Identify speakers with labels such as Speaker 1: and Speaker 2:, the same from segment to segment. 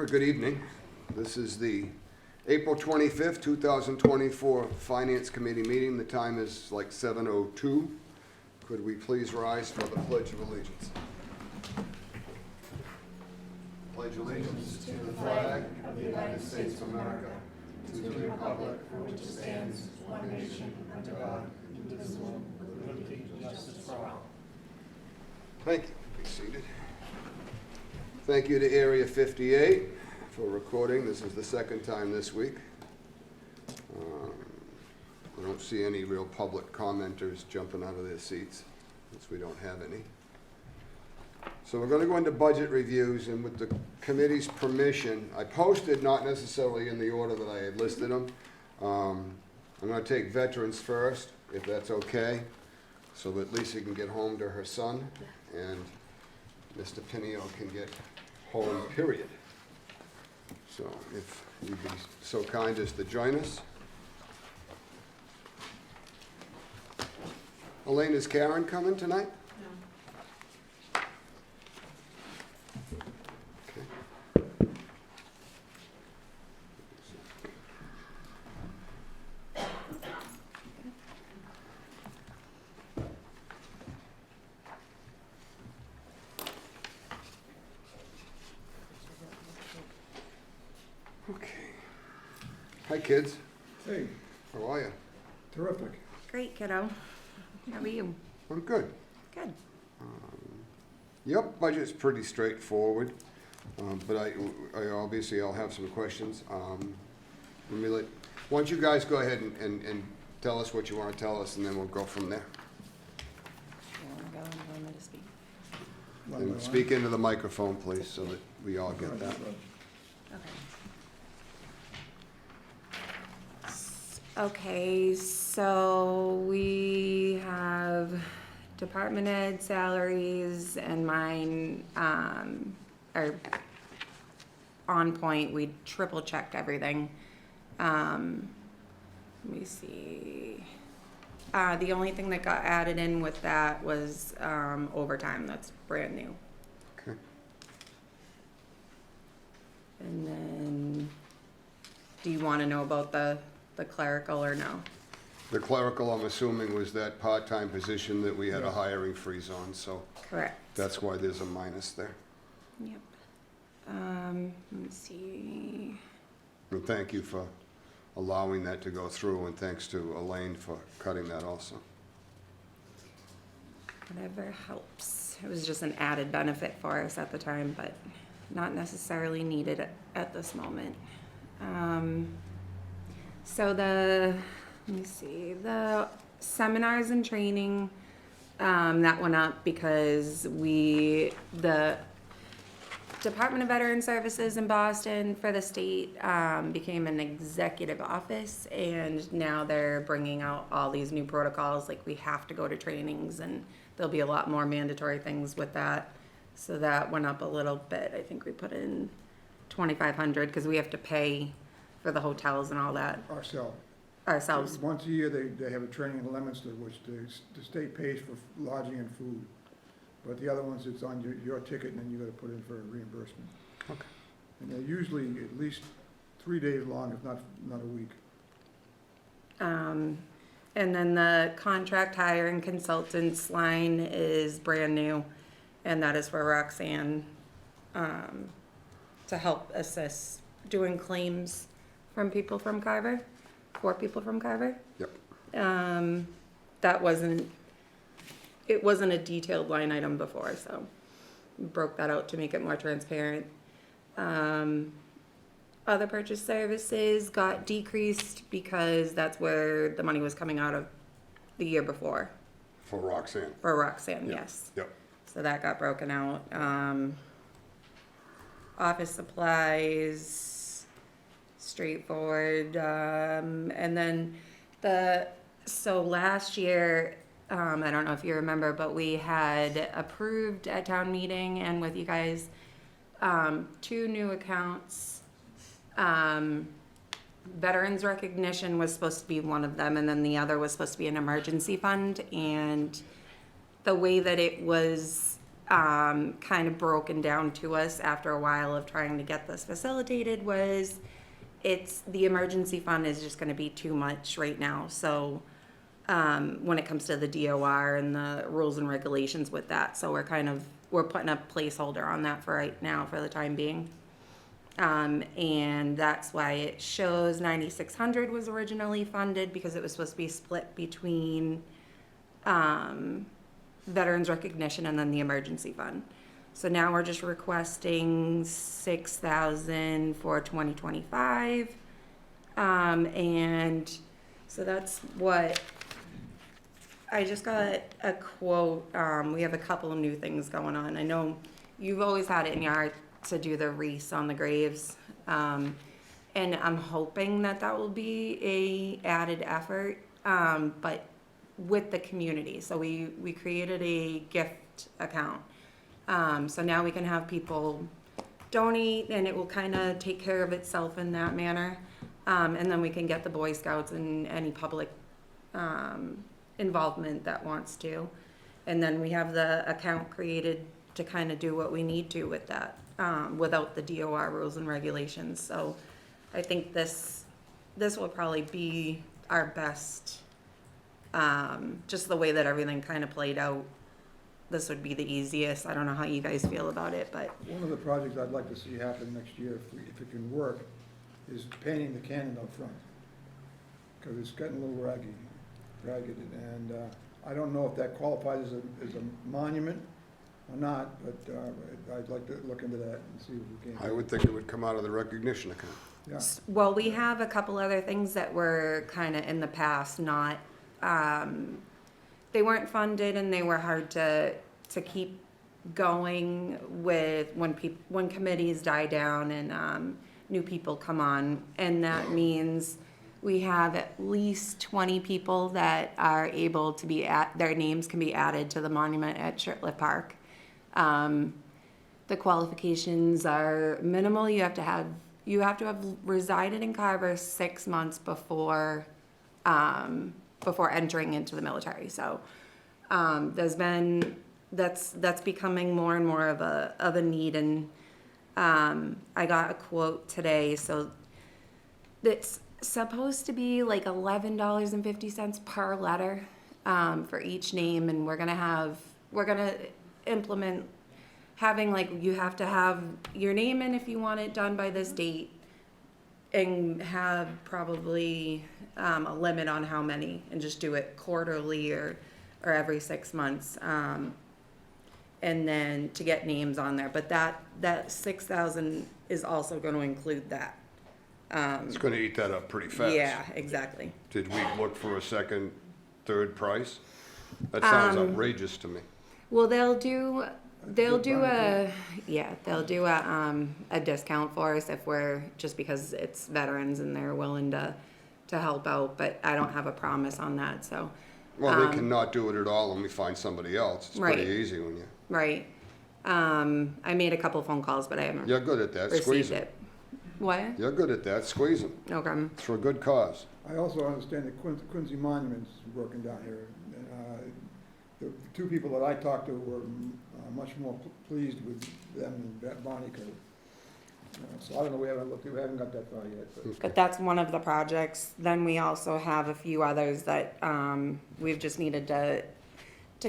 Speaker 1: Carver. Good evening. This is the April 25th, 2024 Finance Committee meeting. The time is like 7:02. Could we please rise for the Pledge of Allegiance? Pledge allegiance to the flag of the United States of America, to the republic for which it stands, one nation, under God, indivisible, with liberty and justice for all. Thank you. Be seated. Thank you to Area 58 for recording. This is the second time this week. I don't see any real public commenters jumping out of their seats, since we don't have any. So we're going to go into budget reviews, and with the committee's permission, I posted not necessarily in the order that I had listed them. I'm going to take veterans first, if that's okay, so that Lisa can get home to her son, and Mr. Pinio can get home, period. So if you'd be so kind as to join us. Elaine, is Karen coming tonight? No. Okay. Okay. Hi, kids.
Speaker 2: Hey,
Speaker 1: How are you?
Speaker 2: terrific.
Speaker 3: Great, kiddo. How are you?
Speaker 1: I'm good.
Speaker 3: Good.
Speaker 1: Yep, budget's pretty straightforward, but I obviously I'll have some questions. Why don't you guys go ahead and tell us what you want to tell us, and then we'll go from there.
Speaker 3: You want to go and want me to speak?
Speaker 1: And speak into the microphone, please, so that we all get that.
Speaker 3: Okay, so we have department head salaries, and mine are on point. We triple checked everything. Let me see. The only thing that got added in with that was overtime. That's brand new.
Speaker 1: Okay.
Speaker 3: And then, do you want to know about the clerical or no?
Speaker 1: The clerical, I'm assuming, was that part-time position that we had a hiring freeze on, so
Speaker 3: Correct.
Speaker 1: that's why there's a minus there.
Speaker 3: Yep. Let me see.
Speaker 1: And thank you for allowing that to go through, and thanks to Elaine for cutting that also.
Speaker 3: Whatever helps. It was just an added benefit for us at the time, but not necessarily needed at this moment. So let me see, the seminars and training, that went up because the Department of Veteran Services in Boston for the state became an executive office, and now they're bringing out all these new protocols, like we have to go to trainings, and there'll be a lot more mandatory things with that. So that went up a little bit. I think we put in $2,500 because we have to pay for the hotels and all that ourselves.
Speaker 2: Once a year, they have a training in Leominster, which the state pays for lodging and food. But the other ones, it's on your ticket, and then you gotta put in for a reimbursement.
Speaker 1: Okay.
Speaker 2: And they're usually at least 3 days long, if not a week.
Speaker 3: And then the contract hire and consultants line is brand new, and that is for Roxanne, to help assist doing claims from people from Carver, for people from Carver.
Speaker 1: Yep.
Speaker 3: It wasn't a detailed line item before, so we broke that out to make it more transparent. Other purchase services got decreased because that's where the money was coming out of the year before.
Speaker 1: For Roxanne.
Speaker 3: For Roxanne,
Speaker 1: Yep.
Speaker 3: yes.
Speaker 1: Yep.
Speaker 3: So that got broken out. Office supplies, straightforward. And then so last year, I don't know if you remember, but we had approved at town meeting and with you guys, 2 new accounts. Veterans recognition was supposed to be one of them, and then the other was supposed to be an emergency fund. And the way that it was kind of broken down to us after a while of trying to get this facilitated was the emergency fund is just going to be too much right now. So when it comes to the DOR and the rules and regulations with that, so we're putting a placeholder on that for right now for the time being. And that's why it shows 9,600 was originally funded, because it was supposed to be split between veterans recognition and then the emergency fund. So now we're just requesting 6,000 for 2025. And so that's what I just got a quote. We have a couple of new things going on. I know you've always had it in your heart to do the wreaths on the graves. And I'm hoping that will be a added effort, but with the community. So we created a gift account. So now we can have people donate, and it will kind of take care of itself in that manner. And then we can get the Boy Scouts and any public involvement that wants to. And then we have the account created to kind of do what we need to with that, without the DOR rules and regulations. So I think this will probably be our best, just the way that everything kind of played out. This would be the easiest. I don't know how you guys feel about it, but
Speaker 2: One of the projects I'd like to see happen next year, if it can work, is painting the cannon up front. Because it's getting a little ragged, and I don't know if that qualifies as a monument or not, but I'd like to look into that and see if we can.
Speaker 1: I would think it would come out of the recognition account.
Speaker 2: Yeah,
Speaker 3: well, we have a couple other things that were kind of in the past, not, they weren't funded, and they were hard to keep going with when committees die down and new people come on. And that means we have at least 20 people that are able to their names can be added to the monument at Shirtlift Park. The qualifications are minimal. You have to have resided in Carver 6 months before entering into the military. So that's becoming more and more of a need. And I got a quote today. So it's supposed to be like $11.50 per letter for each name, and we're gonna implement having, like, you have to have your name in if you want it done by this date, and have probably a limit on how many, and just do it quarterly or every 6 months, and then to get names on there. But that 6,000 is also going to include that.
Speaker 1: It's gonna eat that up pretty fast.
Speaker 3: Yeah, exactly.
Speaker 1: Did we look for a second, third price? That sounds outrageous to me.
Speaker 3: Well, they'll do a discount for us if we're, just because it's veterans and they're willing to help out, but I don't have a promise on that, so.
Speaker 1: Well, they cannot do it at all, and we find somebody else. It's pretty
Speaker 3: Right.
Speaker 1: easy when you,
Speaker 3: Right. I made a couple phone calls, but I haven't
Speaker 1: you're good at that, squeeze
Speaker 3: received
Speaker 1: them.
Speaker 3: it. What?
Speaker 1: You're good at that, squeeze them.
Speaker 3: Okay.
Speaker 1: It's for a good cause.
Speaker 2: I also understand that Quincy Monument's working down here. The two people that I talked to were much more pleased with them than Bonnie could have. So I don't know, we haven't got that far yet.
Speaker 3: But that's one of the projects. Then we also have a few others that we've just needed to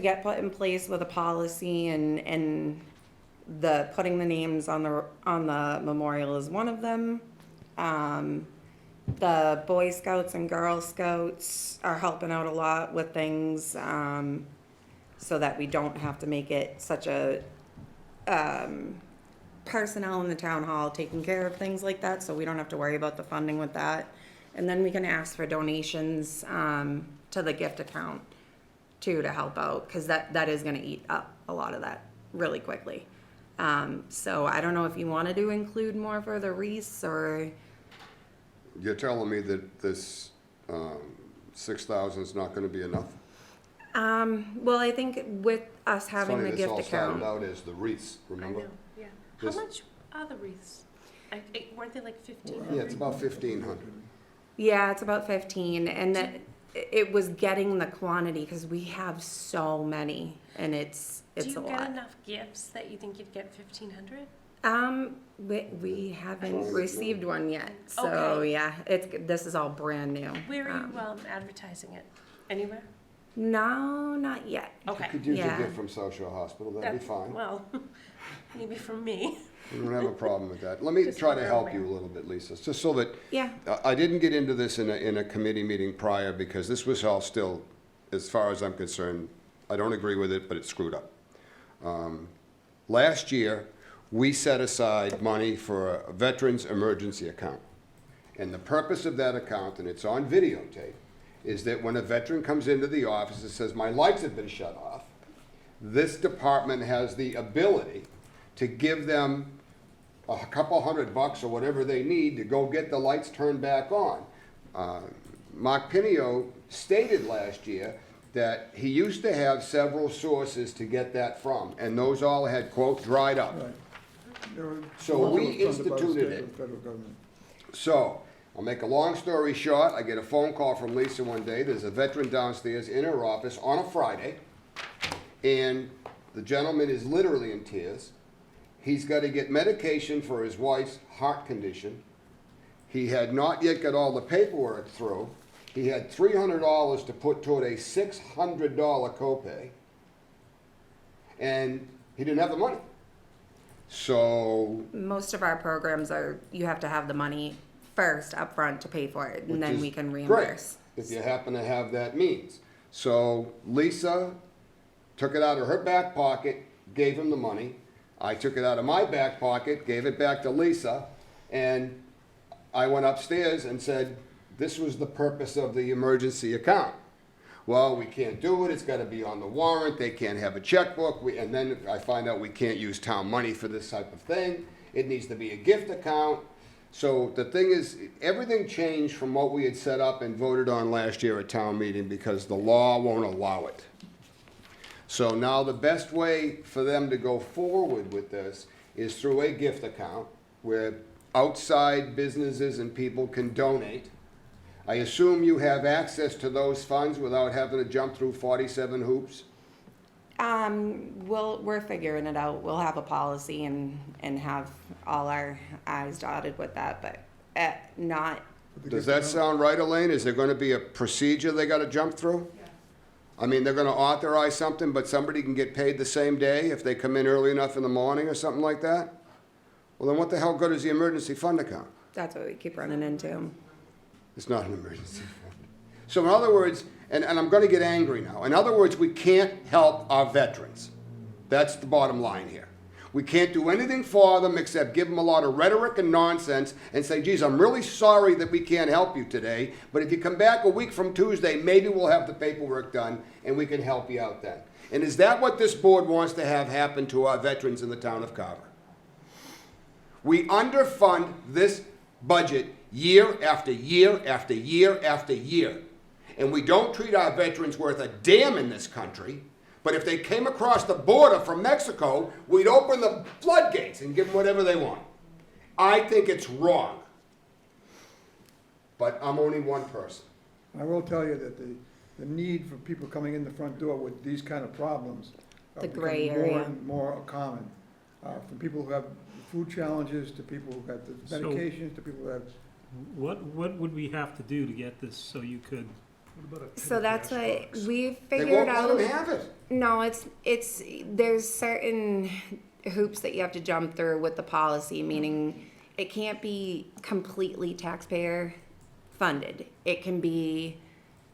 Speaker 3: get put in place with a policy, and the putting the names on the memorial is one of them. The Boy Scouts and Girl Scouts are helping out a lot with things, so that we don't have to make it such a personnel in the town hall taking care of things like that, so we don't have to worry about the funding with that. And then we can ask for donations to the gift account too, to help out, because that is going to eat up a lot of that really quickly. So I don't know if you wanted to include more for the wreaths, or
Speaker 1: You're telling me that this 6,000 is not gonna be enough?
Speaker 3: well, I think with us having the
Speaker 1: It's
Speaker 3: gift
Speaker 1: funny, this all
Speaker 3: account.
Speaker 1: started out as the wreaths,
Speaker 4: I
Speaker 1: remember?
Speaker 4: know, yeah. How
Speaker 1: This-
Speaker 4: much are the wreaths? Weren't they like 15?
Speaker 1: Yeah, it's about 1,500.
Speaker 3: Yeah, it's about 15, and it was getting the quantity, because we have so many, and it's
Speaker 4: Do you
Speaker 3: a
Speaker 4: get
Speaker 3: lot.
Speaker 4: enough gifts that you think you'd get 1,500?
Speaker 3: We haven't
Speaker 1: Fine.
Speaker 3: received one yet, so
Speaker 4: Okay.
Speaker 3: yeah, this is all brand new.
Speaker 4: Where are you advertising it? Anywhere?
Speaker 3: No, not yet.
Speaker 4: Okay.
Speaker 1: Could use a
Speaker 3: Yeah.
Speaker 1: gift from Social Hospital, that'd be fine.
Speaker 4: Well, maybe from me.
Speaker 1: We don't have a problem with that. Let me
Speaker 4: Just
Speaker 1: try to
Speaker 4: for
Speaker 1: help
Speaker 4: mayor.
Speaker 1: you a little bit, Lisa, just so that,
Speaker 3: Yeah.
Speaker 1: I didn't get into this in a committee meeting prior, because this was all still, as far as I'm concerned, I don't agree with it, but it's screwed up. Last year, we set aside money for a Veterans Emergency Account. And the purpose of that account, and it's on videotape, is that when a veteran comes into the office and says, my lights have been shut off, this department has the ability to give them a couple $100 or whatever they need to go get the lights turned back on. Mark Pinio stated last year that he used to have several sources to get that from, and those all had, quote, dried up.
Speaker 2: Right. There were-
Speaker 1: So
Speaker 2: most of
Speaker 1: we
Speaker 2: it was funded by the
Speaker 1: instituted
Speaker 2: state
Speaker 1: it.
Speaker 2: or Federal government.
Speaker 1: So, I'll make a long story short, I get a phone call from Lisa one day, there's a veteran downstairs in her office on a Friday, and the gentleman is literally in tears. He's got to get medication for his wife's heart condition. He had not yet got all the paperwork through. He had $300 to put toward a $600 copay, and he didn't have the money. So,
Speaker 3: Most of our programs are, you have to have the money first up front to pay for it, and
Speaker 1: which
Speaker 3: then
Speaker 1: is
Speaker 3: we can
Speaker 1: great,
Speaker 3: reimburse.
Speaker 1: if you happen to have that means. So Lisa took it out of her back pocket, gave him the money. I took it out of my back pocket, gave it back to Lisa, and I went upstairs and said, this was the purpose of the emergency account. Well, we can't do it, it's gotta be on the warrant, they can't have a checkbook, and then I find out we can't use town money for this type of thing. It needs to be a gift account. So the thing is, everything changed from what we had set up and voted on last year at town meeting because the law won't allow it. So now the best way for them to go forward with this is through a gift account where outside businesses and people can donate. I assume you have access to those funds without having to jump through 47 hoops?
Speaker 3: We're figuring it out. We'll have a policy and have all our I's dotted with that, but not,
Speaker 1: Does that sound right, Elaine? Is there gonna be a procedure they gotta jump through? I mean, they're gonna authorize something, but somebody can get paid the same day if they come in early enough in the morning or something like that? Well, then what the hell good is the emergency fund account?
Speaker 3: that's what we keep running into.
Speaker 1: It's not an emergency fund. So in other words, and I'm gonna get angry now, in other words, we can't help our veterans. That's the bottom line here. We can't do anything for them except give them a lot of rhetoric and nonsense and say, geez, I'm really sorry that we can't help you today, but if you come back a week from Tuesday, maybe we'll have the paperwork done and we can help you out then. And is that what this board wants to have happen to our veterans in the town of Carver? We underfund this budget year after year after year after year. And we don't treat our veterans worth a damn in this country. But if they came across the border from Mexico, we'd open the floodgates and give them whatever they want. I think it's wrong. But I'm only one person.
Speaker 2: I will tell you that the need for people coming in the front door with these kind of problems are
Speaker 3: The gray
Speaker 2: becoming more
Speaker 3: area.
Speaker 2: and more common. From people who have food challenges, to people who have the
Speaker 5: So-
Speaker 2: medications, to people who have,
Speaker 5: What would we have to do to get this so you could? What about a
Speaker 3: So that's what we
Speaker 1: They
Speaker 3: figured
Speaker 1: won't let
Speaker 3: out.
Speaker 1: them have it.
Speaker 3: No, it's there's certain hoops that you have to jump through with the policy, meaning it can't be completely taxpayer funded. It can be,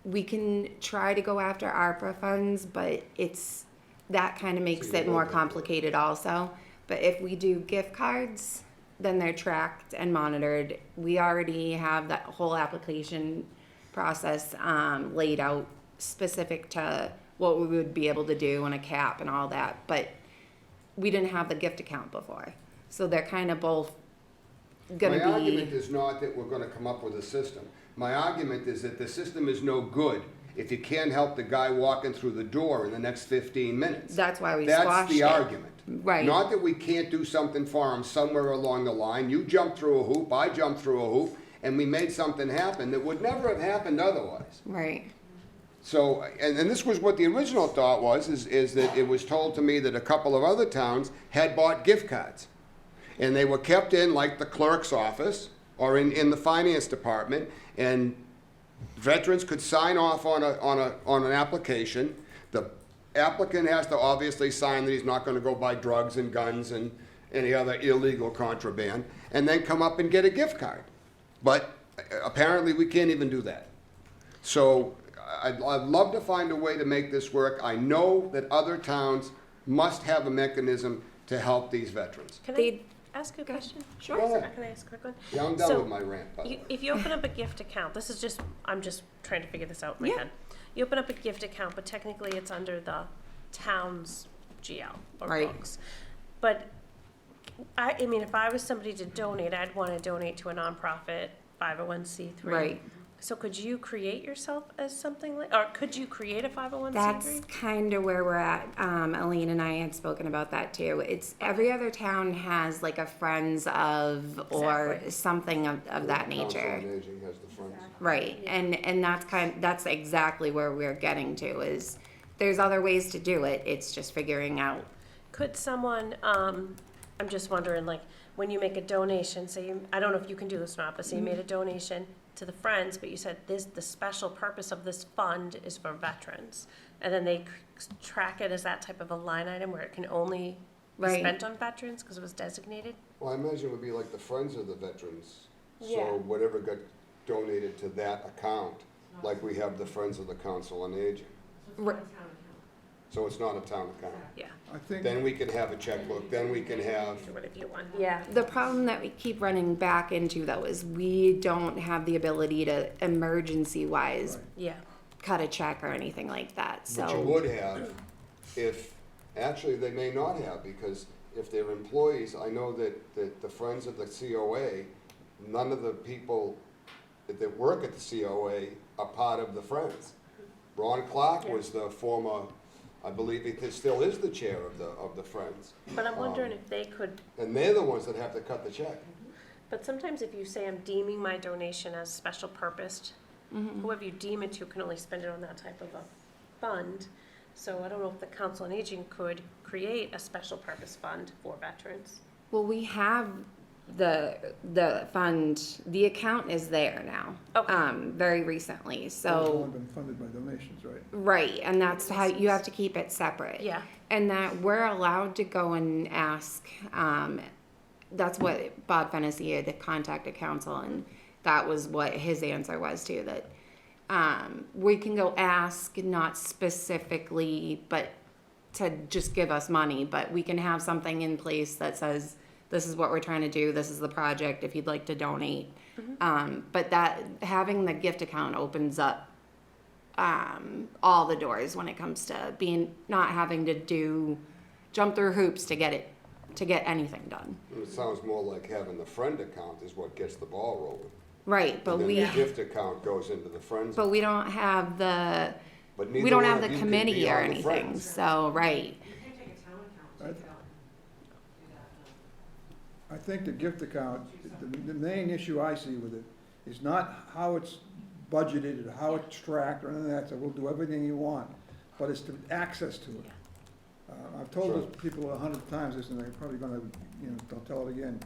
Speaker 3: we can try to go after ARPA funds, but that kind of makes
Speaker 1: So you
Speaker 3: it more
Speaker 1: won't get it.
Speaker 3: complicated also. But if we do gift cards, then they're tracked and monitored. We already have that whole application process laid out specific to what we would be able to do and a cap and all that, but we didn't have the gift account before. So they're kind of both gonna
Speaker 1: My argument
Speaker 3: be,
Speaker 1: is not that we're gonna come up with a system. My argument is that the system is no good if you can't help the guy walking through the door in the next 15 minutes.
Speaker 3: that's why we
Speaker 1: That's
Speaker 3: squashed
Speaker 1: the
Speaker 3: it.
Speaker 1: argument.
Speaker 3: Right.
Speaker 1: Not that we can't do something for him somewhere along the line. You jumped through a hoop, I jumped through a hoop, and we made something happen that would never have happened otherwise.
Speaker 3: Right.
Speaker 1: So, and this was what the original thought was, is that it was told to me that a couple of other towns had bought gift cards. And they were kept in like the clerk's office or in the finance department, and veterans could sign off on an application. The applicant has to obviously sign that he's not gonna go buy drugs and guns and any other illegal contraband, and then come up and get a gift card. But apparently we can't even do that. So I'd love to find a way to make this work. I know that other towns must have a mechanism to help these veterans.
Speaker 4: Can I
Speaker 3: They-
Speaker 4: ask a question?
Speaker 3: Sure.
Speaker 1: Go ahead.
Speaker 4: Can I ask a quick one?
Speaker 1: Yeah, I'm done
Speaker 4: So,
Speaker 1: with my rant, by the way.
Speaker 4: If you open up a gift account, this is just, I'm just trying to figure this out in my
Speaker 3: Yeah.
Speaker 4: head. You open up a gift account, but technically it's under the town's GL or
Speaker 3: Right.
Speaker 4: books. But I mean, if I was somebody to donate, I'd want to donate to a nonprofit 501c3.
Speaker 3: Right.
Speaker 4: So could you create yourself as something like, or could you create a 501c3?
Speaker 3: That's kind of where we're at. Aline and I had spoken about that too. It's every other town has like a friends of or
Speaker 4: Exactly.
Speaker 3: something of that
Speaker 1: Council
Speaker 3: nature.
Speaker 1: on Aging has the funds.
Speaker 3: Right. And that's exactly where we're getting to is there's other ways to do it. It's just figuring out.
Speaker 4: Could someone, I'm just wondering, like, when you make a donation, say, I don't know if you can do this or not, but say you made a donation to the Friends, but you said the special purpose of this fund is for veterans. And then they track it as that type of a line item where it can only be
Speaker 3: Right.
Speaker 4: spent on veterans because it was designated?
Speaker 1: Well, I imagine it would be like the Friends of the Veterans.
Speaker 4: Yeah.
Speaker 1: So whatever got donated to that account, like we have the Friends of the Council on Aging.
Speaker 3: Right.
Speaker 1: So it's not a town account.
Speaker 4: Yeah,
Speaker 2: I think,
Speaker 1: Then we can have a checkbook, then we can have,
Speaker 4: or whatever you want. Yeah.
Speaker 3: The problem that we keep running back into though is we don't have the ability to emergency wise
Speaker 2: Right.
Speaker 4: Yeah.
Speaker 3: cut a check or anything like that. So
Speaker 1: but you would have if, actually, they may not have, because if they're employees, I know that the Friends of the COA, none of the people that work at the COA are part of the Friends. Ron Clark was the former, I believe he still is the chair of the Friends.
Speaker 4: But I'm wondering if they could,
Speaker 1: And they're the ones that have to cut the check.
Speaker 4: but sometimes if you say I'm deeming my donation as special purposed, whoever you deem it to can only spend it on that type of a fund. So I don't know if the Council on Aging could create a special purpose fund for veterans.
Speaker 3: well, we have the fund. The account is there now.
Speaker 4: Okay.
Speaker 3: Very recently.
Speaker 2: it's
Speaker 3: So
Speaker 2: only been funded by donations, right?
Speaker 3: right, and that's how you have to keep it separate.
Speaker 4: Yeah.
Speaker 3: And that we're allowed to go and ask. That's what Bob Fennessy had contacted council, and that was what his answer was too. That we can go ask, not specifically, but to just give us money, but we can have something in place that says, this is what we're trying to do, this is the project, if you'd like to donate. But that, having the gift account opens up all the doors when it comes to not having to jump through hoops to get anything done.
Speaker 1: It sounds more like having the friend account is what gets the ball rolling.
Speaker 3: Right, but
Speaker 1: And then
Speaker 3: we,
Speaker 1: the gift account goes into the Friends.
Speaker 3: but we don't have the,
Speaker 1: But
Speaker 3: we
Speaker 1: neither
Speaker 3: don't
Speaker 1: one
Speaker 3: have
Speaker 1: of
Speaker 3: the
Speaker 1: you can
Speaker 3: committee
Speaker 1: be
Speaker 3: or
Speaker 1: on the
Speaker 3: anything,
Speaker 1: Friends.
Speaker 3: so, right.
Speaker 2: I think the gift account, the main issue I see with it is not how it's budgeted or how it's tracked or anything like that, so we'll do everything you want, but it's the access to it. I've told
Speaker 1: Sure.
Speaker 2: those people 100 times this, and they're probably gonna, don't tell it again.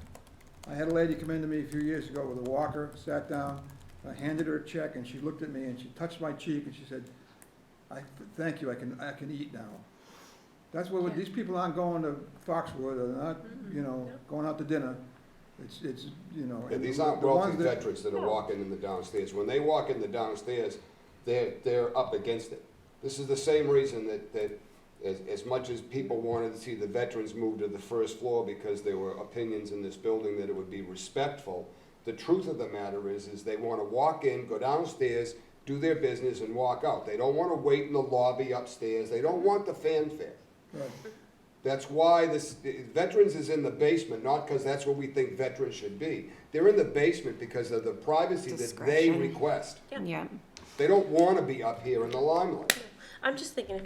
Speaker 2: I had a lady come into me a few years ago with a walker, sat down, I handed her a check, and she looked at me and she touched my cheek and she said, thank you, I can eat now. That's what,
Speaker 4: Yeah.
Speaker 2: these people aren't going to Foxwood, or not, going out to dinner. It's,
Speaker 1: Yeah,
Speaker 2: and
Speaker 1: these
Speaker 2: the
Speaker 1: aren't
Speaker 2: ones
Speaker 1: wealthy
Speaker 2: that-
Speaker 1: veterans that are
Speaker 4: No.
Speaker 1: walking in the downstairs. When they walk in the downstairs, they're up against it. This is the same reason that as much as people wanted to see the veterans move to the first floor because there were opinions in this building that it would be respectful, the truth of the matter is they want to walk in, go downstairs, do their business, and walk out. They don't want to wait in the lobby upstairs. They don't want the fanfare.
Speaker 2: Right.
Speaker 1: That's why veterans is in the basement, not because that's where we think veterans should be. They're in the basement because of the privacy that they
Speaker 3: Discretion.
Speaker 1: request.
Speaker 4: Yeah.
Speaker 3: Yeah,
Speaker 1: They don't want to be up here in the limelight.
Speaker 4: I'm just thinking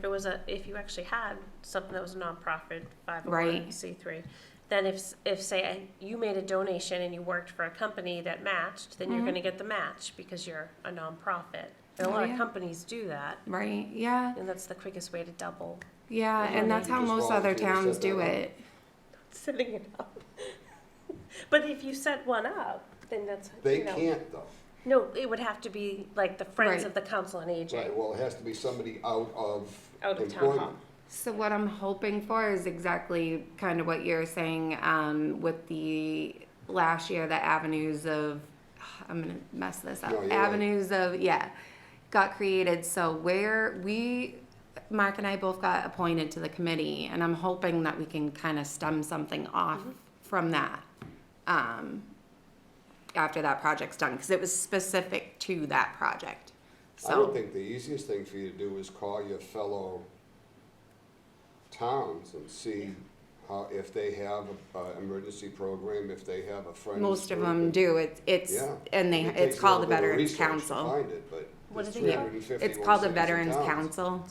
Speaker 4: if you actually had something that was a nonprofit,
Speaker 3: Right.
Speaker 4: 501c3, then if say you made a donation and you worked for a company that matched, then you're gonna get the match because you're a nonprofit. And a
Speaker 3: Oh,
Speaker 4: lot
Speaker 3: yeah.
Speaker 4: of companies do that,
Speaker 3: Right, yeah,
Speaker 4: and that's the quickest way to double
Speaker 3: yeah, and that's how
Speaker 1: Just
Speaker 3: most other
Speaker 1: volunteer to
Speaker 3: towns
Speaker 1: set
Speaker 3: do
Speaker 1: that up.
Speaker 3: it.
Speaker 4: setting it up. But if you set one up, then that's,
Speaker 1: They
Speaker 4: you know.
Speaker 1: can't though.
Speaker 4: No, it would have to be like the Friends
Speaker 3: Right.
Speaker 4: of the Council on Aging,
Speaker 1: Right, well, it has to be somebody out of
Speaker 4: out of town
Speaker 1: employment.
Speaker 4: hall.
Speaker 3: So what I'm hoping for is exactly kind of what you're saying, with the last year, the avenues of, I'm gonna mess this up.
Speaker 1: No, you're right.
Speaker 3: Avenues of, yeah, got created, so where Mark and I both got appointed to the committee, and I'm hoping that we can kind of stem something off from that, after that project's done, because it was specific to that project,
Speaker 1: I would
Speaker 3: so.
Speaker 1: think the easiest thing for you to do is call your fellow towns and see how, if they have a emergency program, if they have a friends.
Speaker 3: Most of
Speaker 1: program.
Speaker 3: them do, it's,
Speaker 1: Yeah.
Speaker 3: and
Speaker 1: It takes
Speaker 3: it's
Speaker 1: a
Speaker 3: called the
Speaker 1: little bit of
Speaker 3: Veterans
Speaker 1: research to
Speaker 3: Council.
Speaker 1: find it, but
Speaker 4: What
Speaker 1: there's
Speaker 4: is it called?
Speaker 1: 351
Speaker 3: It's called the
Speaker 1: cities and
Speaker 3: Veterans
Speaker 1: towns.
Speaker 3: Council,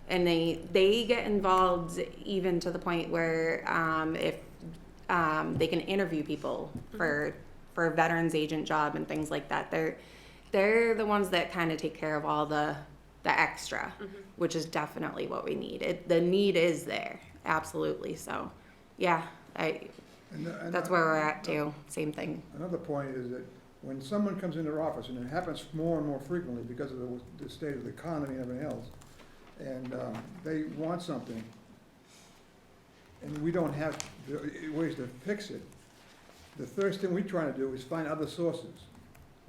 Speaker 3: and they get involved even to the point where, if, they can interview people for a veterans agent job and things like that. They're the ones that kind of take care of all the extra, which is definitely what we need. The need is there, absolutely, so, yeah,
Speaker 2: And
Speaker 3: that's where we're at too, same thing.
Speaker 2: Another point is that when someone comes into office, and it happens more and more frequently because of the state of the economy and everything else, and they want something, and we don't have ways to fix it, the first thing we try to do is find other sources,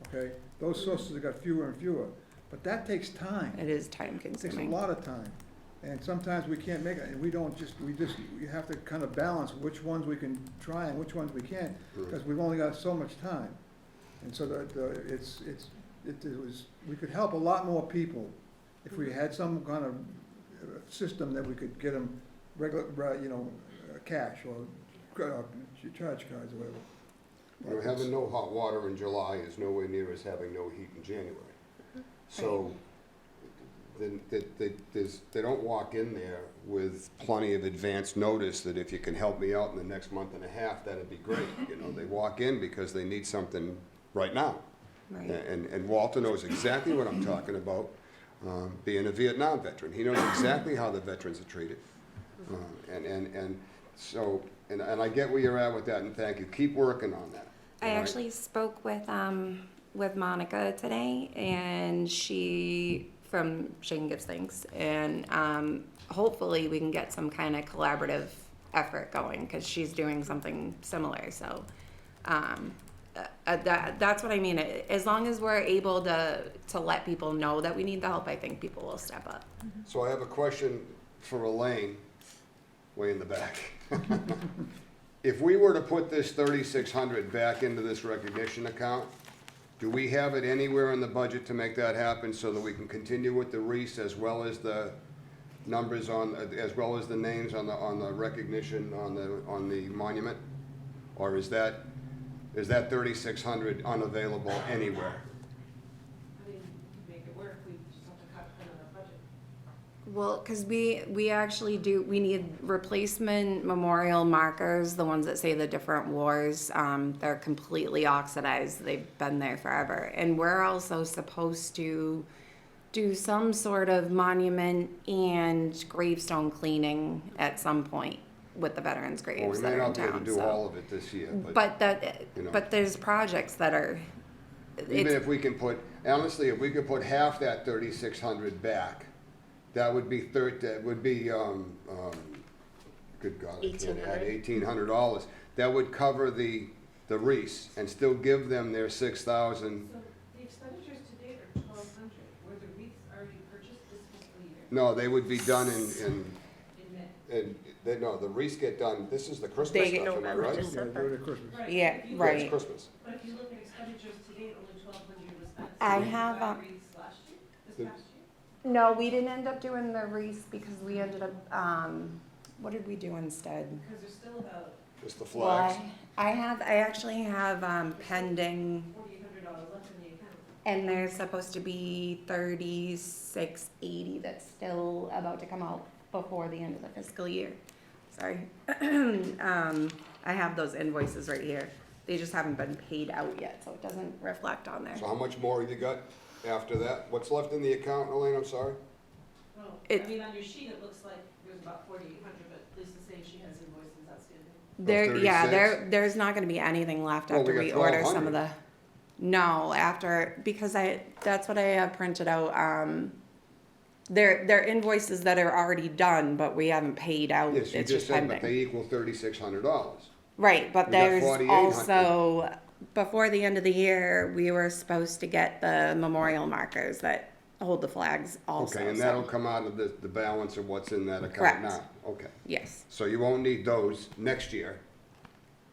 Speaker 2: okay? Those sources have got fewer and fewer, but that takes time.
Speaker 3: It is time
Speaker 2: It takes a
Speaker 3: consuming.
Speaker 2: lot of time, and sometimes we can't make it, and we have to kind of balance which ones we can try and which ones we can't, because we've only got so much time. And so we could help a lot more people if we had some kind of system that we could get them regular, cash or charge cards or whatever.
Speaker 1: You know, having no hot water in July is nowhere near as having no heat in January. So, then, they don't walk in there with plenty of advance notice that if you can help me out in the next month and a half, that'd be great. You know, they walk in because they need something right now.
Speaker 3: Right.
Speaker 1: And Walter knows exactly what I'm talking about, being a Vietnam veteran. He knows exactly how the veterans are treated. And I get where you're at with that, and thank you. Keep working on that.
Speaker 3: I
Speaker 1: all right?
Speaker 3: actually spoke with Monica today, and she can give things, and hopefully we can get some kind of collaborative effort going, because she's doing something similar, so that's what I mean. As long as we're able to let people know that we need the help, I think people will step up.
Speaker 1: So I have a question for Elaine, way in the back. If we were to put this 3,600 back into this recognition account, do we have it anywhere in the budget to make that happen so that we can continue with the Reese as well as the numbers as well as the names on the recognition on the monument? Or is that 3,600 unavailable anywhere?
Speaker 6: I mean, make it work, we just have to cut another budget.
Speaker 3: Well, because we actually we need replacement memorial markers, the ones that say the different wars. They're completely oxidized. They've been there forever. And we're also supposed to do some sort of monument and gravestone cleaning at some point with the veterans'
Speaker 1: Well,
Speaker 3: graves
Speaker 1: we
Speaker 3: that
Speaker 1: may
Speaker 3: are in
Speaker 1: not be able
Speaker 3: town.
Speaker 1: to do all of it this year, you know.
Speaker 3: But there's projects that are.
Speaker 1: Even if we can put, honestly, if we could put half that 3,600 back, that would be good God, I can't add $1,800. That would cover the Reese and still give them their 6,000.
Speaker 6: So the expenditures to date are 1,200, were the wreaths already purchased this fiscal year?
Speaker 1: No, they would be done
Speaker 6: In May?
Speaker 1: no, the Reese get done, this is the Christmas
Speaker 3: They
Speaker 1: stuff,
Speaker 3: get
Speaker 1: am I
Speaker 4: November,
Speaker 1: right?
Speaker 4: just-
Speaker 2: Yeah, do it at Christmas.
Speaker 6: Right,
Speaker 3: Yeah,
Speaker 6: but if you-
Speaker 1: Yeah, it's
Speaker 3: right.
Speaker 1: Christmas.
Speaker 6: But if you look at expenditures to date, only 1,200 was spent.
Speaker 3: I
Speaker 6: So you
Speaker 3: have,
Speaker 6: buy wreaths last year,
Speaker 1: The-
Speaker 6: this past year?
Speaker 3: No, we didn't end up doing the wreaths because we ended up. What did we do instead?
Speaker 6: Because there's still about
Speaker 1: Just the
Speaker 3: Well,
Speaker 1: flags.
Speaker 3: I actually have pending,
Speaker 6: $4,800 left in the account.
Speaker 3: and there's supposed to be 3680 that's still about to come out before the end of the fiscal year. Sorry. I have those invoices right here. They just haven't been paid out yet, so it doesn't reflect on there.
Speaker 1: So how much more have you got? after that. What's left in the account, Elaine, I'm sorry?
Speaker 6: Well,
Speaker 3: It-
Speaker 6: I mean, on your sheet, it looks like there's about 4,800, but Lisa's saying she has invoices outstanding.
Speaker 3: Yeah,
Speaker 1: 36?
Speaker 3: there's not gonna be anything left
Speaker 1: Well,
Speaker 3: after
Speaker 1: we
Speaker 3: we
Speaker 1: got
Speaker 3: order some of
Speaker 1: 1,200.
Speaker 3: the, no, after, because that's what I have printed out, they're invoices that are already done, but we haven't paid out,
Speaker 1: Yes, you
Speaker 3: it's
Speaker 1: just
Speaker 3: just
Speaker 1: said, but they
Speaker 3: pending.
Speaker 1: equal $3,600.
Speaker 3: Right, but
Speaker 1: We got
Speaker 3: there's
Speaker 1: 4,800.
Speaker 3: also, before the end of the year, we were supposed to get the memorial markers that hold the flags also,
Speaker 1: Okay, and
Speaker 3: so-
Speaker 1: that'll come out of the balance of what's in that account
Speaker 3: Correct.
Speaker 1: now? Okay.
Speaker 3: Yes,
Speaker 1: So you won't need those next year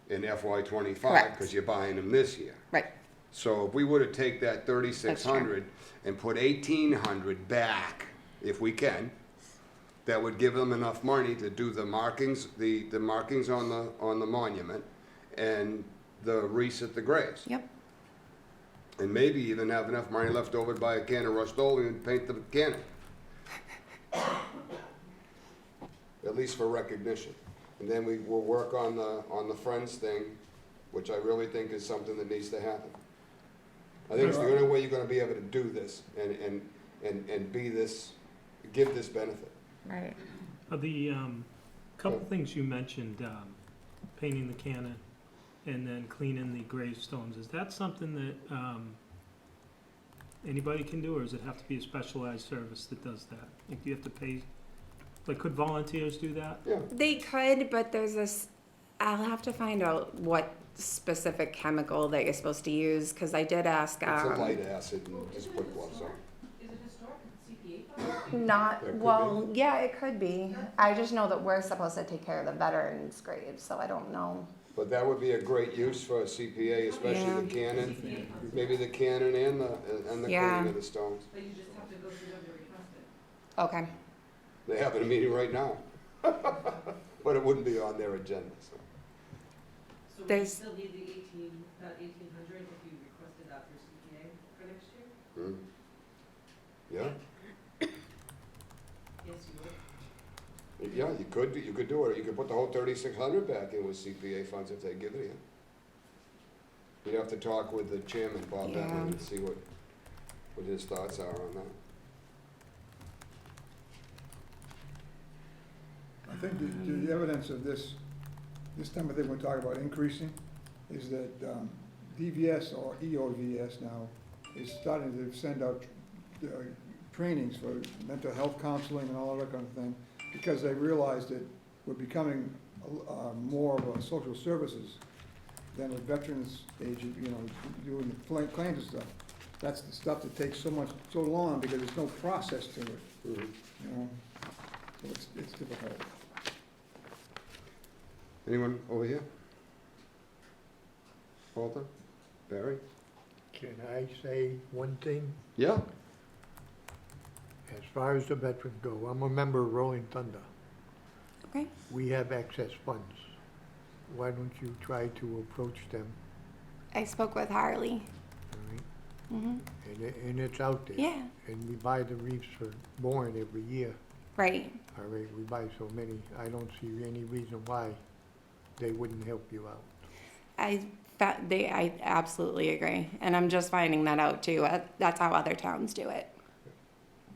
Speaker 1: in FY '25,
Speaker 3: Correct.
Speaker 1: because you're buying them this year.
Speaker 3: right,
Speaker 1: So if we were to take that 3,600 and put 1,800 back, if we can, that would give them enough money to do the markings, the markings on the monument and the wreaths at the graves.
Speaker 3: yep,
Speaker 1: And maybe even have enough money left over to buy a can of Rust-Oleum and paint the cannon. At least for recognition. And then we will work on the Friends thing, which I really think is something that needs to happen. I think it's the only way you're gonna be able to do this and be this, give this benefit.
Speaker 3: right.
Speaker 5: The couple things you mentioned, painting the cannon and then cleaning the gravestones, is that something that anybody can do, or does it have to be a specialized service that does that? Like, do you have to pay, like, could volunteers do that?
Speaker 1: Yeah,
Speaker 3: They could, but there's this, I'll have to find out what specific chemical that you're supposed to use, cause I did ask,
Speaker 1: it's a light acid and just put gloves on.
Speaker 6: Is it historic CPA fund?
Speaker 3: not,
Speaker 1: That could
Speaker 3: well, yeah, it could be. I just know that we're supposed to take care of the veterans' graves, so I don't know.
Speaker 1: But that would be a great use for a CPA, especially the cannon, maybe the cannon and the
Speaker 3: Yeah.
Speaker 1: cleaning of the stones.
Speaker 6: But you just have to go through them to request it.
Speaker 3: Okay,
Speaker 1: They have a meeting right now. But it wouldn't be on their agenda, so.
Speaker 6: So we
Speaker 3: There's-
Speaker 6: still need the 1,800 if you requested that through CPA for next year?
Speaker 1: Hmm. Yeah,
Speaker 6: Yes, you would.
Speaker 1: yeah, you could do it, or you could put the whole 3,600 back in with CPA funds if they give it to you. You'd have to talk with the chairman, Bob
Speaker 3: Yeah.
Speaker 1: Bentley, and see what his thoughts are on that.
Speaker 2: I think the evidence of this time I think we're talking about increasing, is that DVS or EOVS now is starting to send out trainings for mental health counseling and all that kind of thing, because they realize that we're becoming more of a social services than a veterans agent, doing the claims and stuff. That's the stuff that takes so long because there's no process to it,
Speaker 1: Mhm.
Speaker 2: So it's difficult.
Speaker 1: Anyone over here? Walter? Barry?
Speaker 7: Can I say one thing?
Speaker 1: Yeah?
Speaker 7: As far as the veterans go, I'm a member of Rolling Thunder.
Speaker 3: okay.
Speaker 7: We have excess funds. Why don't you try to approach them,
Speaker 3: I spoke with Harley.
Speaker 7: all right?
Speaker 3: Hmm.
Speaker 7: And it's out there.
Speaker 3: Yeah,
Speaker 7: And we buy the wreaths for Bourne every year,
Speaker 3: right.
Speaker 7: all right? We buy so many. I don't see any reason why they wouldn't help you out.
Speaker 3: I absolutely agree, and I'm just finding that out too. That's how other towns do it.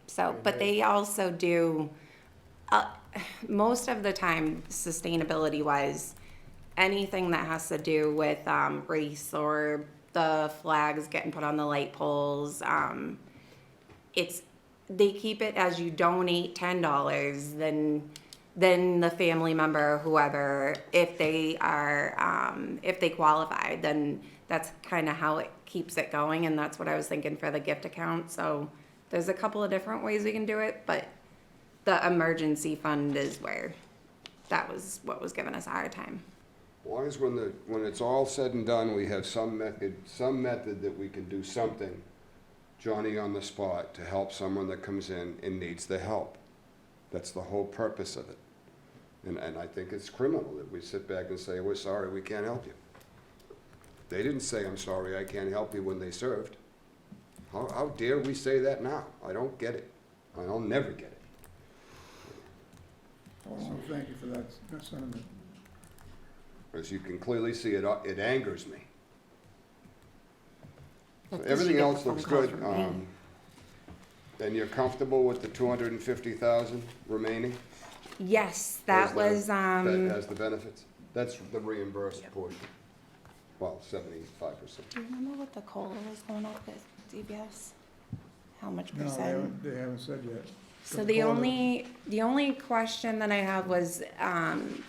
Speaker 3: So, but they also do, most of the time, sustainability-wise, anything that has to do with race or the flags getting put on the light poles, they keep it as you donate $10, then the family member, whoever, if they qualify, then that's kind of how it keeps it going, and that's what I was thinking for the gift account. So there's a couple of different ways we can do it, but the emergency fund is where that was what was giving us a hard time.
Speaker 1: As long as when it's all said and done, we have some method that we can do something, Johnny on the spot, to help someone that comes in and needs the help. That's the whole purpose of it. And I think it's criminal that we sit back and say, we're sorry, we can't help you. They didn't say, I'm sorry, I can't help you when they served. How dare we say that now? I don't get it. I'll never get it.
Speaker 2: Also, thank you for that sentiment.
Speaker 1: As you can clearly see, it angers me. So
Speaker 3: That's 'cause
Speaker 1: everything
Speaker 3: you get
Speaker 1: else
Speaker 3: the
Speaker 1: looks
Speaker 3: phone calls
Speaker 1: good.
Speaker 3: from me.
Speaker 1: And you're comfortable with the 250,000 remaining?
Speaker 3: Yes, that was,
Speaker 1: As the benefits? That's the reimbursed portion. Well, 75%.
Speaker 3: do you remember what the COLA was going up with DBS? How much
Speaker 2: No,
Speaker 3: percent?
Speaker 2: they haven't said yet.
Speaker 3: So the only question that I have was,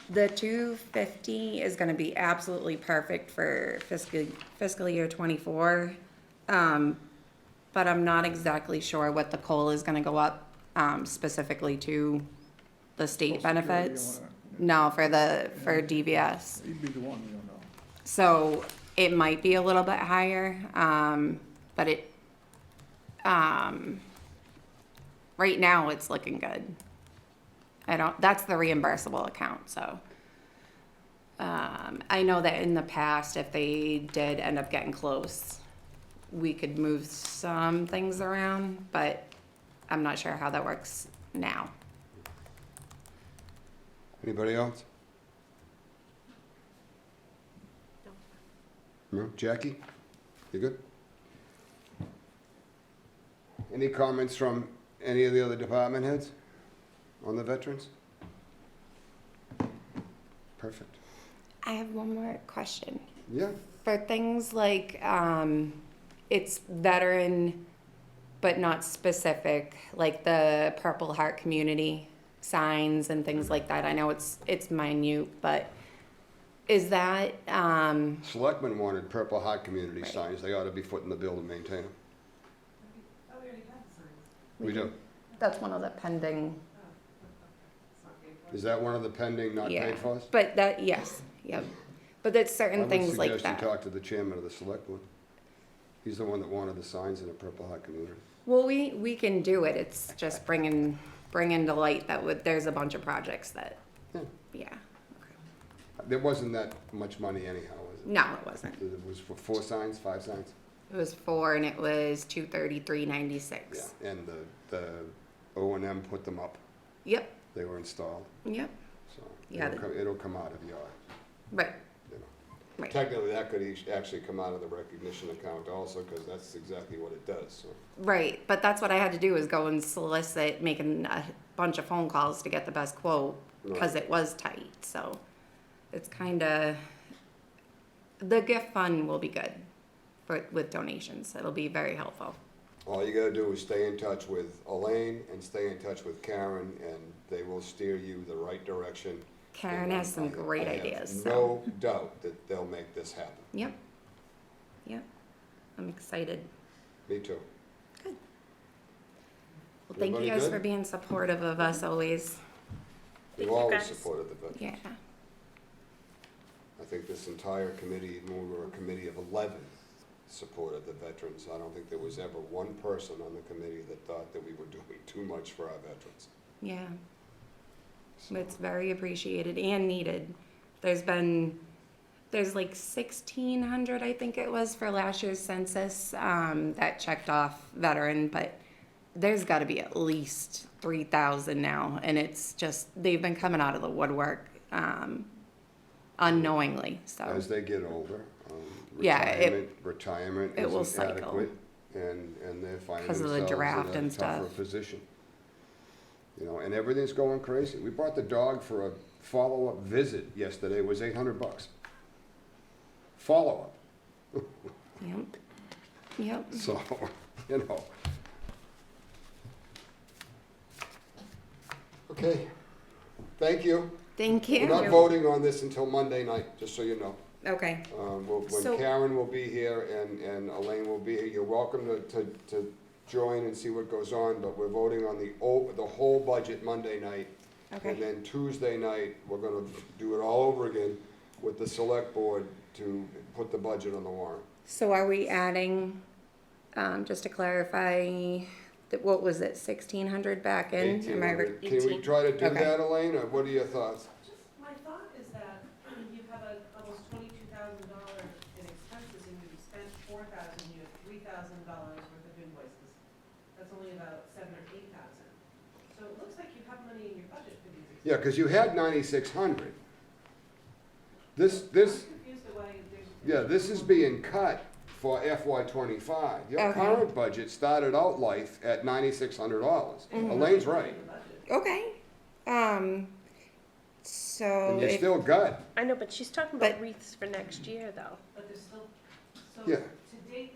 Speaker 3: the 250 is gonna be absolutely perfect for fiscal year 24. But I'm not exactly sure what the COLA is gonna go up, specifically to the state
Speaker 2: Social Security,
Speaker 3: benefits.
Speaker 2: you
Speaker 3: No, for DBS.
Speaker 2: You'd be the one, you don't know.
Speaker 3: So it might be a little bit higher, but right now it's looking good. That's the reimbursable account, so. I know that in the past, if they did end up getting close, we could move some things around, but I'm not sure how that works now.
Speaker 1: Anybody else? No? Jackie? You good? Any comments from any of the other department heads on the veterans? Perfect.
Speaker 3: I have one more question.
Speaker 1: Yeah,
Speaker 3: For things like, it's veteran, but not specific, like the Purple Heart community signs and things like that. I know it's minute, but is that,
Speaker 1: selectmen wanted Purple Heart community
Speaker 3: Right.
Speaker 1: signs. They ought to be footing the bill to maintain them.
Speaker 6: Oh, we already have the signs.
Speaker 1: We do.
Speaker 3: that's one of the pending,
Speaker 6: It's not paid for.
Speaker 1: Is that one of the pending not
Speaker 3: yeah.
Speaker 1: paid for?
Speaker 3: But that, yes, yep. But there's certain things like
Speaker 1: I would suggest
Speaker 3: that.
Speaker 1: you talk to the chairman of the select board. He's the one that wanted the signs in the Purple Heart community.
Speaker 3: Well, we can do it. It's just bringing to light that there's a bunch of projects that,
Speaker 1: Yeah.
Speaker 3: yeah.
Speaker 1: There wasn't that much money anyhow, was it?
Speaker 3: No, it wasn't.
Speaker 1: It was for 4 signs, 5 signs?
Speaker 3: It was 4 and it was
Speaker 1: Yeah,
Speaker 3: $233.96.
Speaker 1: and the O&M put them up.
Speaker 3: Yep,
Speaker 1: They were installed,
Speaker 3: yep,
Speaker 1: so
Speaker 3: Yeah,
Speaker 1: it'll come out of your,
Speaker 3: right,
Speaker 1: you know.
Speaker 3: right.
Speaker 1: Technically, that could actually come out of the recognition account also, because that's exactly what it does, so.
Speaker 3: Right, but that's what I had to do is go and solicit, making a bunch of phone calls to get the best quote, because
Speaker 1: Right.
Speaker 3: it was tight, so it's kinda, the gift fund will be good with donations, it'll be very helpful.
Speaker 1: All you gotta do is stay in touch with Elaine and stay in touch with Karen, and they will steer you the right direction.
Speaker 3: Karen
Speaker 1: And
Speaker 3: has some great
Speaker 1: I have
Speaker 3: ideas, so,
Speaker 1: no doubt that they'll make this happen.
Speaker 3: yep, yep, I'm excited.
Speaker 1: Me too.
Speaker 3: Well, thank you
Speaker 1: Everybody
Speaker 3: guys
Speaker 1: good?
Speaker 3: for being supportive of us always,
Speaker 1: We've
Speaker 4: Thank you,
Speaker 1: always
Speaker 4: guys.
Speaker 1: supported the veterans.
Speaker 3: yeah,
Speaker 1: I think this entire committee, when we were a committee of 11, supported the veterans. I don't think there was ever one person on the committee that thought that we were doing too much for our veterans.
Speaker 3: yeah.
Speaker 1: So,
Speaker 3: It's very appreciated and needed. There's like 1,600, I think it was, for last year's census, that checked off veteran, but there's gotta be at least 3,000 now, and it's just, they've been coming out of the woodwork, unknowingly, so,
Speaker 1: As they get older,
Speaker 3: Yeah,
Speaker 1: retirement
Speaker 3: it will
Speaker 1: isn't
Speaker 3: cycle.
Speaker 1: adequate, and they're finding
Speaker 3: 'Cause of the
Speaker 1: themselves
Speaker 3: draft
Speaker 1: in a
Speaker 3: and
Speaker 1: tougher
Speaker 3: stuff.
Speaker 1: position. You know, and everything's going crazy. We brought the dog for a follow-up visit yesterday, it was $800. Follow-up,
Speaker 3: yep, yep.
Speaker 1: so, you know. Okay, thank you.
Speaker 3: Thank
Speaker 1: We're not
Speaker 3: you.
Speaker 1: voting on this until Monday night, just so you know.
Speaker 3: Okay,
Speaker 1: When
Speaker 3: So-
Speaker 1: Karen will be here and Elaine will be here, you're welcome to join and see what goes on, but we're voting on the whole budget Monday night. And
Speaker 3: okay.
Speaker 1: then Tuesday night, we're gonna do it all over again with the select board to put the budget on the warrant.
Speaker 3: So are we adding, just to clarify, what was it, 1,600 back in? Am I re-
Speaker 1: 1800. Can we try to do
Speaker 3: Okay.
Speaker 1: that, Elaine, or what are your thoughts?
Speaker 6: Just, my thought is that you have almost $22,000 in expenses and you've spent $4,000, you have $3,000 worth of invoices. That's only about 7,000 or 8,000. So it looks like you have money in your budget for these expenses.
Speaker 1: Yeah, because you had 9,600. This,
Speaker 6: I'm confused at why there's.
Speaker 1: yeah, this is being cut for FY '25. Your
Speaker 3: Okay.
Speaker 1: current budget started out life at $9,600.
Speaker 3: Mm-hmm.
Speaker 1: Elaine's right,
Speaker 3: Okay, so
Speaker 1: and you
Speaker 3: if,
Speaker 1: still got,
Speaker 4: I know, but she's talking about
Speaker 3: But-
Speaker 4: wreaths for next year, though.
Speaker 6: But there's still, so
Speaker 1: Yeah.
Speaker 6: to date,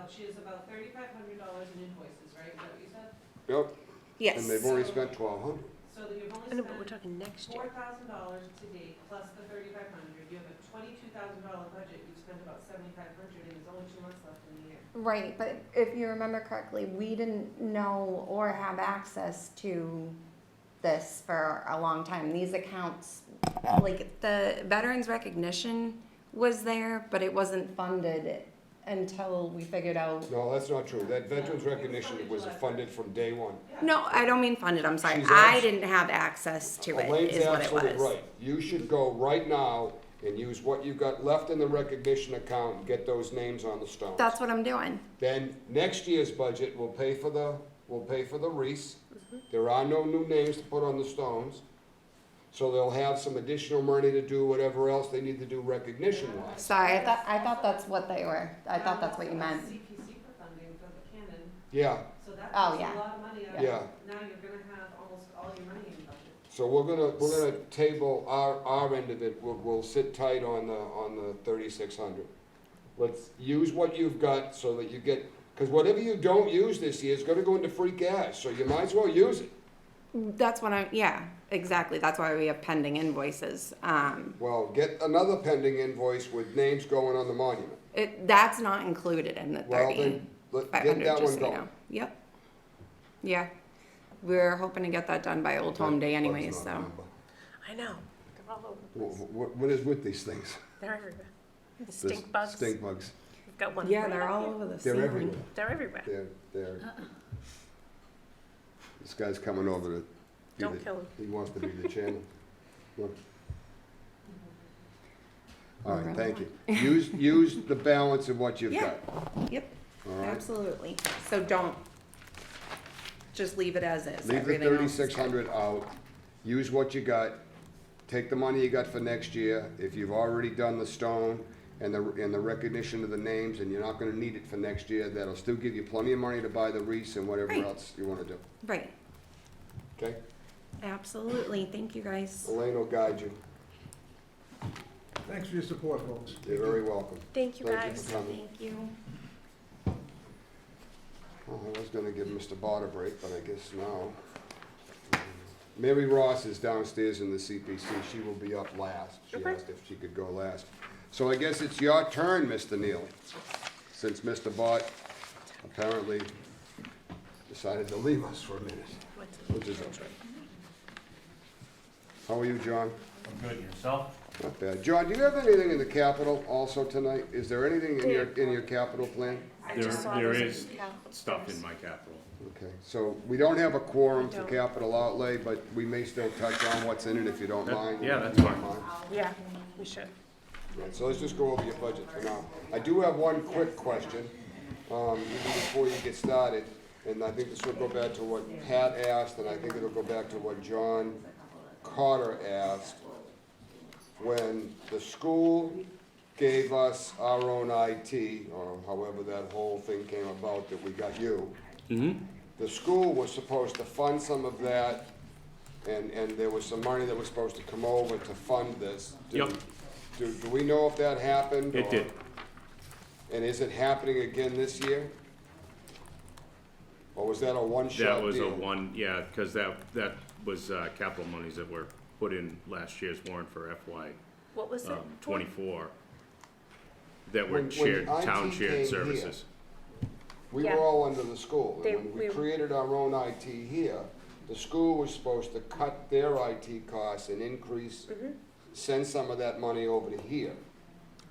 Speaker 6: she has about $3,500 in invoices, right? Is that what you said?
Speaker 1: yep,
Speaker 3: yes.
Speaker 1: and they've only spent 1,200.
Speaker 6: So that you've
Speaker 4: I
Speaker 6: only
Speaker 4: know, but we're
Speaker 6: spent
Speaker 4: talking next year.
Speaker 6: $4,000 to date, plus the $3,500. You have a $22,000 budget, you've spent about $7,500, and there's only 2 months left in the year.
Speaker 3: Right, but if you remember correctly, we didn't know or have access to this for a long time. These accounts, like the veterans recognition was there, but it wasn't funded until we figured out.
Speaker 1: No, that's not true. That veterans recognition was funded from day one.
Speaker 3: No, I don't mean funded, I'm sorry.
Speaker 1: She's
Speaker 3: I
Speaker 1: abs-
Speaker 3: didn't have access to it,
Speaker 1: Elaine's
Speaker 3: is what it
Speaker 1: absolutely
Speaker 3: was.
Speaker 1: right. You should go right now and use what you've got left in the recognition account and get those names on the stones.
Speaker 3: That's what I'm doing.
Speaker 1: Then next year's budget will pay for the wreaths. There are no new names to put on the stones. So they'll have some additional money to do whatever else they need to do recognition-wise.
Speaker 3: Sorry, I thought that's what they were. I thought that's what you meant.
Speaker 6: CPC for funding for the cannon,
Speaker 1: Yeah,
Speaker 6: so that
Speaker 3: Oh,
Speaker 6: takes
Speaker 3: yeah.
Speaker 6: a lot of money out.
Speaker 1: Yeah.
Speaker 6: Now you're gonna have almost all your money in budget.
Speaker 1: so we're gonna table our end of it. We'll sit tight on the 3,600. Let's use what you've got so that you get, because whatever you don't use this year is gonna go into free cash, so you might as well use it.
Speaker 3: That's what yeah, exactly. That's why we have pending invoices.
Speaker 1: Well, get another pending invoice with names going on the monument.
Speaker 3: That's not included in the
Speaker 1: Well,
Speaker 3: 30.
Speaker 1: then, get
Speaker 3: 500,
Speaker 1: that
Speaker 3: just
Speaker 1: one
Speaker 3: so you know.
Speaker 1: going.
Speaker 3: Yep. Yeah. We're hoping to get that done by Old Home Day anyways,
Speaker 1: Let's not
Speaker 3: so.
Speaker 1: remember.
Speaker 4: I know, they're all over the place.
Speaker 1: What is with these things?
Speaker 4: They're everywhere. The
Speaker 1: This
Speaker 4: stink bugs,
Speaker 1: Stink bugs.
Speaker 4: we've got one.
Speaker 3: Yeah,
Speaker 4: right
Speaker 3: they're
Speaker 4: up
Speaker 3: all
Speaker 4: here.
Speaker 3: over the
Speaker 1: They're
Speaker 3: ceiling.
Speaker 1: everywhere.
Speaker 4: They're everywhere.
Speaker 1: They're. This guy's coming over to. be
Speaker 4: Don't
Speaker 1: the-
Speaker 4: kill him.
Speaker 1: He wants to be the chairman. Look. All right,
Speaker 3: Really?
Speaker 1: thank you. Use the balance of what you've
Speaker 3: Yeah.
Speaker 1: got,
Speaker 3: Yep,
Speaker 1: all right?
Speaker 3: absolutely. So don't, just leave it as is.
Speaker 1: Leave the
Speaker 3: Everything else is good.
Speaker 1: 3,600 out, use what you got, take the money you got for next year. If you've already done the stone and the recognition of the names, and you're not gonna need it for next year, that'll still give you plenty of money to buy the wreaths and whatever
Speaker 3: Right.
Speaker 1: else you wanna do,
Speaker 3: Right,
Speaker 1: okay?
Speaker 3: absolutely. Thank you, guys.
Speaker 1: Elaine will guide you.
Speaker 2: Thanks for your support, folks.
Speaker 1: You're very welcome.
Speaker 4: Thank you,
Speaker 1: Thank you
Speaker 4: guys.
Speaker 1: for coming.
Speaker 3: Thank you.
Speaker 1: Well, I was gonna give Mr. Bott a break, but I guess now. Mary Ross is downstairs in the CPC. She will be up last. She
Speaker 4: Okay.
Speaker 1: asked if she could go last. So I guess it's your turn, Mr. Neely, since Mr. Bott apparently decided to leave us for a minute,
Speaker 4: What's
Speaker 1: which is okay. How are you, John?
Speaker 8: I'm good, yourself?
Speaker 1: Not bad. John, do you have anything in the capital also tonight? Is there anything in your capital plan?
Speaker 4: I just saw
Speaker 8: There
Speaker 4: this
Speaker 8: is
Speaker 4: in capital
Speaker 8: stuff in
Speaker 4: things.
Speaker 8: my capital.
Speaker 1: Okay, so we don't have a quorum
Speaker 4: We
Speaker 1: for
Speaker 4: don't.
Speaker 1: capital outlay, but we may still touch on what's in it if you don't
Speaker 8: That-
Speaker 1: mind.
Speaker 8: yeah, that's
Speaker 1: If you don't
Speaker 8: fine.
Speaker 1: mind.
Speaker 4: Yeah, we should.
Speaker 1: Right, so let's just go over your budget for now. I do have one quick question, even before you get started, and I think this will go back to what Pat asked, and I think it'll go back to what John Carter asked. When the school gave us our own IT, or however that whole thing came about that we got you, the school was supposed to fund some of that, and there was some money that was supposed to come over to fund this.
Speaker 8: Yep.
Speaker 1: Do we know if that happened?
Speaker 8: It
Speaker 1: or-
Speaker 8: did.
Speaker 1: And is it happening again this year? Or was that a one-shot
Speaker 8: That was a
Speaker 1: deal?
Speaker 8: one, yeah, because that was capital monies that were put in last year's warrant for FY
Speaker 4: What was it?
Speaker 8: '24 that were
Speaker 1: When
Speaker 8: shared,
Speaker 1: IT
Speaker 8: town
Speaker 1: came
Speaker 8: shared
Speaker 1: here,
Speaker 8: services.
Speaker 1: We
Speaker 4: Yeah.
Speaker 1: were all under the school,
Speaker 4: They-
Speaker 1: and when we
Speaker 4: we-
Speaker 1: created our own IT here, the school was supposed to cut their IT costs and increase,
Speaker 4: Mm-hmm.
Speaker 1: send some of that money over to here.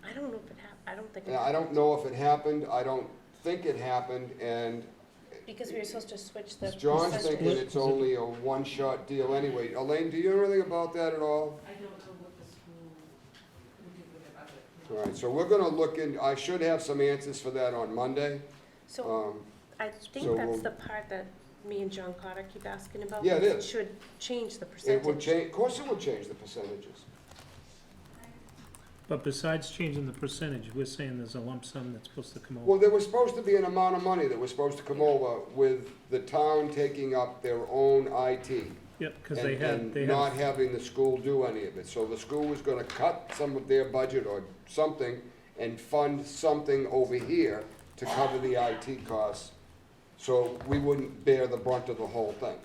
Speaker 4: I don't know if it happened, I don't think it
Speaker 1: And I
Speaker 4: happened,
Speaker 1: don't know if it happened, I don't think it happened, and
Speaker 4: because we were supposed to switch the
Speaker 1: John's
Speaker 4: percentage.
Speaker 1: thinking it's only a one-shot deal anyway. Elaine, do you know anything about that at all?
Speaker 6: I don't know what the school would do with their budget.
Speaker 1: All right, so we're gonna look in, I should have some answers for that on Monday.
Speaker 4: So
Speaker 1: Um,
Speaker 4: I
Speaker 1: so
Speaker 4: think that's
Speaker 1: we'll-
Speaker 4: the part that me and John Carter keep asking about.
Speaker 1: Yeah, it
Speaker 4: because
Speaker 1: is.
Speaker 4: Should change the
Speaker 1: It would
Speaker 4: percentage.
Speaker 1: change, of course it would change the percentages.
Speaker 5: But besides changing the percentage, we're saying there's a lump sum that's supposed to come
Speaker 1: Well,
Speaker 5: over.
Speaker 1: there was supposed to be an amount of money that was supposed to come over with the town taking up their own IT.
Speaker 5: Yep, because
Speaker 1: And
Speaker 5: they
Speaker 1: not
Speaker 5: had,
Speaker 1: having the school do any of it. So the school was gonna cut some of their budget or something and fund something over here to cover the IT costs, so we wouldn't bear the brunt of the whole thing.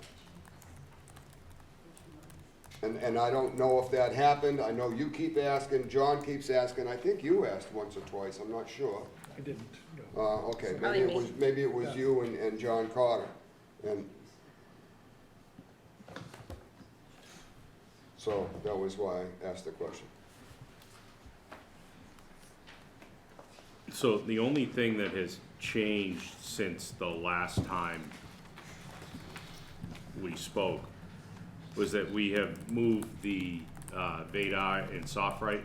Speaker 1: And I don't know if that happened. I know you keep asking, John keeps asking. I think you asked once or twice, I'm not sure.
Speaker 7: I didn't, no.
Speaker 1: Okay,
Speaker 4: Probably me.
Speaker 1: maybe it was you and John Carter. And so that was why I asked the question.
Speaker 8: So the only thing that has changed since the last time we spoke was that we have moved the Vadar and SoftWrite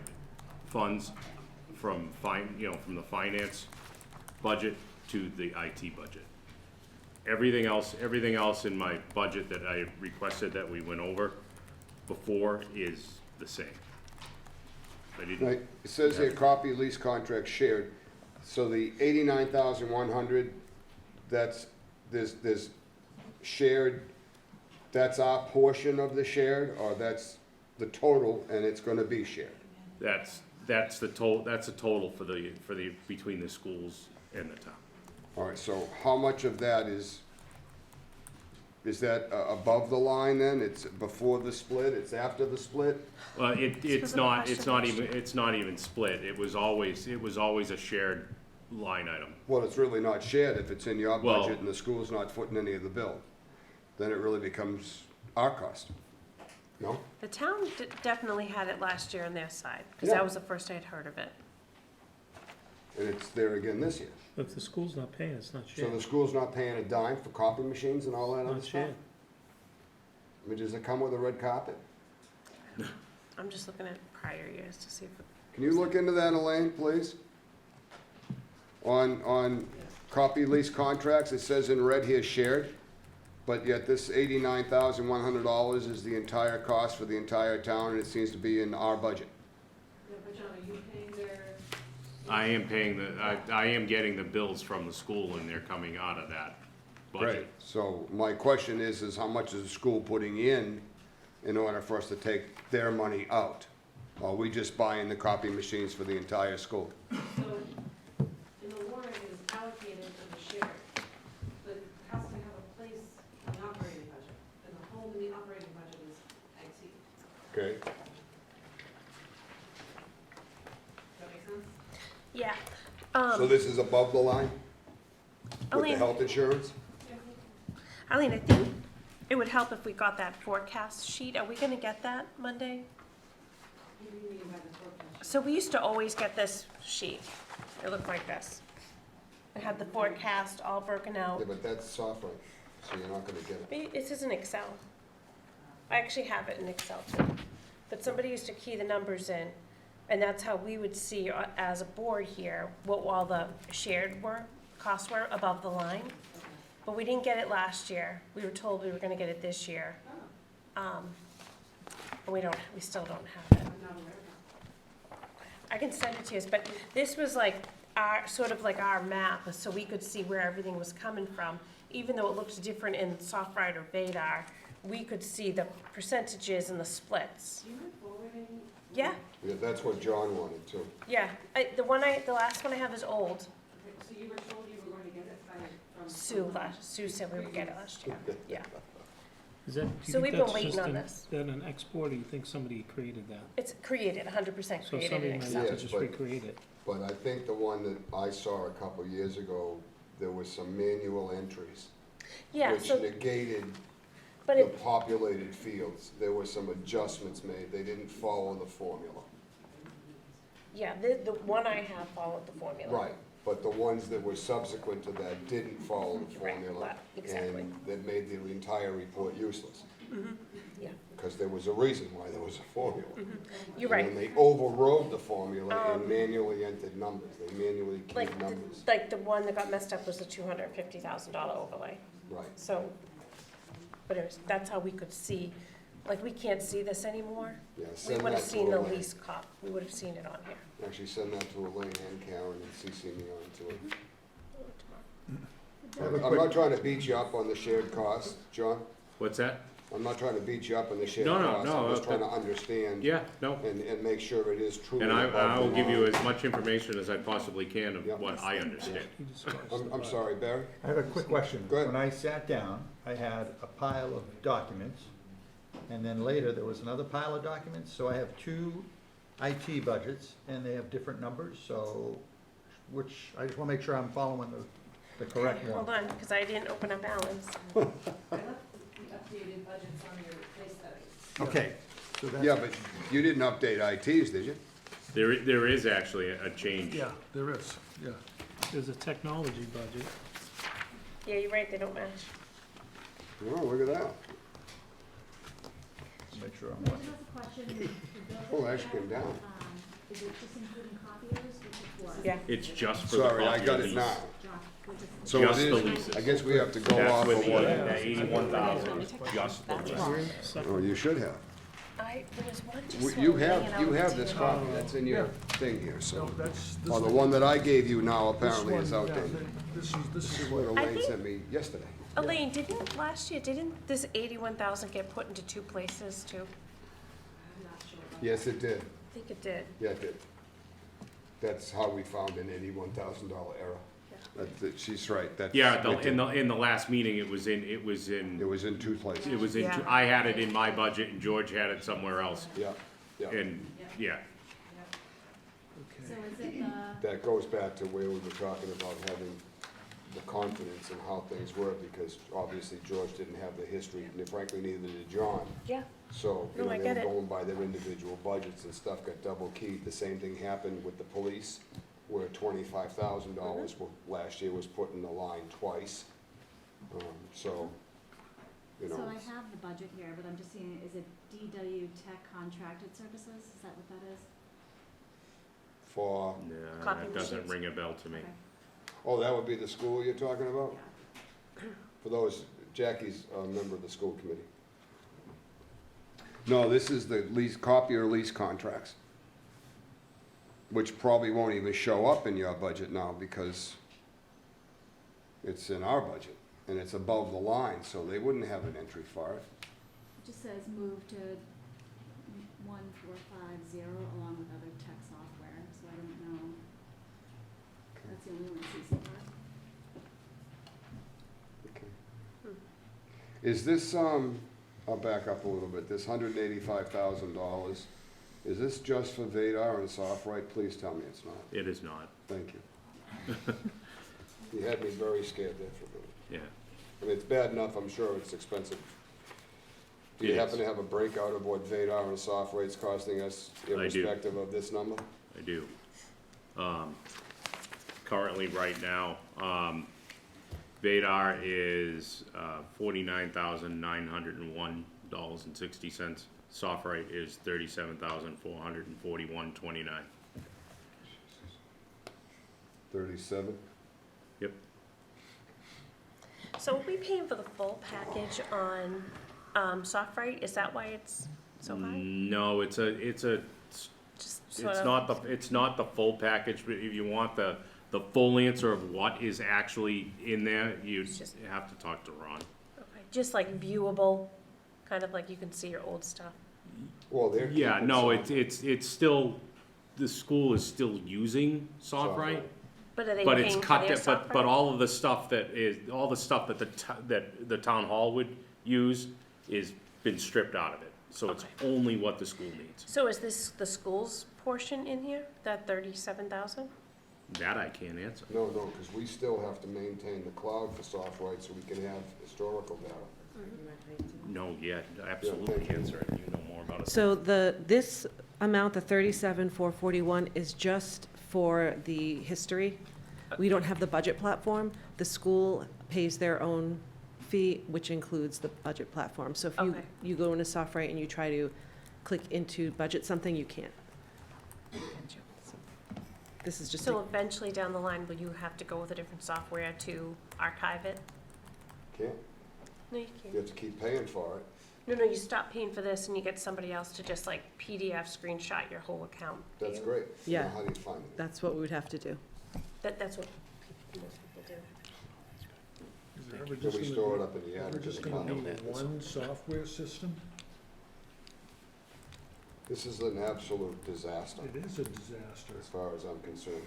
Speaker 8: funds from from the finance budget to the IT budget. Everything else in my budget that I requested that we went over before is the same. I didn't.
Speaker 1: Right, it says here, copy lease contract shared, so the 89,100, there's shared, that's our portion of the shared, or that's the total, and it's gonna be shared?
Speaker 8: That's the total for the between the schools and the town.
Speaker 1: All right, so how much of that is that above the line then? It's before the split, it's after the split?
Speaker 8: Well,
Speaker 4: because
Speaker 8: it's
Speaker 4: of the
Speaker 8: not,
Speaker 4: question.
Speaker 8: it's not even split. It was always a shared line item.
Speaker 1: Well, it's really not shared if it's in your
Speaker 8: Well-
Speaker 1: budget and the school's not footing any of the bill. Then it really becomes our cost, no?
Speaker 4: The town definitely had it last year on their side, because
Speaker 1: Yeah.
Speaker 4: that was the first I had heard of it.
Speaker 1: And it's there again this year.
Speaker 5: if the school's not paying, it's not
Speaker 1: So the
Speaker 5: shared.
Speaker 1: school's not paying a dime for copy machines and all that other
Speaker 5: Not
Speaker 1: stuff?
Speaker 5: shared.
Speaker 1: I mean, does it come with a red carpet?
Speaker 4: I'm just looking at prior years to see if it.
Speaker 1: Can you look into that, Elaine, please? On copy lease contracts, it says in red here shared, but yet this $89,100 is the entire cost for the entire town, and it seems to be in our budget.
Speaker 6: Yeah, but John, are you paying their?
Speaker 8: I am getting the bills from the school and they're coming out of that budget.
Speaker 1: So my question is how much is the school putting in order for us to take their money out? Or are we just buying the copy machines for the entire school?
Speaker 6: So, in the warrant is allocated and the shared, but it has to have a place in the operating budget, and the home in the operating budget is IT.
Speaker 1: Okay,
Speaker 6: Does that make sense?
Speaker 4: Yeah.
Speaker 1: so this is above the line with the
Speaker 4: Elaine,
Speaker 1: health insurance?
Speaker 4: Eileen, I think it would help if we got that forecast sheet. Are we gonna get that Monday?
Speaker 6: What do you mean by the forecast?
Speaker 4: So we used to always get this sheet. It looked like this. It had the forecast all broken out.
Speaker 1: Yeah, but that's software, so you're not gonna get it.
Speaker 4: Maybe this is in Excel. I actually have it in Excel too. But somebody used to key the numbers in, and that's how we would see as a board here what all the shared costs were above the line. But we didn't get it last year. We were told we were gonna get it this year. But we still don't have it.
Speaker 6: I'm not aware of
Speaker 4: I can send it to you, but this was like sort of like our map, so we could see where everything was coming from. Even though it looked different in SoftWrite or Vadar, we could see the percentages and the splits.
Speaker 6: that. Do you mind forwarding?
Speaker 4: Yeah,
Speaker 1: Yeah, that's what John wanted too.
Speaker 4: yeah. The last one I have is old.
Speaker 6: Okay, so you were told you were going to get it from?
Speaker 4: Sue said we would get it last year, yeah.
Speaker 5: Is that, do
Speaker 4: So
Speaker 5: you
Speaker 4: we've
Speaker 5: think
Speaker 4: been
Speaker 5: that's
Speaker 4: waiting
Speaker 5: just
Speaker 4: on
Speaker 5: an,
Speaker 4: this.
Speaker 5: that an export, or you think somebody created that?
Speaker 4: It's created, 100%
Speaker 5: So
Speaker 4: created
Speaker 5: somebody
Speaker 4: in
Speaker 5: might
Speaker 4: Excel.
Speaker 5: have to
Speaker 1: Yes,
Speaker 5: just
Speaker 1: but-
Speaker 5: recreate it.
Speaker 1: But I think the one that I saw a couple years ago, there was some manual entries,
Speaker 4: Yeah,
Speaker 1: which
Speaker 4: so,
Speaker 1: negated
Speaker 4: but
Speaker 1: the
Speaker 4: it,
Speaker 1: populated fields. There were some adjustments made. They didn't follow the formula.
Speaker 4: yeah, the one I have followed the formula.
Speaker 1: Right, but the ones that were subsequent to that didn't follow the
Speaker 4: Right,
Speaker 1: formula.
Speaker 4: exactly.
Speaker 1: And that made the entire report useless,
Speaker 4: Yeah,
Speaker 1: because there was a reason why there was a formula.
Speaker 4: you're right.
Speaker 1: And then they overrode the formula and manually entered numbers. They manually
Speaker 4: Like,
Speaker 1: keyed numbers.
Speaker 4: like the one that got messed up was the $250,000 overlay.
Speaker 1: Right.
Speaker 4: So, but anyways, that's how we could see Like, we can't see this anymore?
Speaker 1: Yeah,
Speaker 4: We
Speaker 1: send
Speaker 4: would
Speaker 1: that
Speaker 4: have
Speaker 1: to
Speaker 4: seen the
Speaker 1: Elaine.
Speaker 4: lease cop, we would have seen it on here.
Speaker 1: Actually, send that to Elaine and Karen and CC me on to it.
Speaker 7: I have a
Speaker 1: I'm not
Speaker 7: quick,
Speaker 1: trying to beat you up on the shared cost, John.
Speaker 8: What's that?
Speaker 1: I'm not trying to beat you up on the shared
Speaker 8: No, no,
Speaker 1: cost.
Speaker 8: no,
Speaker 1: I'm just trying to
Speaker 8: that-
Speaker 1: understand
Speaker 8: Yeah, no,
Speaker 1: and make sure it is truly
Speaker 8: and
Speaker 1: above the
Speaker 8: I will give you
Speaker 1: line.
Speaker 8: as much information as I possibly can of
Speaker 1: Yep.
Speaker 8: what I understand.
Speaker 5: He discussed
Speaker 1: I'm sorry, Barry?
Speaker 7: I have a quick question.
Speaker 1: Go ahead.
Speaker 7: When I sat down, I had a pile of documents, and then later there was another pile of documents, so I have two IT budgets, and they have different numbers, so which, I just wanna make sure I'm following the correct one.
Speaker 4: Hold on, because I didn't open up Alan's.
Speaker 6: I left the updated budgets on your case studies.
Speaker 7: Okay, so that's.
Speaker 1: Yeah, but you didn't update ITs, did you?
Speaker 8: There is actually a change.
Speaker 5: Yeah, there is, yeah. There's a technology budget.
Speaker 4: Yeah, you're right, they don't match.
Speaker 1: Oh, look at that.
Speaker 7: Make sure I'm
Speaker 9: I just
Speaker 7: watching.
Speaker 9: have a question. The
Speaker 1: Oh,
Speaker 9: building,
Speaker 1: it actually came down.
Speaker 9: is it just including copiers, which is what?
Speaker 4: Yeah.
Speaker 8: It's just for the
Speaker 1: Sorry, I
Speaker 8: copy
Speaker 1: got
Speaker 8: of
Speaker 1: it
Speaker 8: these.
Speaker 1: now.
Speaker 9: Josh, which is.
Speaker 1: So
Speaker 8: Just
Speaker 1: it
Speaker 8: the
Speaker 1: is,
Speaker 8: leases.
Speaker 1: I guess we have to go
Speaker 8: That's
Speaker 1: off
Speaker 8: with
Speaker 1: of
Speaker 8: the,
Speaker 1: what,
Speaker 8: the 81,000 is just the leases.
Speaker 1: oh, you should have.
Speaker 4: There was one just
Speaker 1: You
Speaker 4: sort of laying out
Speaker 1: you
Speaker 4: on the
Speaker 1: have this
Speaker 4: table.
Speaker 1: copy, that's in your thing here,
Speaker 10: No,
Speaker 1: so.
Speaker 10: that's, this
Speaker 1: Oh, the
Speaker 10: one-
Speaker 1: one that I gave you now
Speaker 10: this
Speaker 1: apparently is
Speaker 10: one, yeah,
Speaker 1: outdated.
Speaker 10: This
Speaker 1: This
Speaker 10: is
Speaker 1: is what
Speaker 10: what,
Speaker 4: I
Speaker 1: Elaine
Speaker 4: think-
Speaker 1: sent me yesterday.
Speaker 4: Elaine, last year, didn't this 81,000 get put into two places too?
Speaker 6: I'm not sure about
Speaker 1: Yes, it did.
Speaker 4: I think it did.
Speaker 1: Yeah, it did. That's how we found an $81,000 error. She's right, that's.
Speaker 8: Yeah,
Speaker 1: we did.
Speaker 8: in the last meeting, it was in,
Speaker 1: It was in two places.
Speaker 4: Yeah.
Speaker 8: I had it in my budget and George had it somewhere else.
Speaker 1: Yeah, yeah.
Speaker 8: And, yeah,
Speaker 9: So is it the,
Speaker 1: That goes back to where we were talking about having the confidence in how things were, because obviously George didn't have the history, and frankly, neither did John.
Speaker 4: Yeah.
Speaker 1: So, you
Speaker 4: No,
Speaker 1: know,
Speaker 4: I
Speaker 1: they
Speaker 4: get
Speaker 1: were
Speaker 4: it.
Speaker 1: going by their individual budgets and stuff got double keyed. The same thing happened with the police, where $25,000 last year was put in the line twice. So, you
Speaker 9: so
Speaker 1: know,
Speaker 9: I have the budget here, but I'm just seeing, is it DW Tech Contracted Services? Is that what that is?
Speaker 1: for,
Speaker 8: nah,
Speaker 4: Copy
Speaker 8: that doesn't
Speaker 4: machines.
Speaker 8: ring a bell to me.
Speaker 9: Okay.
Speaker 1: oh, that would be the school you're talking about?
Speaker 9: Yeah.
Speaker 1: For those, Jackie's a member of the school committee. No, this is the lease, copier lease contracts, which probably won't even show up in your budget now because it's in our budget and it's above the line, so they wouldn't have an entry for it.
Speaker 9: It just says move to 1450 along with other tech software, so I don't know. That's the only one I see so far.
Speaker 1: Okay. Is this, I'll back up a little bit, this $185,000, is this just for Vadar and SoftWrite? Please tell me it's not.
Speaker 8: It is not,
Speaker 1: Thank you. You had me very scared there for a minute.
Speaker 8: yeah.
Speaker 1: I mean, it's bad enough, I'm sure it's expensive. Do you
Speaker 8: It
Speaker 1: happen
Speaker 8: is.
Speaker 1: to have a breakout of what Vadar and SoftWrite's costing us
Speaker 8: do.
Speaker 1: irrespective of this number?
Speaker 8: I do. Currently, right now, Vadar is $49,901.60. SoftWrite is $37,441.29.
Speaker 1: 37?
Speaker 8: Yep.
Speaker 4: So are we paying for the full package on SoftWrite? Is that why it's so high?
Speaker 8: No, it's
Speaker 4: Just sort
Speaker 8: it's
Speaker 4: of-
Speaker 8: not the full package, but if you want the full answer of what is actually in there, you
Speaker 4: It's just-
Speaker 8: have to talk to Ron.
Speaker 4: Okay, just like viewable, kind of like you can see your old stuff.
Speaker 1: Well, they're
Speaker 8: Yeah,
Speaker 1: keeping
Speaker 8: no,
Speaker 1: some
Speaker 8: it's still, the school is still using SoftWrite,
Speaker 4: But are they
Speaker 8: but it's
Speaker 4: paying for
Speaker 8: cut,
Speaker 4: their
Speaker 8: but
Speaker 4: SoftWrite?
Speaker 8: all of the stuff that the town hall would use is been stripped out of it. So it's
Speaker 4: Okay.
Speaker 8: only what the school needs.
Speaker 4: So is this the school's portion in here, that 37,000?
Speaker 8: That I can't answer.
Speaker 1: No, because we still have to maintain the cloud for SoftWrite so we can have historical data.
Speaker 8: No, yeah, absolutely can't answer it. You know more about it.
Speaker 11: So this amount, the 37,441, is just for the history. We don't have the budget platform. The school pays their own fee, which includes the budget platform. So if
Speaker 4: Okay.
Speaker 11: you go into SoftWrite and you try to click into budget something, you can't. This is just,
Speaker 4: So eventually down the line, will you have to go with a different software to archive it?
Speaker 1: Can't,
Speaker 4: No, you
Speaker 1: you
Speaker 4: can't.
Speaker 1: have to keep paying for it.
Speaker 4: No, you stop paying for this and you get somebody else to just like PDF screenshot your whole account. Do
Speaker 1: That's
Speaker 4: you?
Speaker 1: great.
Speaker 11: Yeah.
Speaker 1: Now, how do you find it?
Speaker 11: That's what we would have to do.
Speaker 4: That's what most people do.
Speaker 10: Is there ever
Speaker 1: Can
Speaker 10: just
Speaker 1: we
Speaker 10: gonna
Speaker 1: store
Speaker 10: be-
Speaker 1: it up in the
Speaker 10: ever
Speaker 1: attic?
Speaker 10: just
Speaker 1: in the
Speaker 10: gonna
Speaker 1: cloud?
Speaker 10: be one software system?
Speaker 1: This is an absolute disaster,
Speaker 10: It is a disaster.
Speaker 1: as far as I'm concerned.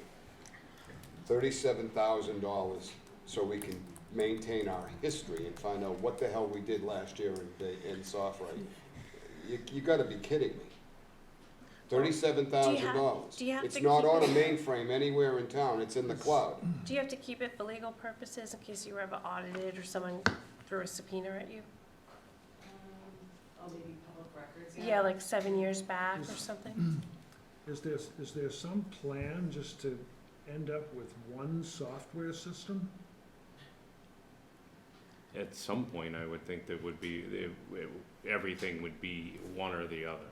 Speaker 1: $37,000 so we can maintain our history and find out what the hell we did last year in SoftWrite. You gotta be kidding me. $37,000.
Speaker 4: do you have
Speaker 1: It's
Speaker 4: to
Speaker 1: not
Speaker 4: keep
Speaker 1: on a
Speaker 4: it-
Speaker 1: mainframe anywhere in town, it's in the cloud.
Speaker 4: Do you have to keep it for legal purposes in case you were ever audited or someone threw a subpoena at you?
Speaker 6: Oh, maybe public records,
Speaker 4: Yeah, like 7 years back or something?
Speaker 10: Is there some plan just to end up with one software system?
Speaker 8: At some point, I would think there would be, everything would be one or the other.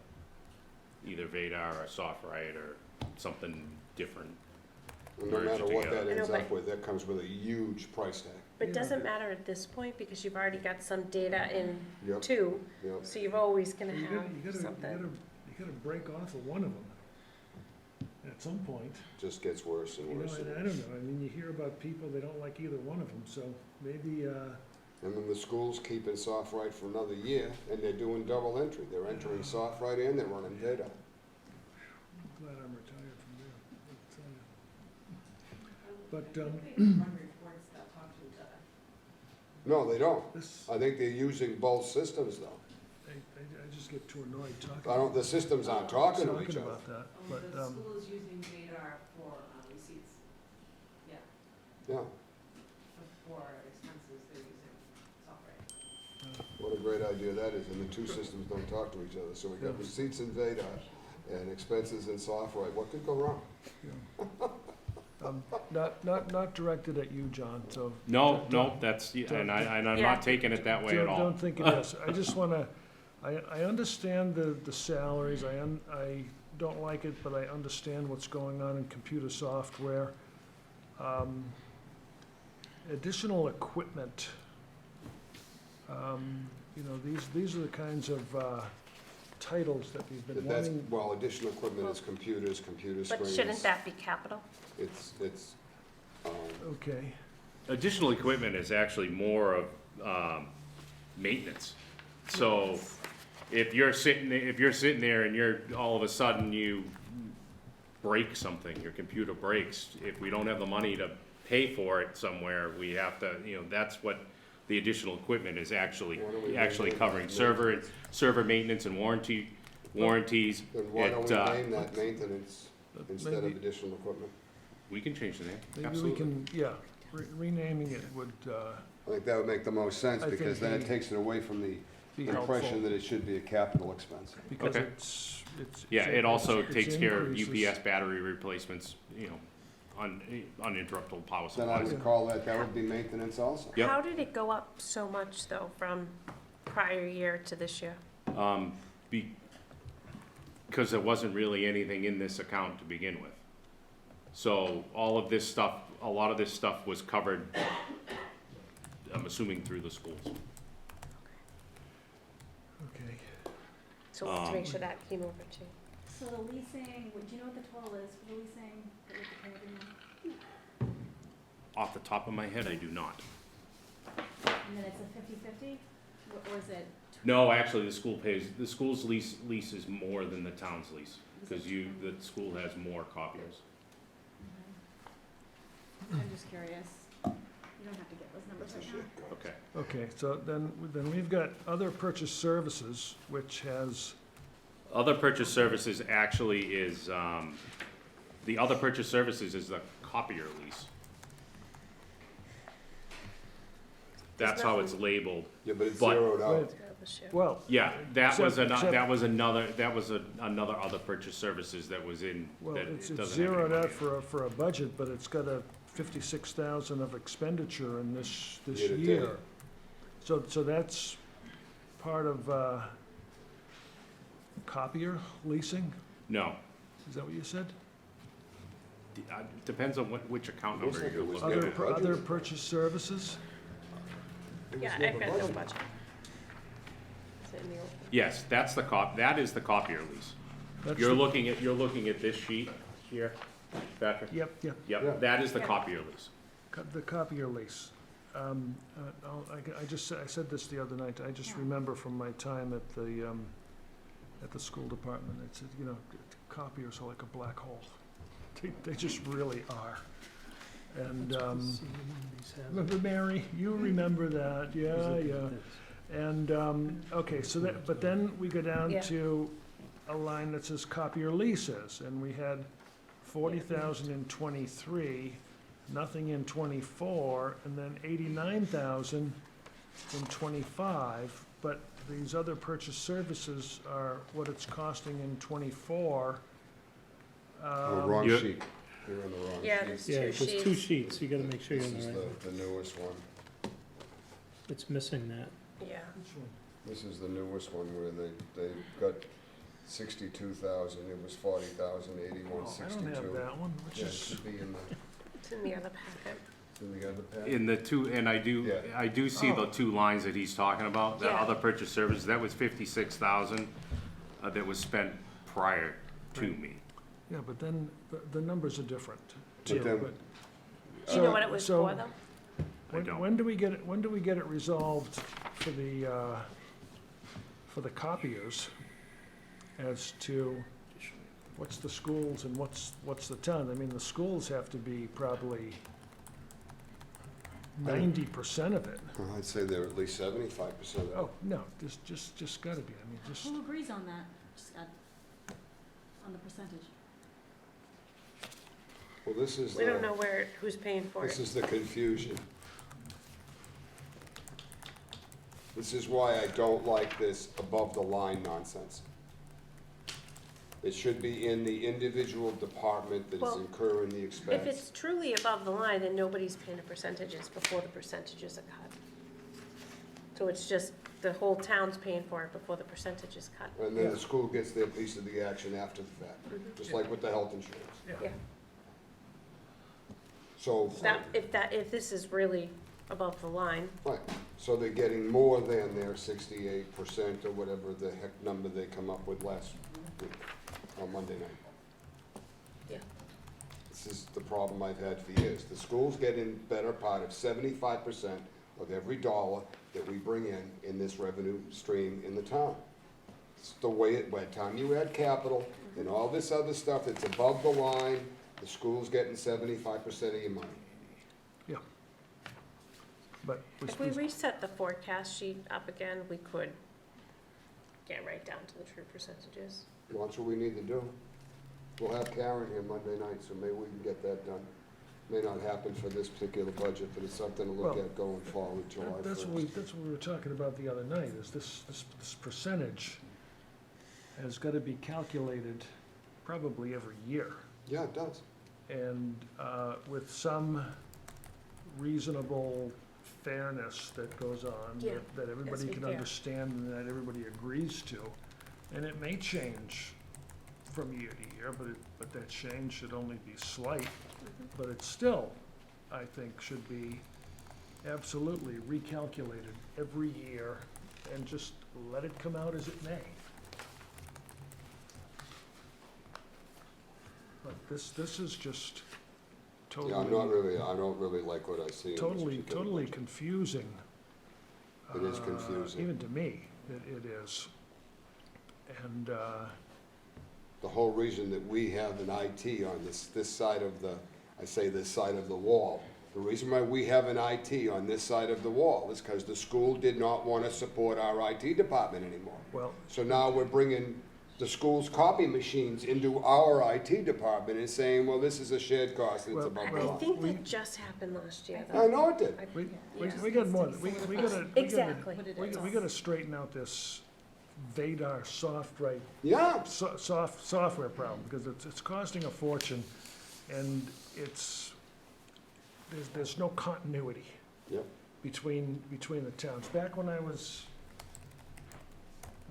Speaker 8: Either Vadar or SoftWrite or something different.
Speaker 1: And no
Speaker 8: Merge
Speaker 1: matter
Speaker 8: it
Speaker 1: what
Speaker 8: together.
Speaker 1: that
Speaker 4: I know,
Speaker 1: ends
Speaker 4: but-
Speaker 1: up with, that comes with a huge price tag.
Speaker 4: But it
Speaker 10: Yeah.
Speaker 4: doesn't matter at this point because you've already got some data in
Speaker 1: Yep,
Speaker 4: too,
Speaker 1: yep.
Speaker 4: so you're always gonna
Speaker 10: You
Speaker 4: have
Speaker 10: gotta
Speaker 4: something.
Speaker 10: break off of one of them at some point.
Speaker 1: Just gets worse and
Speaker 10: You know,
Speaker 1: worse
Speaker 10: and
Speaker 1: and
Speaker 10: I
Speaker 1: worse.
Speaker 10: don't know, I mean, you hear about people, they don't like either one of them, so maybe,
Speaker 1: And then the school's keeping SoftWrite for another year, and they're doing double entry. They're entering SoftWrite and they're running data.
Speaker 10: glad I'm retired from there. But,
Speaker 6: They run reports that talk to each other.
Speaker 1: No, they don't.
Speaker 10: this,
Speaker 1: I think they're using both systems though.
Speaker 10: I just get too annoyed talking.
Speaker 1: I don't, the systems aren't talking to each
Speaker 10: Talking
Speaker 1: other.
Speaker 10: about that,
Speaker 6: Oh,
Speaker 10: but,
Speaker 6: the school is using Vadar for receipts,
Speaker 1: Yeah,
Speaker 6: but for expenses, they're using SoftWrite.
Speaker 1: what a great idea that is, and the two systems don't talk to each other. So we got
Speaker 10: Yeah.
Speaker 1: receipts in Vadar and expenses in SoftWrite. What could go wrong?
Speaker 10: not directed at you, John, so.
Speaker 8: No,
Speaker 10: don't-
Speaker 8: no, that's, and I'm
Speaker 4: Yeah.
Speaker 8: not taking it that way at all.
Speaker 10: Don't think it is. I just wanna, I understand the salaries, I don't like it, but I understand what's going on in computer software. Additional equipment, you know, these are the kinds of, titles that we've been
Speaker 1: That's,
Speaker 10: wanting.
Speaker 1: well, additional equipment is computers, computer
Speaker 4: But
Speaker 1: screens.
Speaker 4: shouldn't that be capital?
Speaker 1: It's,
Speaker 10: Okay,
Speaker 8: Additional equipment is actually more of, maintenance. So if you're sitting there and you're, all of a sudden you break something, your computer breaks, if we don't have the money to pay for it somewhere, we have to, that's what the additional equipment is
Speaker 1: Why don't we
Speaker 8: actually
Speaker 1: rename
Speaker 8: covering,
Speaker 1: that
Speaker 8: server maintenance and warranties.
Speaker 1: then why don't we
Speaker 8: It,
Speaker 1: name that maintenance instead of
Speaker 10: maybe-
Speaker 1: additional equipment?
Speaker 8: We can change the name,
Speaker 10: maybe we
Speaker 8: absolutely.
Speaker 10: can, yeah, renaming it would,
Speaker 1: I think that would make the most sense,
Speaker 10: I think
Speaker 1: because then it
Speaker 10: the-
Speaker 1: takes it away from the
Speaker 10: be
Speaker 1: impression
Speaker 10: helpful,
Speaker 1: that it should be a capital expense.
Speaker 10: because
Speaker 8: Okay.
Speaker 10: it's.
Speaker 8: Yeah, it also
Speaker 10: it's
Speaker 8: takes care of
Speaker 10: increases.
Speaker 8: UPS battery replacements, uninterruptible power
Speaker 1: Then I
Speaker 8: supplies.
Speaker 1: would call that would be maintenance also.
Speaker 8: Yep.
Speaker 4: How did it go up so much though from prior year to this year?
Speaker 8: Because there wasn't really anything in this account to begin with. So all of this stuff, a lot of this stuff was covered, I'm assuming through the schools.
Speaker 10: Okay.
Speaker 4: So to make sure that came over too.
Speaker 9: So the leasing, do you know what the total is for the leasing that we have to pay every month?
Speaker 8: Off the top of my head, I do not.
Speaker 9: And then it's a 50/50, or is it?
Speaker 8: No, actually, the school's lease is more than the town's lease, because the school has more copiers.
Speaker 9: I'm just curious. You don't have to get those numbers right now.
Speaker 8: Okay.
Speaker 10: Okay, so then we've got other purchase services, which has,
Speaker 8: Other purchase services actually is, the other purchase services is the copier lease. That's how it's labeled.
Speaker 1: Yeah, but it's
Speaker 8: But-
Speaker 1: zeroed out.
Speaker 10: Right.
Speaker 4: This year.
Speaker 10: well,
Speaker 8: Yeah, that was
Speaker 10: Except-
Speaker 8: another other purchase services that was in,
Speaker 10: well,
Speaker 8: that it
Speaker 10: it's
Speaker 8: doesn't have any
Speaker 10: zeroed
Speaker 8: money
Speaker 10: out
Speaker 8: in it.
Speaker 10: for a budget, but it's got a 56,000 of expenditure in this
Speaker 1: Year to date.
Speaker 10: year. So that's part of, copier leasing?
Speaker 8: No,
Speaker 10: Is that what you said?
Speaker 8: depends on which account number
Speaker 1: Looks like
Speaker 8: you're
Speaker 1: it was
Speaker 8: looking
Speaker 1: never
Speaker 8: at.
Speaker 1: budgeted.
Speaker 10: Other purchase services?
Speaker 1: It was
Speaker 4: Yeah,
Speaker 1: never
Speaker 4: I've got no
Speaker 1: budgeted.
Speaker 4: budget. in the old.
Speaker 8: Yes, that is the copier lease.
Speaker 10: That's
Speaker 8: You're
Speaker 10: the-
Speaker 8: looking at this sheet here, Patrick?
Speaker 10: Yep, yep,
Speaker 1: Yeah.
Speaker 8: Yep, that is the
Speaker 4: Yeah.
Speaker 8: copier lease.
Speaker 10: the copier lease. I said this the other night, I just
Speaker 9: Yeah.
Speaker 10: remember from my time at the school department, it said, you know, copiers are like a black hole. They just really are. And, remember Mary, you remember that, yeah. And, okay, so that, but then we go down
Speaker 4: Yeah.
Speaker 10: to a line that says copier leases, and we had 40,000 in '23, nothing in '24, and then 89,000 in '25, but these other purchase services are what it's costing in '24.
Speaker 1: Oh, wrong
Speaker 8: You-
Speaker 1: sheet. You're on the wrong sheet.
Speaker 4: Yeah, there's
Speaker 5: Yeah,
Speaker 4: two
Speaker 5: there's two
Speaker 4: sheets.
Speaker 5: sheets, you gotta make sure you're
Speaker 1: This
Speaker 5: on
Speaker 1: is
Speaker 5: the right one.
Speaker 1: the newest one.
Speaker 5: It's missing that.
Speaker 4: Yeah.
Speaker 1: This is the newest one where they got 62,000, it was 40,000,
Speaker 10: Oh, I
Speaker 1: 8162.
Speaker 10: don't have that one, which
Speaker 1: Yeah, it
Speaker 10: is,
Speaker 1: should be in
Speaker 4: It's in the other packet.
Speaker 1: the other pack.
Speaker 8: In the two, and I
Speaker 1: Yeah.
Speaker 8: do see the
Speaker 10: Oh.
Speaker 8: two lines that he's talking about, the
Speaker 4: Yeah.
Speaker 8: other purchase services, that was 56,000 that was spent prior to
Speaker 10: Right.
Speaker 8: me.
Speaker 10: yeah, but then the numbers are different
Speaker 1: But
Speaker 10: too.
Speaker 1: then-
Speaker 10: But
Speaker 4: Do you know what it was
Speaker 10: So-
Speaker 4: for though?
Speaker 8: I don't.
Speaker 10: when do we get it resolved for the copiers as to what's the schools and what's the town? I mean, the schools have to be probably 90% of it.
Speaker 1: Well, I'd say they're at least 75% of it.
Speaker 10: Oh, no, just gotta be, I mean, just,
Speaker 9: Who agrees on that, Scott? On the percentage?
Speaker 1: Well, this is
Speaker 4: We don't
Speaker 1: the,
Speaker 4: know who's paying for
Speaker 1: this
Speaker 4: it.
Speaker 1: is the confusion. This is why I don't like this above-the-line nonsense. It should be in the individual department that is
Speaker 4: Well,
Speaker 1: incurring the
Speaker 4: If
Speaker 1: expense.
Speaker 4: it's truly above the line, then nobody's paying the percentages before the percentages are cut. So it's just, the whole town's paying for it before the percentage is cut.
Speaker 1: And then
Speaker 10: Yeah.
Speaker 1: the school gets their piece of the action after the fact, just like with the health insurance.
Speaker 4: Yeah,
Speaker 1: So,
Speaker 4: if this is really above the line,
Speaker 1: right, so they're getting more than their 68% or whatever the heck number they come up with last week, on Monday night.
Speaker 4: yeah.
Speaker 1: This is the problem I've had for years. The school's getting better part of 75% of every dollar that we bring in this revenue stream in the town. It's the way it, by the time you add capital and all this other stuff that's above the line, the school's getting 75% of your money.
Speaker 10: yeah. But
Speaker 4: If we reset the forecast sheet up again, we could get right down to the true percentages.
Speaker 1: Well, that's what we need to do. We'll have Karen here Monday night, so maybe we can get that done. May not happen for this particular budget, but it's something to look
Speaker 10: Well,
Speaker 1: at going forward, July 1st.
Speaker 10: That's what we were talking about the other night, is this percentage has gotta be calculated probably every year.
Speaker 1: Yeah, it does.
Speaker 10: And with some reasonable fairness that goes on,
Speaker 4: Yeah,
Speaker 10: that everybody
Speaker 4: be
Speaker 10: can
Speaker 4: fair.
Speaker 10: understand and that everybody agrees to. And it may change from year to year, but that change should only be slight. But it still, I think, should be absolutely recalculated every year and just let it come out as it may. But this is just
Speaker 1: Yeah, I don't really like what I see in this particular
Speaker 10: totally
Speaker 1: budget.
Speaker 10: confusing.
Speaker 1: It is confusing.
Speaker 10: Even to me, it is. And,
Speaker 1: The whole reason that we have an IT on this side of the, I say this side of the wall, the reason why we have an IT on this side of the wall is because the school did not want to support our IT department anymore.
Speaker 10: well,
Speaker 1: So now we're bringing the school's copy machines into our IT department and saying, well, this is a shared cost, and it's
Speaker 10: Well,
Speaker 1: above the
Speaker 4: I
Speaker 1: line.
Speaker 4: think
Speaker 10: we-
Speaker 4: that just happened last year,
Speaker 1: I
Speaker 4: though.
Speaker 1: know it did.
Speaker 10: we got more, we gotta.
Speaker 4: Exactly.
Speaker 9: What it
Speaker 10: We
Speaker 9: is.
Speaker 10: gotta straighten out this Vadar
Speaker 1: Yeah,
Speaker 10: software problem, because it's costing a fortune, and there's no continuity
Speaker 1: yep,
Speaker 10: between the towns. Back when I was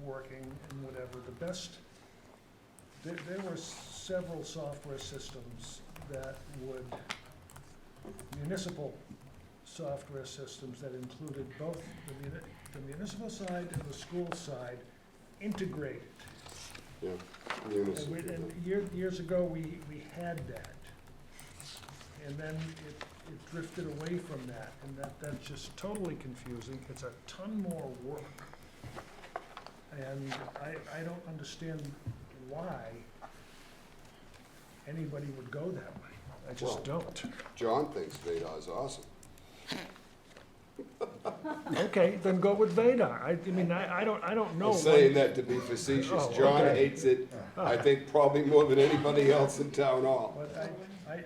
Speaker 10: working and whatever, the best, there were several software systems that would, municipal software systems that included both the municipal side and the school side integrated.
Speaker 1: Yeah.
Speaker 10: And
Speaker 1: Unison.
Speaker 10: years ago, we had that. And then it drifted away from that, and that's just totally confusing. It's a ton more work. And I don't understand why anybody would go that way. I just don't.
Speaker 1: John thinks Vadar is awesome.
Speaker 10: Okay, then go with Vadar. I mean, I don't know.
Speaker 1: I'm saying that to be facetious.
Speaker 10: Oh,
Speaker 1: John
Speaker 10: okay.
Speaker 1: hates it, I think probably more than anybody else in town hall.
Speaker 10: But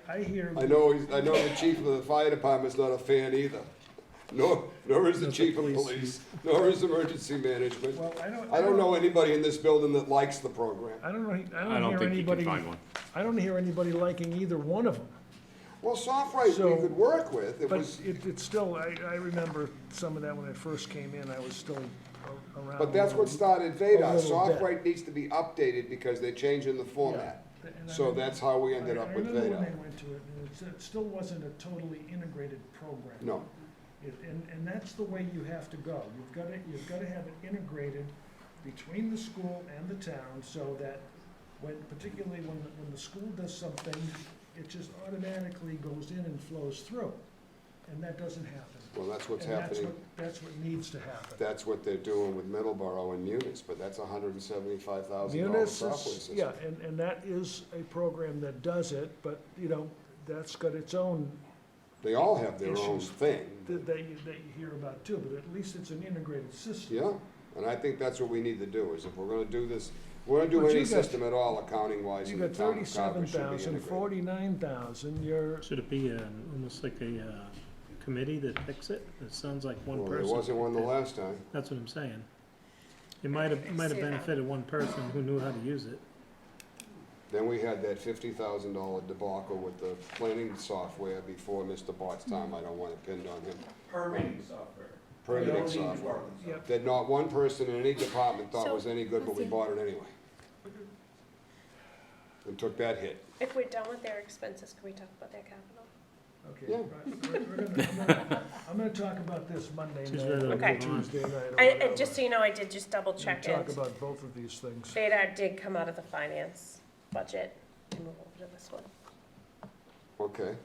Speaker 10: I hear.
Speaker 1: I know the chief of the fire department's not a fan either. Nor is the chief of police, nor is emergency management.
Speaker 10: Well,
Speaker 1: I don't know anybody in this building that likes the program.
Speaker 10: I don't
Speaker 8: I don't
Speaker 10: hear
Speaker 8: think you can
Speaker 10: anybody,
Speaker 8: find one.
Speaker 10: I don't hear anybody liking either one of them.
Speaker 1: Well, SoftWrite we
Speaker 10: So-
Speaker 1: could work with, it
Speaker 10: But
Speaker 1: was,
Speaker 10: it's still, I remember some of that when I first came in, I was still around.
Speaker 1: but that's what started
Speaker 10: A
Speaker 1: Vadar.
Speaker 10: little bit.
Speaker 1: SoftWrite needs to be updated because they're changing the format.
Speaker 10: And I
Speaker 1: So
Speaker 10: remember-
Speaker 1: that's how we ended up with
Speaker 10: I remember when
Speaker 1: Vadar.
Speaker 10: they went to it, and it still wasn't a totally integrated program.
Speaker 1: No,
Speaker 10: And that's the way you have to go. You've gotta have it integrated between the school and the town, so that particularly when the school does something, it just automatically goes in and flows through. And that doesn't happen.
Speaker 1: well, that's what's
Speaker 10: And
Speaker 1: happening.
Speaker 10: that's what needs to happen.
Speaker 1: That's what they're doing with Middleborough and Munis, but that's $175,000
Speaker 10: Munis
Speaker 1: software
Speaker 10: is,
Speaker 1: system.
Speaker 10: yeah, and that is a program that does it, but, that's got its own
Speaker 1: They all have their own
Speaker 10: Issues.
Speaker 1: thing.
Speaker 10: that you hear about too, but at least it's an integrated system.
Speaker 1: Yeah, and I think that's what we need to do, is if we're gonna do this, we're gonna do
Speaker 10: But
Speaker 1: any
Speaker 10: you got-
Speaker 1: system at all accounting wise
Speaker 10: You
Speaker 1: in the
Speaker 10: got
Speaker 1: town of Carver
Speaker 10: $37,000,
Speaker 1: should be integrated.
Speaker 10: $49,000, you're,
Speaker 5: Should it be almost like a committee that picks it? It sounds like one
Speaker 1: Well, there
Speaker 5: person.
Speaker 1: wasn't one the last time.
Speaker 5: That's what I'm saying. It might have
Speaker 4: see that.
Speaker 5: benefited one person who knew how to use it.
Speaker 1: Then we had that $50,000 debacle with the planning software before Mr. Bott's time, I don't want it pinned on him.
Speaker 12: Permitting software.
Speaker 1: Permitting
Speaker 12: Building
Speaker 1: software,
Speaker 12: department software.
Speaker 10: Yep.
Speaker 1: that not one person in any department thought
Speaker 4: So,
Speaker 1: was any good, but we
Speaker 4: let's see.
Speaker 1: bought it anyway. And took that hit.
Speaker 4: If we're done with their expenses, can we talk about their capital?
Speaker 10: okay.
Speaker 1: Yeah.
Speaker 10: right, I'm gonna talk about this Monday
Speaker 5: She's
Speaker 10: night,
Speaker 5: ready
Speaker 10: or
Speaker 4: to Okay.
Speaker 5: move on.
Speaker 10: Tuesday night, or
Speaker 4: And
Speaker 10: whatever.
Speaker 4: just so you know, I did just double
Speaker 10: We'll
Speaker 4: check
Speaker 10: talk
Speaker 4: it.
Speaker 10: about both of these things.
Speaker 4: Vadar did come out of the finance budget and move over to this one,
Speaker 1: Okay,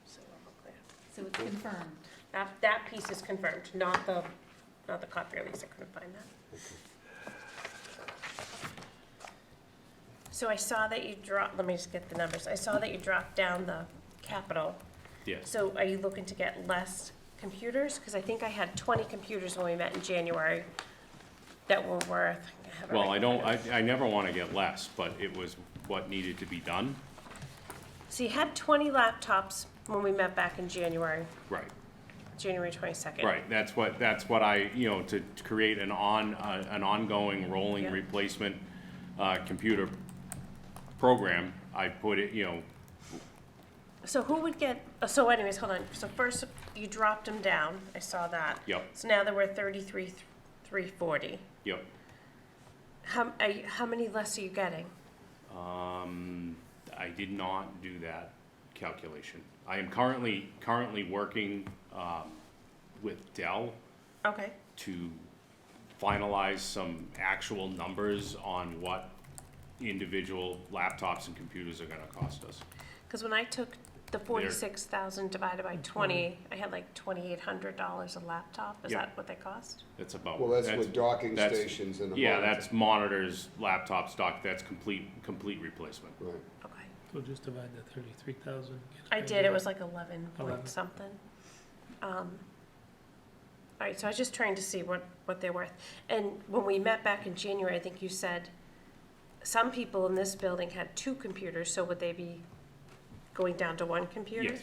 Speaker 4: so we're all clear.
Speaker 9: So it's confirmed.
Speaker 4: That piece is confirmed, not the copier lease, I couldn't find that. So I saw that you dropped, let me just get the numbers, I saw that you dropped down the capital.
Speaker 8: Yes.
Speaker 4: So are you looking to get less computers? Because I think I had 20 computers when we met in January that were worth. have it
Speaker 8: Well,
Speaker 4: right
Speaker 8: I never want to get less, but it was what needed to be done.
Speaker 4: So you had 20 laptops when we met back in January,
Speaker 8: Right.
Speaker 4: January 22nd.
Speaker 8: Right, that's what I, to create an ongoing rolling
Speaker 4: Yeah.
Speaker 8: replacement, computer program, I put it,
Speaker 4: So who would get, so anyways, hold on. So first, you dropped them down. I saw that.
Speaker 8: yep,
Speaker 4: So now there were 33,340.
Speaker 8: yep.
Speaker 4: How many less are you getting?
Speaker 8: I did not do that calculation. I am currently working, with Dell
Speaker 4: Okay.
Speaker 8: to finalize some actual numbers on what individual laptops and computers are gonna cost us.
Speaker 4: Because when I took the 46,000 divided by 20, I had like $2,800 a laptop. Is
Speaker 8: Yeah.
Speaker 4: that what they cost?
Speaker 8: That's about.
Speaker 1: well, that's with docking
Speaker 8: that's-
Speaker 1: stations and a
Speaker 8: Yeah,
Speaker 1: monitor.
Speaker 8: that's monitors, laptops, that's complete replacement.
Speaker 1: Right.
Speaker 4: Okay.
Speaker 5: So just divide the 33,000.
Speaker 4: I did. It was like 11 point
Speaker 5: 11.
Speaker 4: something. All right, so I was just trying to see what they're worth. And when we met back in January, I think you said some people in this building had 2 computers, so would they be going down to 1 computer?
Speaker 8: Yes,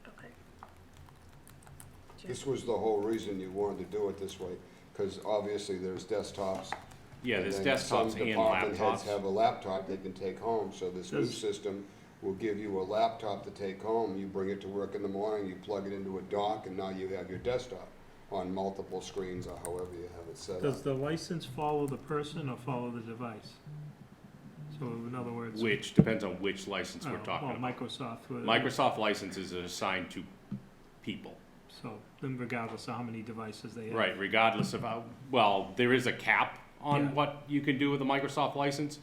Speaker 4: Okay.
Speaker 1: This was the whole reason you wanted to do it this way, because obviously there's desktops.
Speaker 8: yeah,
Speaker 1: and
Speaker 8: there's
Speaker 1: then
Speaker 8: desktops
Speaker 1: some
Speaker 8: and
Speaker 1: department heads
Speaker 8: laptops.
Speaker 1: have a laptop they can take home, so this new
Speaker 5: Does-
Speaker 1: system will give you a laptop to take home. You bring it to work in the morning, you plug it into a dock, and now you have your desktop on multiple screens or however you have it set
Speaker 5: Does
Speaker 1: up.
Speaker 5: the license follow the person or follow the device? So in other words.
Speaker 8: Which depends on which license we're
Speaker 5: oh,
Speaker 8: talking
Speaker 5: well,
Speaker 8: about.
Speaker 5: Microsoft.
Speaker 8: Microsoft licenses are assigned to people.
Speaker 5: So then regardless of how many devices they have.
Speaker 8: Right, regardless of how, well, there is a cap
Speaker 5: Yeah.
Speaker 8: on what you can do with a Microsoft license.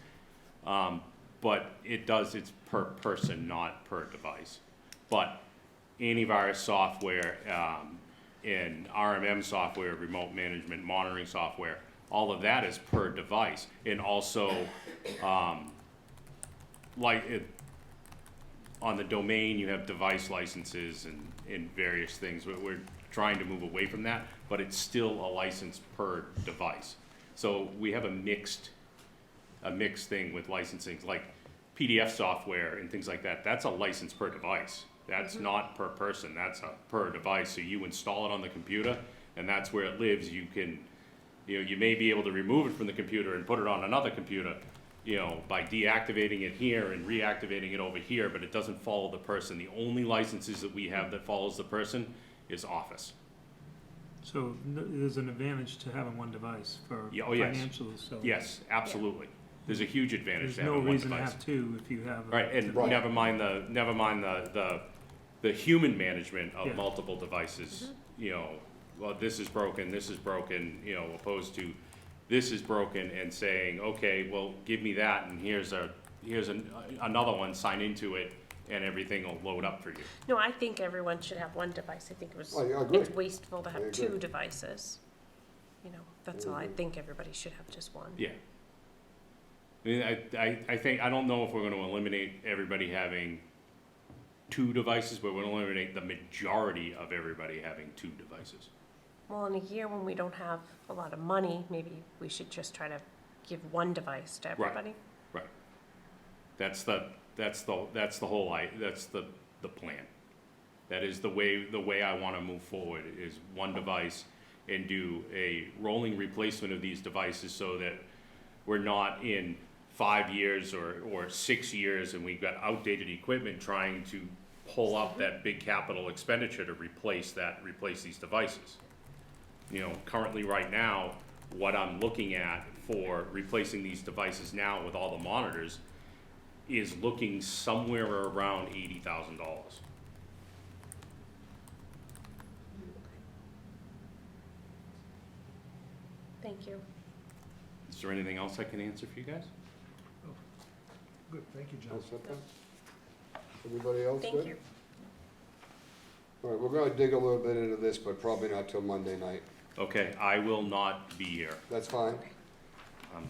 Speaker 8: But it's per person, not per device. But antivirus software, and RMM software, remote management monitoring software, all of that is per device. And also, on the domain, you have device licenses and various things. We're trying to move away from that, but it's still a license per device. So we have a mixed thing with licensing, like PDF software and things like that. That's a license per device. That's not per person, that's a per device. So you install it on the computer, and that's where it lives. You can, you may be able to remove it from the computer and put it on another computer, by deactivating it here and reactivating it over here, but it doesn't follow the person. The only licenses that we have that follows the person is Office.
Speaker 5: So there's an advantage to having one device for
Speaker 8: Yeah, oh, yes.
Speaker 5: financials, so.
Speaker 8: Yes, absolutely. There's a huge advantage
Speaker 5: There's
Speaker 8: to
Speaker 5: no
Speaker 8: having one
Speaker 5: reason to
Speaker 8: device.
Speaker 5: have two if you have.
Speaker 8: Right, and
Speaker 1: Right.
Speaker 8: never mind the human management of
Speaker 5: Yeah.
Speaker 8: multiple devices. Well, this is broken, opposed to this is broken and saying, okay, well, give me that, and here's another one, sign into it, and everything will load up for you.
Speaker 4: No, I think everyone should have one device. I think
Speaker 1: I agree.
Speaker 4: it's wasteful to
Speaker 1: I
Speaker 4: have
Speaker 1: agree.
Speaker 4: two devices. That's all. I think everybody should have just one.
Speaker 8: Yeah. I mean, I don't know if we're gonna eliminate everybody having two devices, but we're gonna eliminate the majority of everybody having two devices.
Speaker 4: Well, in a year when we don't have a lot of money, maybe we should just try to give one device to everybody.
Speaker 8: That's the plan. That is the way I wanna move forward, is one device and do a rolling replacement of these devices so that we're not in 5 years or 6 years and we've got outdated equipment trying to pull up that big capital expenditure to replace these devices. Currently right now, what I'm looking at for replacing these devices now with all the monitors is looking somewhere around $80,000.
Speaker 4: Thank you.
Speaker 8: Is there anything else I can answer for you guys?
Speaker 10: Good, thank you,
Speaker 1: All
Speaker 10: John.
Speaker 1: set then? Everybody else good?
Speaker 4: Thank you.
Speaker 1: All right, we're gonna dig a little bit into this, but probably not till Monday night.
Speaker 8: Okay, I will not be here.
Speaker 1: That's fine.
Speaker 8: I'm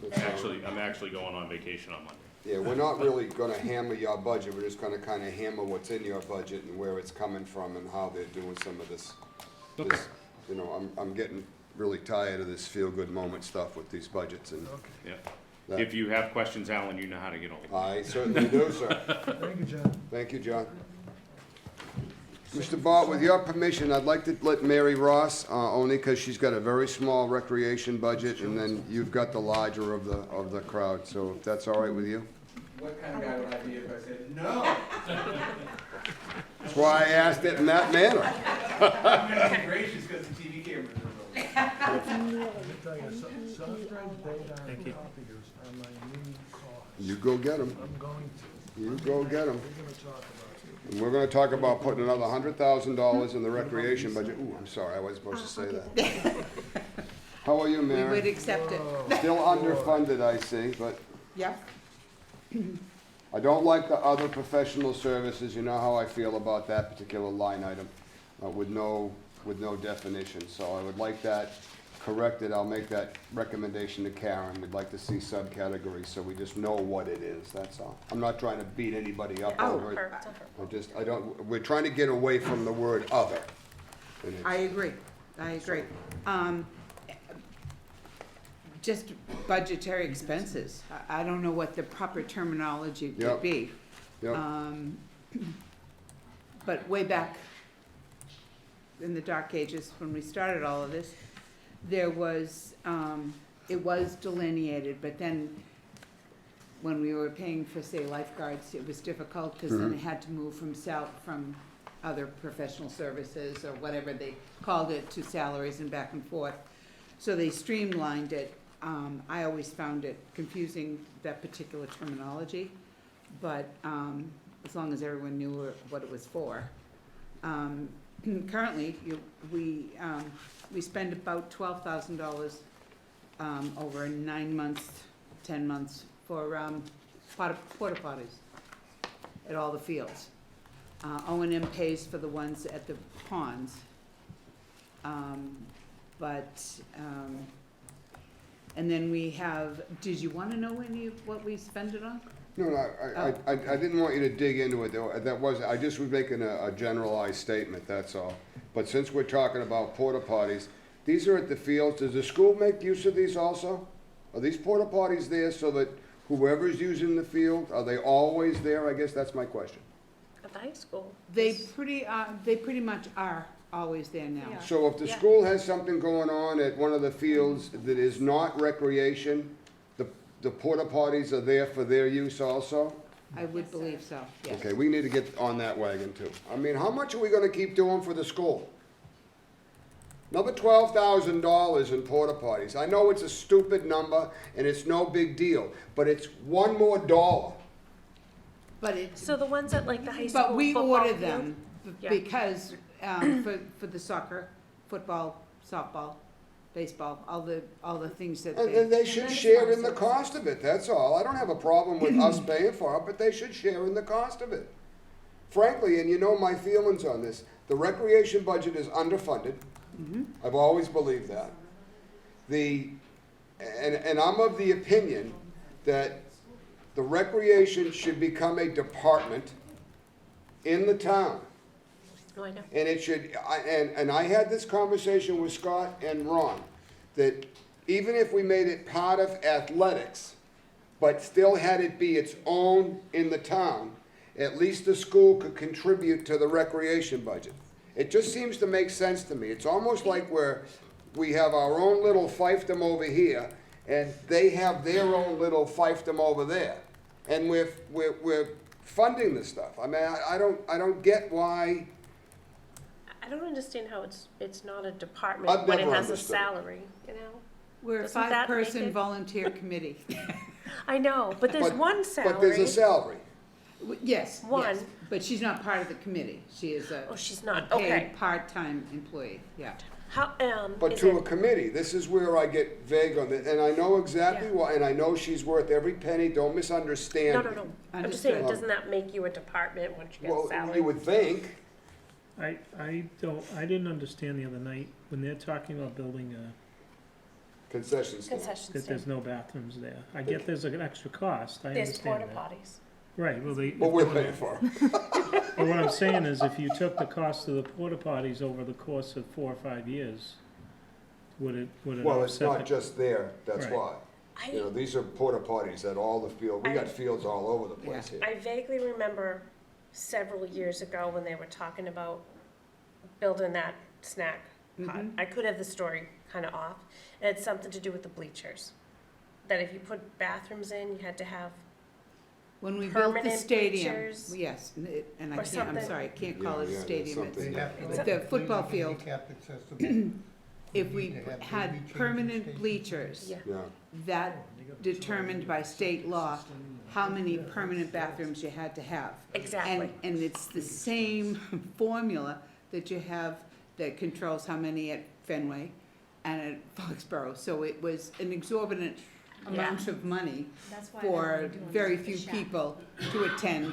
Speaker 8: actually going on vacation on Monday.
Speaker 1: Yeah, we're not really gonna hammer your budget, we're just gonna kinda hammer what's in your budget and where it's coming from and how they're doing some of this.
Speaker 8: Okay.
Speaker 1: I'm getting really tired of this feel-good moment stuff with these budgets and
Speaker 10: Okay,
Speaker 8: Yeah.
Speaker 1: that.
Speaker 8: If you have questions, Alan, you know how to get hold of me.
Speaker 1: I certainly do, sir.
Speaker 10: thank you, John.
Speaker 1: Thank you, John. Mr. Bott, with your permission, I'd like to let Mary Ross, only because she's got a very small recreation budget, and then you've got the larger of the crowd, so if that's all right with you?
Speaker 12: What kind of guy would I be if I said no?
Speaker 1: That's why I asked it in that manner.
Speaker 12: I'm gonna be gracious because the TV cameras are rolling.
Speaker 10: Let me tell you something, soft drive data
Speaker 5: Thank
Speaker 10: and
Speaker 5: you.
Speaker 10: copiers are my new cause.
Speaker 1: You go get them.
Speaker 10: I'm going to.
Speaker 1: You go get them.
Speaker 10: We're gonna talk about it.
Speaker 1: And we're gonna talk about putting another $100,000 in the recreation budget. Ooh, I'm sorry, I wasn't supposed to say that. How are you,
Speaker 13: We would
Speaker 1: Mary?
Speaker 13: accept it.
Speaker 1: Still underfunded, I see, but
Speaker 13: Yep.
Speaker 1: I don't like the other professional services. You know how I feel about that particular line item, with no definition. So I would like that corrected. I'll make that recommendation to Karen. We'd like to see subcategories, so we just know what it is, that's all. I'm not trying to beat anybody up
Speaker 13: Oh,
Speaker 1: over it.
Speaker 4: Perfect.
Speaker 1: I don't, we're trying to get away from the word other. And it's-
Speaker 13: I agree. Just budgetary expenses. I don't know what the proper terminology
Speaker 1: Yep.
Speaker 13: would be.
Speaker 1: Yep.
Speaker 13: But way back in the dark ages, when we started all of this, there was, it was delineated, but then when we were paying for, say, lifeguards, it was difficult, because then it had to move from other professional services, or whatever they called it, to salaries and back and forth. So they streamlined it. I always found it confusing, that particular terminology, but as long as everyone knew what it was for. currently, we spend about $12,000, over 9 months, 10 months for, porta potties at all the fields. O&M pays for the ones at the ponds. And then we have, did you wanna know any of what we spend it on?
Speaker 1: No, I didn't want you to dig into it, though. That was, I just was making a generalized statement, that's all. But since we're talking about porta potties, these are at the fields. Does the school make use of these also? Are these porta potties there so that whoever's using the field, are they always there? I guess that's my question.
Speaker 4: At the high school.
Speaker 13: They pretty much are always there now.
Speaker 9: Yeah.
Speaker 1: So if the
Speaker 4: Yeah.
Speaker 1: school has something going on at one of the fields that is not recreation, the porta potties are there for their use also?
Speaker 13: I would believe so, yes.
Speaker 1: Okay, we need to get on that wagon too. I mean, how much are we gonna keep doing for the school? Another $12,000 in porta potties. I know it's a stupid number and it's no big deal, but it's one more dollar.
Speaker 13: But it's,
Speaker 4: So the ones at like the high school
Speaker 13: but we
Speaker 4: football
Speaker 13: order
Speaker 4: field?
Speaker 13: them
Speaker 4: Yeah.
Speaker 13: because, for the soccer, football, softball, baseball, all the things that
Speaker 1: And they should
Speaker 9: then it's
Speaker 1: share
Speaker 9: not
Speaker 1: in the
Speaker 9: service.
Speaker 1: cost of it, that's all. I don't have a problem with us paying for it, but they should share in the cost of it. Frankly, and you know my feelings on this, the recreation budget is underfunded. I've always believed that. And I'm of the opinion that the recreation should become a department in the town.
Speaker 4: Oh, I know.
Speaker 1: And it should, and I had this conversation with Scott and Ron, that even if we made it part of athletics, but still had it be its own in the town, at least the school could contribute to the recreation budget. It just seems to make sense to me. It's almost like we have our own little fiefdom over here, and they have their own little fiefdom over there. And we're funding this stuff. I mean, I don't get why.
Speaker 4: I don't understand how it's not a department
Speaker 1: I've
Speaker 4: when it
Speaker 1: never
Speaker 4: has a
Speaker 1: understood.
Speaker 4: salary, you know?
Speaker 13: we're a
Speaker 4: Doesn't that make
Speaker 13: five-person
Speaker 4: it-
Speaker 13: volunteer committee.
Speaker 4: I know, but there's one
Speaker 1: But there's a
Speaker 4: salary.
Speaker 1: salary.
Speaker 13: Yes,
Speaker 4: One.
Speaker 13: yes, but she's not part of the committee. She is a
Speaker 4: Oh, she's not,
Speaker 13: paid
Speaker 4: okay.
Speaker 13: part-time employee, yeah.
Speaker 4: How,
Speaker 1: But
Speaker 4: is
Speaker 1: to a
Speaker 4: it,
Speaker 1: committee, this is where I get vague on it, and I know exactly
Speaker 4: Yeah.
Speaker 1: why, and I know she's worth every penny, don't misunderstand
Speaker 4: no,
Speaker 1: me.
Speaker 4: no, no. I'm just saying,
Speaker 13: Understood.
Speaker 4: doesn't that make you a department once you get a
Speaker 1: Well,
Speaker 4: salary?
Speaker 1: you would think,
Speaker 5: I didn't understand the other night, when they're talking about building
Speaker 1: concession stand.
Speaker 4: Concession
Speaker 5: that there's
Speaker 4: stand.
Speaker 5: no bathrooms there. I get there's an extra cost, I
Speaker 4: There's
Speaker 5: understand
Speaker 4: porta
Speaker 5: that.
Speaker 4: potties.
Speaker 5: Right, well, they.
Speaker 1: But we're paying for it.
Speaker 5: But what I'm saying is, if you took the cost of the porta potties over the course of 4 or 5 years, would it
Speaker 1: Well, it's
Speaker 5: offset
Speaker 1: not
Speaker 5: the-
Speaker 1: just there, that's
Speaker 5: Right.
Speaker 1: why. You know, these are porta potties at all the field, we got fields all over the place here.
Speaker 4: I vaguely remember several years ago when they were talking about building that snack hut.
Speaker 13: Mhm.
Speaker 4: I could have the story kind of off. It had something to do with the bleachers. That if you put bathrooms in, you had to have,
Speaker 13: When we built the
Speaker 4: Permanent
Speaker 13: stadium,
Speaker 4: bleachers
Speaker 13: yes, and I
Speaker 4: or
Speaker 13: can't, I'm
Speaker 4: something.
Speaker 13: sorry, I can't call
Speaker 1: Yeah,
Speaker 13: it a
Speaker 1: yeah,
Speaker 13: stadium,
Speaker 1: there's
Speaker 13: it's,
Speaker 1: something.
Speaker 13: But the football field,
Speaker 7: Handicap accessible.
Speaker 13: if we
Speaker 7: Need to have
Speaker 13: had
Speaker 7: baby changing
Speaker 13: permanent
Speaker 7: stations.
Speaker 13: bleachers,
Speaker 4: yeah.
Speaker 1: Yeah,
Speaker 13: that determined by state law how many permanent bathrooms you had to have.
Speaker 4: Exactly.
Speaker 13: And it's the same formula that you have that controls how many at Fenway and at Foxborough. So it was an exorbitant amount of money
Speaker 9: That's why
Speaker 13: for
Speaker 9: they're doing
Speaker 13: very
Speaker 9: the
Speaker 13: few
Speaker 9: shack.
Speaker 13: people to attend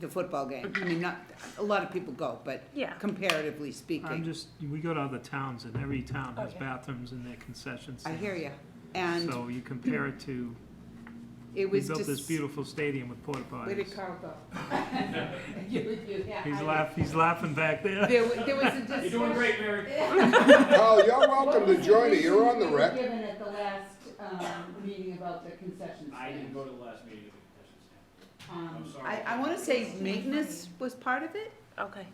Speaker 13: the football game. I mean, not, a lot of people go, but
Speaker 4: Yeah.
Speaker 13: comparatively
Speaker 5: I'm
Speaker 13: speaking.
Speaker 5: just, we go to other towns, and every town has
Speaker 4: Okay.
Speaker 5: bathrooms in their concession
Speaker 13: I
Speaker 5: stands.
Speaker 13: hear you. And
Speaker 5: So you compare it to,
Speaker 13: it
Speaker 5: we
Speaker 13: was
Speaker 5: built this
Speaker 13: just.
Speaker 5: beautiful stadium with porta
Speaker 13: Where did
Speaker 5: potties.
Speaker 13: Carl go?
Speaker 5: He's laughing back there.
Speaker 13: There was a
Speaker 12: You're doing great, Mary.
Speaker 1: Carl, you're welcome to join me, you're on the rec.
Speaker 13: Given at the last, meeting about the concession
Speaker 12: I didn't
Speaker 13: stand.
Speaker 12: go to the last meeting of the concession stand. I'm sorry.
Speaker 13: I wanna say maintenance was part of it.
Speaker 4: Okay.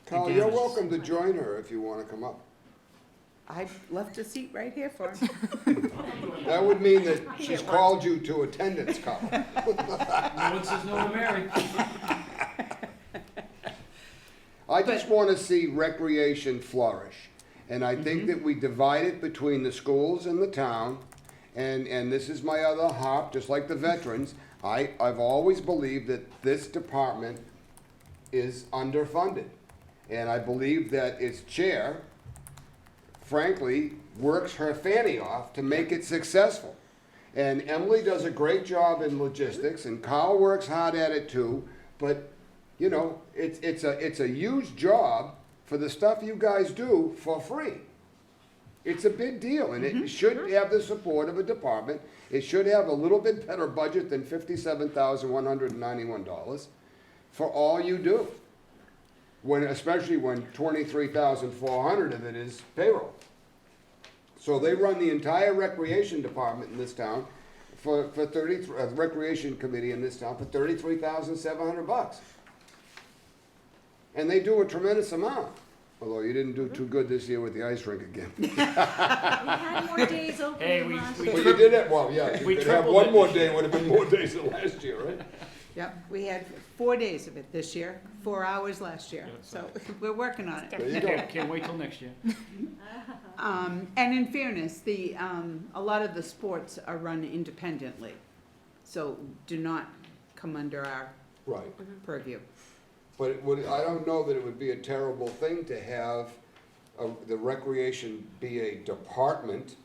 Speaker 1: Carl, you're welcome to join her if you wanna come up.
Speaker 13: I've left a seat right here for him.
Speaker 1: That would mean that she's called you to attendance, Carl.
Speaker 12: No one says no to Mary.
Speaker 1: I just wanna see recreation flourish. And I think that we divide it between the schools and the town. And this is my other harp, just like the veterans. I've always believed that this department is underfunded. And I believe that its chair, frankly, works her fanny off to make it successful. And Emily does a great job in logistics, and Carl works hard at it too, but, you know, it's a huge job for the stuff you guys do for free. It's a big deal, and it should have the support of a department. It should have a little bit better budget than $57,191 for all you do. Especially when 23,400 of it is payroll. So they run the entire recreation department in this town for recreation committee in this town for $33,700. And they do a tremendous amount, although you didn't do too good this year with the ice rink again.
Speaker 9: We had more days open
Speaker 12: Hey,
Speaker 9: than
Speaker 12: we-
Speaker 9: last
Speaker 12: we
Speaker 9: year.
Speaker 1: Well, you did it, well, yeah, you
Speaker 12: We
Speaker 1: could have
Speaker 12: tripled
Speaker 1: one
Speaker 12: it
Speaker 1: more
Speaker 12: this
Speaker 1: day,
Speaker 12: year.
Speaker 1: would have been more days than last year, right?
Speaker 13: Yep, we had 4 days of it this year, 4 hours last year, so we're working on it.
Speaker 1: There you go.
Speaker 12: Can't wait till next year.
Speaker 13: And in fairness, a lot of the sports are run independently, so do not come under our
Speaker 1: Right.
Speaker 13: purview.
Speaker 1: But I don't know that it would be a terrible thing to have the recreation be a department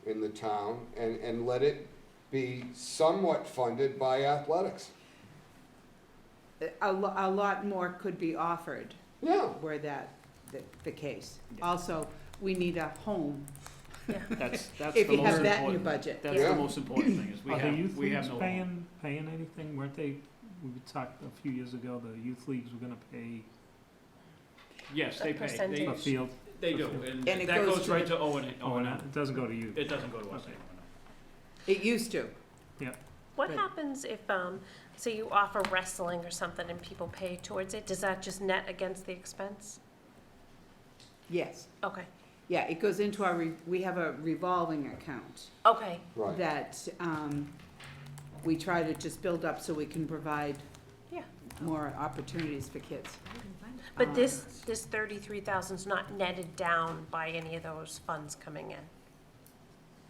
Speaker 1: in the town and let it be somewhat funded by athletics.
Speaker 13: A lot more could be offered
Speaker 1: Yeah,
Speaker 13: were that the case. Also, we need a home,
Speaker 12: That's
Speaker 13: if
Speaker 12: the
Speaker 13: you
Speaker 12: most
Speaker 13: have that in your
Speaker 12: important,
Speaker 13: budget.
Speaker 12: that's
Speaker 1: Yeah.
Speaker 12: the most important thing, is
Speaker 5: Are the youth
Speaker 12: we have
Speaker 5: leagues
Speaker 12: no home.
Speaker 5: paying anything? Weren't they, we talked a few years ago, the youth leagues were gonna pay
Speaker 12: Yes,
Speaker 4: A
Speaker 12: they pay.
Speaker 4: percentage.
Speaker 5: a field?
Speaker 12: They do,
Speaker 13: And
Speaker 12: and
Speaker 13: it
Speaker 12: that
Speaker 13: goes
Speaker 12: goes
Speaker 13: to
Speaker 12: right
Speaker 13: the-
Speaker 12: to O and
Speaker 5: Oh,
Speaker 12: M.
Speaker 5: it doesn't go to you?
Speaker 12: It doesn't go to us
Speaker 5: Okay.
Speaker 12: anymore, no.
Speaker 13: It used to.
Speaker 4: What
Speaker 13: But-
Speaker 4: happens if, say you offer wrestling or something and people pay towards it? Does that just net against the expense?
Speaker 13: Yes.
Speaker 4: Okay,
Speaker 13: Yeah, it goes into we have a revolving account
Speaker 4: okay,
Speaker 1: right.
Speaker 13: that we try to just build up so we can provide
Speaker 4: Yeah.
Speaker 13: more opportunities for kids.
Speaker 4: but this 33,000's not netted down by any of those funds coming in,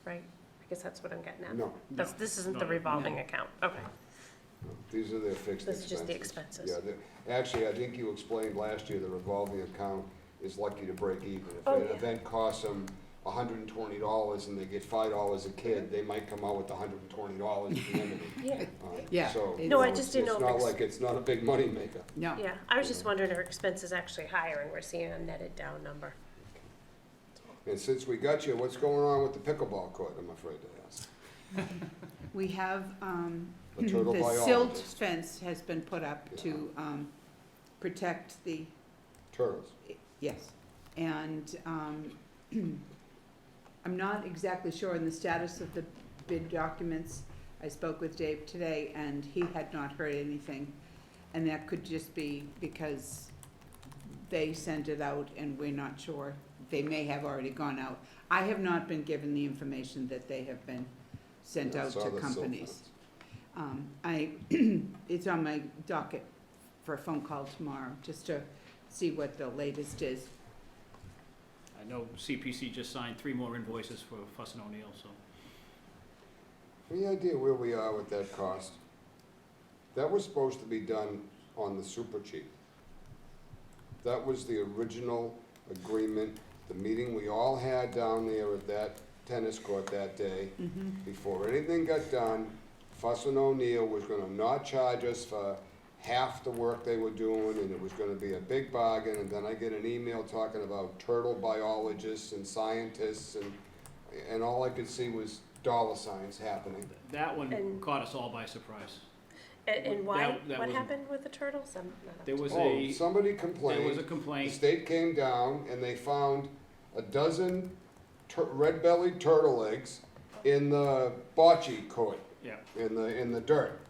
Speaker 4: right? I guess that's what I'm getting at.
Speaker 1: No,
Speaker 4: This isn't the
Speaker 12: No.
Speaker 4: revolving account, okay.
Speaker 1: no, these are their fixed
Speaker 4: This is
Speaker 1: expenses.
Speaker 4: just the expenses.
Speaker 1: Yeah, actually, I think you explained last year, the revolving account is lucky to break even. If
Speaker 4: Oh,
Speaker 1: an
Speaker 4: yeah.
Speaker 1: event costs them $120 and they get $5 a kid, they might come out with $120 at the end of it.
Speaker 4: Yeah,
Speaker 13: Yeah.
Speaker 1: So,
Speaker 13: it's-
Speaker 4: No, I just didn't know
Speaker 1: It's
Speaker 4: if
Speaker 1: not
Speaker 4: ex-
Speaker 1: like it's not a big money maker.
Speaker 13: No.
Speaker 4: yeah. I was just wondering, are expenses actually higher and we're seeing a netted down number?
Speaker 1: And since we got you, what's going on with the pickleball court, I'm afraid to ask?
Speaker 13: We have,
Speaker 1: The turtle
Speaker 13: the silt
Speaker 1: biologist,
Speaker 13: fence has been put up to protect the,
Speaker 1: turtles.
Speaker 13: yes. And I'm not exactly sure on the status of the bid documents. I spoke with Dave today, and he had not heard anything. And that could just be because they sent it out and we're not sure. They may have already gone out. I have not been given the information that they have been sent
Speaker 1: Yeah, I
Speaker 13: out
Speaker 1: saw
Speaker 13: to
Speaker 1: the silt
Speaker 13: companies.
Speaker 1: fence.
Speaker 13: It's on my docket for a phone call tomorrow, just to see what the latest is.
Speaker 12: I know CPC just signed 3 more invoices for Fuss and O'Neill, so.
Speaker 1: Any idea where we are with that cost? That was supposed to be done on the super chief. That was the original agreement, the meeting we all had down there at that tennis court that day. Before anything got done, Fuss and O'Neill was gonna not charge us for half the work they were doing, and it was gonna be a big bargain, and then I get an email talking about turtle biologists and scientists, and all I could see was dollar signs happening.
Speaker 12: That one
Speaker 4: And-
Speaker 12: caught us all by surprise.
Speaker 4: And why,
Speaker 12: That
Speaker 4: what
Speaker 12: wasn't-
Speaker 4: happened with the turtles? I'm not up
Speaker 12: There
Speaker 4: to-
Speaker 12: was
Speaker 1: Oh, somebody complained.
Speaker 12: there was a
Speaker 1: The
Speaker 12: complaint.
Speaker 1: state came down and they found a dozen red-bellied turtle eggs in the bocce court,
Speaker 12: Yeah.
Speaker 1: in the dirt.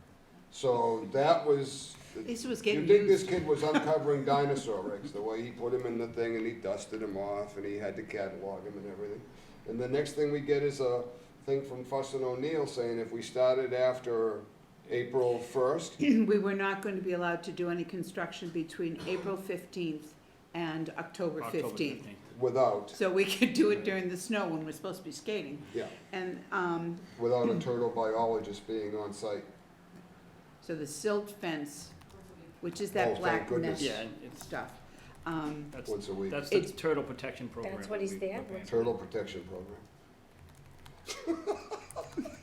Speaker 1: So that was,
Speaker 13: This was
Speaker 1: you'd
Speaker 13: getting
Speaker 1: think this
Speaker 13: used.
Speaker 1: kid was uncovering dinosaur eggs, the way he put them in the thing and he dusted them off and he had to catalog them and everything. And the next thing we get is a thing from Fuss and O'Neill saying if we started after April 1st,
Speaker 13: We were not going to be allowed to do any construction between April 15th and October 15th.
Speaker 1: without,
Speaker 13: So we could do it during the snow when we're supposed to be skating.
Speaker 1: yeah,
Speaker 13: And,
Speaker 1: without a turtle biologist being on site.
Speaker 13: so the silt fence, which is
Speaker 1: Oh,
Speaker 13: that
Speaker 1: thank
Speaker 13: black
Speaker 1: goodness.
Speaker 13: mesh
Speaker 12: Yeah, it's,
Speaker 13: stuff,
Speaker 12: That's,
Speaker 1: once a week.
Speaker 12: that's the
Speaker 13: It's-
Speaker 12: turtle protection program.
Speaker 4: That's what
Speaker 12: that
Speaker 4: he's
Speaker 12: we-
Speaker 4: there.
Speaker 12: we're paying.
Speaker 1: Turtle protection program.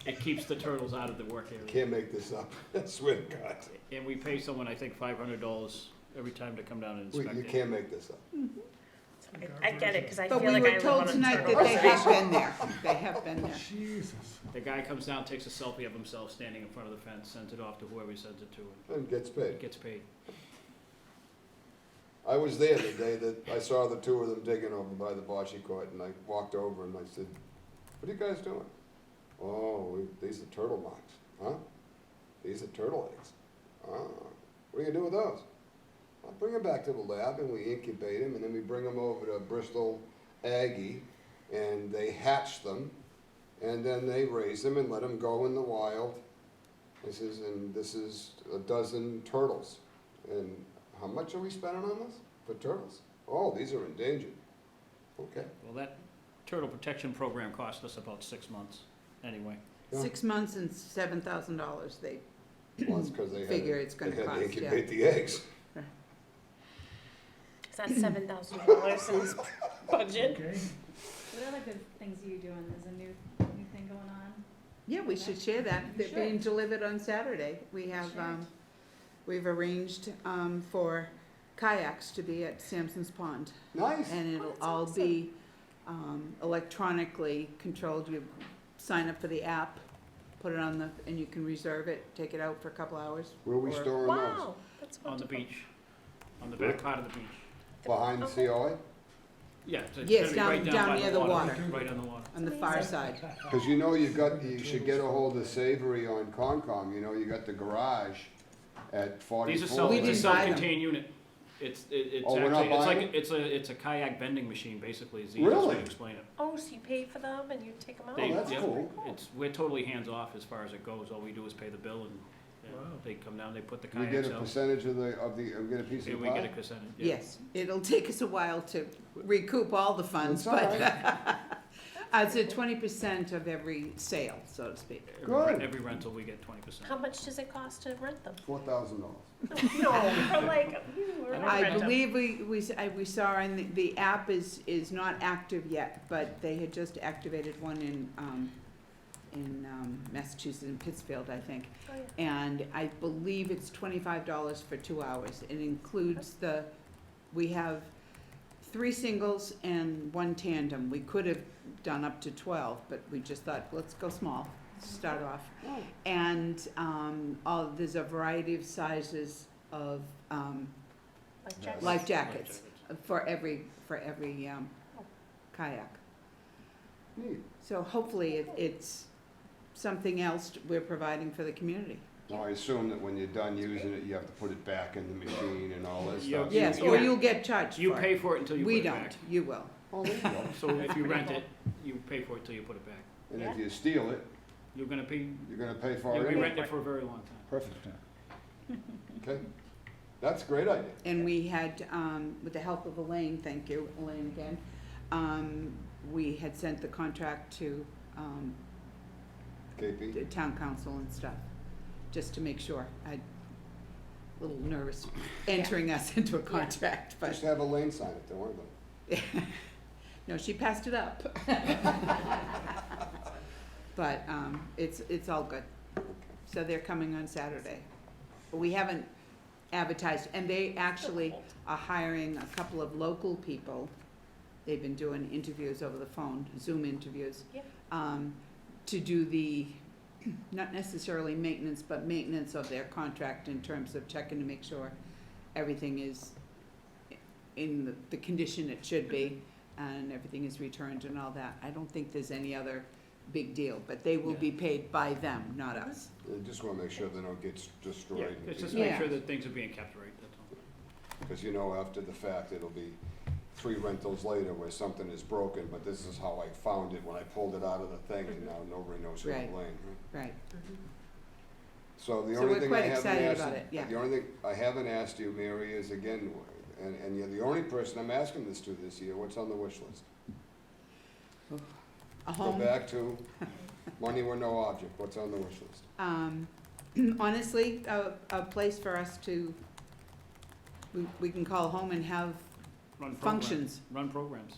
Speaker 12: It keeps the turtles out of the work area.
Speaker 1: Can't make this up. I swear to God.
Speaker 12: And we pay someone, I think, $500 every time to come down and
Speaker 1: Wait,
Speaker 12: inspect
Speaker 1: you
Speaker 12: it.
Speaker 1: can't make this up.
Speaker 4: I get it, because I
Speaker 13: But
Speaker 4: feel
Speaker 13: we
Speaker 4: like
Speaker 13: were
Speaker 4: I live
Speaker 13: told
Speaker 4: on a
Speaker 13: tonight
Speaker 4: turtle.
Speaker 13: that they have been there. They have been there.
Speaker 10: Jesus.
Speaker 12: The guy comes down, takes a selfie of himself standing in front of the fence, sends it off to whoever he sends it to,
Speaker 1: And gets paid.
Speaker 12: and gets paid.
Speaker 1: I was there the day that I saw the two of them digging over by the bocce court, and I walked over and I said, "What are you guys doing?" "Oh, these are turtle marks." "Huh? These are turtle eggs." "Oh, what are you gonna do with those?" "I'll bring them back to the lab and we incubate them, and then we bring them over to Bristol Aggie, and they hatch them, and then they raise them and let them go in the wild." This is a dozen turtles. And how much are we spending on this for turtles? "Oh, these are endangered." "Okay."
Speaker 12: Well, that turtle protection program cost us about 6 months, anyway.
Speaker 1: Yeah.
Speaker 13: 6 months and $7,000 they
Speaker 1: Well, it's because they had
Speaker 13: figure
Speaker 1: to,
Speaker 13: it's
Speaker 1: they
Speaker 13: gonna
Speaker 1: had to
Speaker 13: cost, yeah.
Speaker 1: incubate the eggs.
Speaker 4: Is that $7,000 in his budget?
Speaker 10: Okay.
Speaker 9: What other good things are you doing? There's a new thing going on?
Speaker 13: Yeah, we should share that.
Speaker 9: We
Speaker 13: They're being
Speaker 9: should.
Speaker 13: delivered on Saturday. We have,
Speaker 9: should.
Speaker 13: we've arranged, for kayaks to be at Sampson's Pond.
Speaker 1: Nice.
Speaker 13: And it'll
Speaker 4: that's
Speaker 13: all
Speaker 4: awesome.
Speaker 13: be, electronically controlled. You sign up for the app, put it on and you can reserve it, take it out for a couple hours.
Speaker 1: Where are we
Speaker 13: or-
Speaker 1: storing those?
Speaker 4: Wow, that's
Speaker 12: On the
Speaker 4: wonderful.
Speaker 12: beach, on the back part of the beach.
Speaker 1: Behind the COA?
Speaker 12: Yeah, it's
Speaker 13: Yes,
Speaker 12: gonna be right
Speaker 13: down
Speaker 12: by
Speaker 13: near the water.
Speaker 12: Right on the water.
Speaker 13: On the far
Speaker 4: Amazing.
Speaker 13: side.
Speaker 1: Because you know you should get a hold of Savory on Concom, you know, you got the garage at 44.
Speaker 12: These are
Speaker 13: We
Speaker 12: it's a
Speaker 13: didn't buy them.
Speaker 12: self-contained unit. It's
Speaker 1: Oh, we're not
Speaker 12: actually, it's
Speaker 1: buying
Speaker 12: like, it's a kayak vending machine, basically, is the easiest way
Speaker 1: Really?
Speaker 12: to explain it.
Speaker 4: Oh, so you pay for them and you take them out?
Speaker 1: Oh, that's
Speaker 12: yeah,
Speaker 1: cool.
Speaker 12: We're totally hands-off as far as it goes. All we do is pay the bill and
Speaker 10: Wow.
Speaker 12: they come down, they put the
Speaker 1: We get
Speaker 12: kayaks
Speaker 1: a
Speaker 12: out.
Speaker 1: percentage of we get a piece
Speaker 12: And
Speaker 1: of
Speaker 12: we get a
Speaker 1: pie?
Speaker 12: percentage, yeah.
Speaker 13: Yes, it'll take us a while to recoup all the funds,
Speaker 1: That's all
Speaker 13: but
Speaker 1: right.
Speaker 13: it's a 20% of every sale, so to speak.
Speaker 1: Good.
Speaker 12: Every rental, we get 20%.
Speaker 4: How much does it cost to rent them?
Speaker 1: $4,000.
Speaker 4: No, for like, or
Speaker 12: I
Speaker 13: I
Speaker 4: rent 'em.
Speaker 13: believe we saw in the app is not active yet, but they had just activated one in Massachusetts, in Pittsfield, I think.
Speaker 4: Oh, yeah.
Speaker 13: And I believe it's $25 for 2 hours. It includes we have 3 singles and 1 tandem. We could have done up to 12, but we just thought, let's go small, start off.
Speaker 1: Oh.
Speaker 13: And there's a variety of sizes of
Speaker 4: Like jackets?
Speaker 13: life jackets for every kayak.
Speaker 1: Neat.
Speaker 13: So hopefully it's something else we're providing for the community.
Speaker 1: Now, I assume that when you're done using it, you have to put it back in the machine and all this
Speaker 12: Yeah.
Speaker 1: stuff.
Speaker 13: Yes,
Speaker 12: you-
Speaker 13: or you'll get charged for it.
Speaker 12: You pay for it until you put
Speaker 13: We
Speaker 12: it back.
Speaker 13: don't, you will.
Speaker 1: Oh, there you go.
Speaker 12: So if you rent it, you pay for it till you put it back.
Speaker 1: And if you steal it,
Speaker 12: You're gonna pay,
Speaker 1: you're gonna pay for
Speaker 12: you'll
Speaker 1: it
Speaker 12: be
Speaker 1: anyway.
Speaker 12: renting it for a very long time.
Speaker 1: Perfect. Okay. That's a great idea.
Speaker 13: And we had, with the help of Elaine, thank you, Elaine again, we had sent the contract to
Speaker 1: KP?
Speaker 13: the town council and stuff, just to make sure. I'm a little nervous entering us into a contract, but,
Speaker 1: Just have Elaine sign it, don't worry about it.
Speaker 13: no, she passed it up. But it's all good. So they're coming on Saturday. But we haven't advertised, and they actually are hiring a couple of local people. They've been doing interviews over the phone, Zoom interviews.
Speaker 4: Yeah.
Speaker 13: To do the, not necessarily maintenance, but maintenance of their contract in terms of checking to make sure everything is in the condition it should be and everything is returned and all that. I don't think there's any other big deal, but they will be paid by them, not us.
Speaker 1: I just wanna make sure they don't get
Speaker 12: Yeah,
Speaker 1: destroyed.
Speaker 12: it's just
Speaker 13: Yeah.
Speaker 12: make sure that things are being kept right, that's all.
Speaker 1: Because you know, after the fact, it'll be 3 rentals later where something is broken, but this is how I found it when I pulled it out of the thing, and now nobody knows who to
Speaker 13: Right.
Speaker 1: blame.
Speaker 13: Right.
Speaker 1: So the
Speaker 13: So
Speaker 1: only
Speaker 13: we're
Speaker 1: thing I
Speaker 13: quite
Speaker 1: haven't
Speaker 13: excited
Speaker 1: asked,
Speaker 13: about it, yeah.
Speaker 1: the only thing I haven't asked you, Mary, is again, and you're the only person I'm asking this to this year, what's on the wish list?
Speaker 13: A
Speaker 1: Go
Speaker 13: home,
Speaker 1: back to money were no object, what's on the wish list?
Speaker 13: honestly, a place for us to, we can call home and have
Speaker 12: Run programs.
Speaker 13: functions.
Speaker 12: Run programs.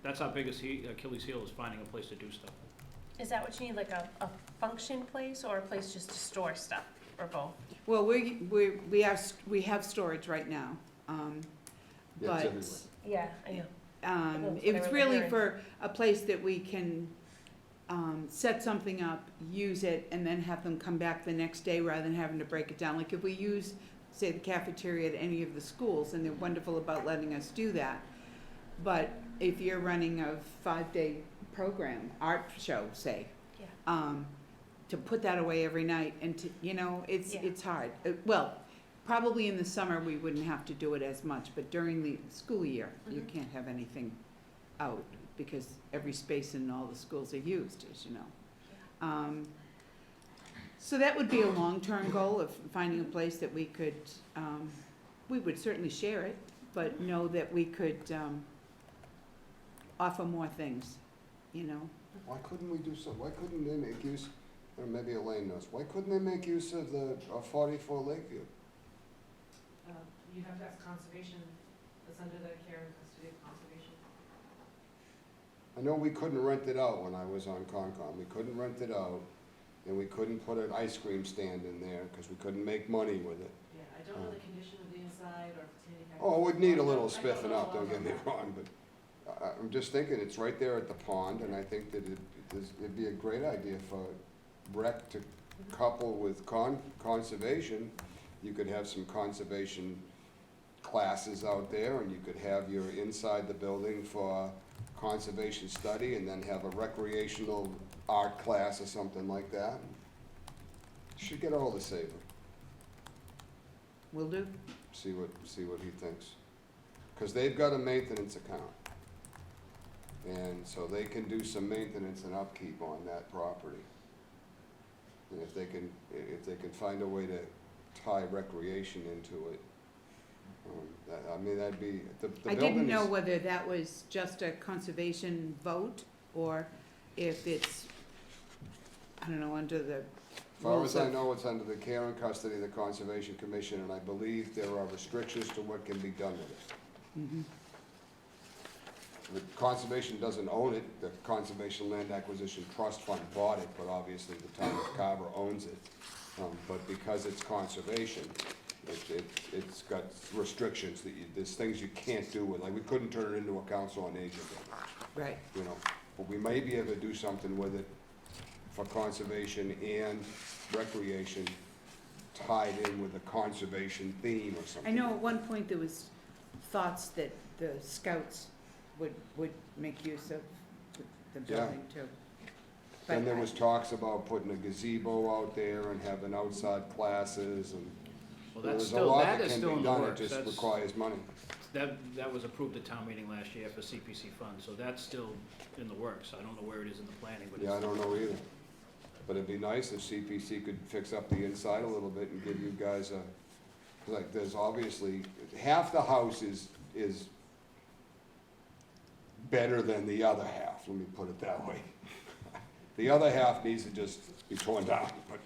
Speaker 12: That's our biggest Achilles heel, is finding a place to do stuff.
Speaker 4: Is that what you need, like a function place or a place just to store stuff, or both?
Speaker 13: Well, we have storage right now,
Speaker 1: Yeah, it's
Speaker 13: but,
Speaker 1: everywhere.
Speaker 4: Yeah, I know. That's
Speaker 13: it
Speaker 4: what
Speaker 13: was
Speaker 4: I
Speaker 13: really
Speaker 4: hearing.
Speaker 13: for a place that we can, set something up, use it, and then have them come back the next day rather than having to break it down. Like if we use, say, the cafeteria at any of the schools, and they're wonderful about letting us do that. But if you're running a 5-day program, art show, say,
Speaker 4: Yeah.
Speaker 13: to put that away every night and to, it's,
Speaker 4: Yeah.
Speaker 13: it's hard. Well, probably in the summer, we wouldn't have to do it as much, but during the school year, you
Speaker 4: Mhm.
Speaker 13: can't have anything out because every space in all the schools are used, as you know. So that would be a long-term goal of finding a place that we could, we would certainly share it, but know that we could, offer more things,
Speaker 1: Why couldn't we do why couldn't they make use, or maybe Elaine knows, why couldn't they make use of the 44 Lakeview?
Speaker 6: You have to ask conservation, that's under the care and custody of conservation.
Speaker 1: I know we couldn't rent it out when I was on Concom, we couldn't rent it out, and we couldn't put an ice cream stand in there, because we couldn't make money with it.
Speaker 6: Yeah, I don't know the condition of the inside or if it's handicapped.
Speaker 1: Oh, it would need a little
Speaker 6: I don't
Speaker 1: spiffing
Speaker 6: know
Speaker 1: up, don't get me wrong, but I'm just thinking, it's right there at the pond, and I think that it'd be a great idea for rec to couple with conservation. You could have some conservation classes out there, and you could have your inside the building for conservation study, and then have a recreational art class or something like that. Should get all the Saver,
Speaker 13: Will do.
Speaker 1: see what he thinks. Because they've got a maintenance account. And so they can do some maintenance and upkeep on that property. And if they can find a way to tie recreation into it, that'd be, the
Speaker 13: I
Speaker 1: building
Speaker 13: didn't know
Speaker 1: is,
Speaker 13: whether that was just a conservation vote, or if it's, I don't know, under the
Speaker 1: as far
Speaker 13: rules
Speaker 1: as I
Speaker 13: of.
Speaker 1: know, it's under the care and custody of the Conservation Commission, and I believe there are restrictions to what can be done with it.
Speaker 13: Mhm.
Speaker 1: The conservation doesn't own it, the Conservation Land Acquisition Trust Fund bought it, but obviously the town of Carver owns it. But because it's conservation, it's got restrictions that there's things you can't do with, like, we couldn't turn it into a council on aging,
Speaker 13: Right.
Speaker 1: But we may be able to do something with it for conservation and recreation tied in with a conservation theme or something.
Speaker 13: I know at one point there was thoughts that the scouts would make use of the
Speaker 1: Yeah.
Speaker 13: building too.
Speaker 1: Then
Speaker 13: But
Speaker 1: there was talks about putting a gazebo out there and having outside classes, and
Speaker 12: Well,
Speaker 1: there's
Speaker 12: that's
Speaker 1: a
Speaker 12: still,
Speaker 1: lot
Speaker 12: that
Speaker 1: that
Speaker 12: is
Speaker 1: can
Speaker 12: still
Speaker 1: be
Speaker 12: in the
Speaker 1: done, it
Speaker 12: works.
Speaker 1: just
Speaker 12: That's,
Speaker 1: requires money.
Speaker 12: that was approved at town meeting last year for CPC funds, so that's still in the works. I don't know where it is in the planning, but it's.
Speaker 1: Yeah, I don't know either. But it'd be nice if CPC could fix up the inside a little bit and give you guys like, there's obviously, half the house is better than the other half, let me put it that way. The other half needs to just be torn down, but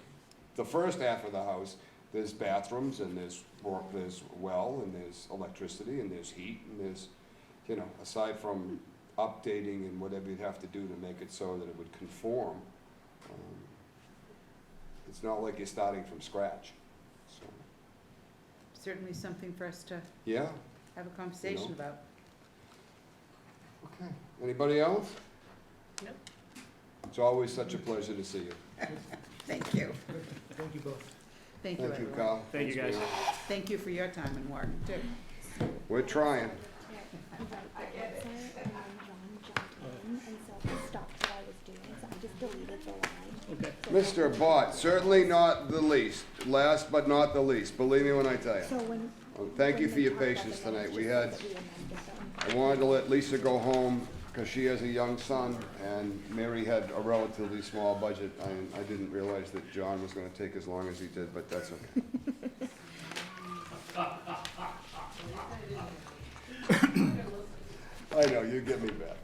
Speaker 1: the first half of the house, there's bathrooms, and there's well, and there's electricity, and there's heat, and there's, aside from updating and whatever you'd have to do to make it so that it would conform, it's not like you're starting from scratch, so,
Speaker 13: certainly something for us to
Speaker 1: yeah,
Speaker 13: have a conversation about.
Speaker 1: okay. Anybody else?
Speaker 4: No.
Speaker 1: It's always such a pleasure to see you.
Speaker 13: Thank you.
Speaker 5: Thank you both.
Speaker 13: Thank you,
Speaker 1: Thank you,
Speaker 13: everyone.
Speaker 1: Carl.
Speaker 12: Thank you,
Speaker 1: Thanks,
Speaker 12: guys.
Speaker 1: Mary.
Speaker 13: Thank you for your time and work too.
Speaker 1: We're trying.
Speaker 9: And so I stopped what I was doing, so I just deleted the line.
Speaker 12: Okay.
Speaker 1: Mr. Bott, certainly not the least, last but not the least, believe me when I tell you.
Speaker 9: So when.
Speaker 1: Well, thank you
Speaker 9: when
Speaker 1: for
Speaker 9: they
Speaker 1: your
Speaker 9: talked about
Speaker 1: patience
Speaker 9: the minutes,
Speaker 1: tonight. We
Speaker 9: just
Speaker 1: had,
Speaker 9: so that we amended them.
Speaker 1: I wanted to let Lisa go home because she has a young son, and Mary had a relatively small budget. I didn't realize that John was gonna take as long as he did, but that's okay. I know, you get me back.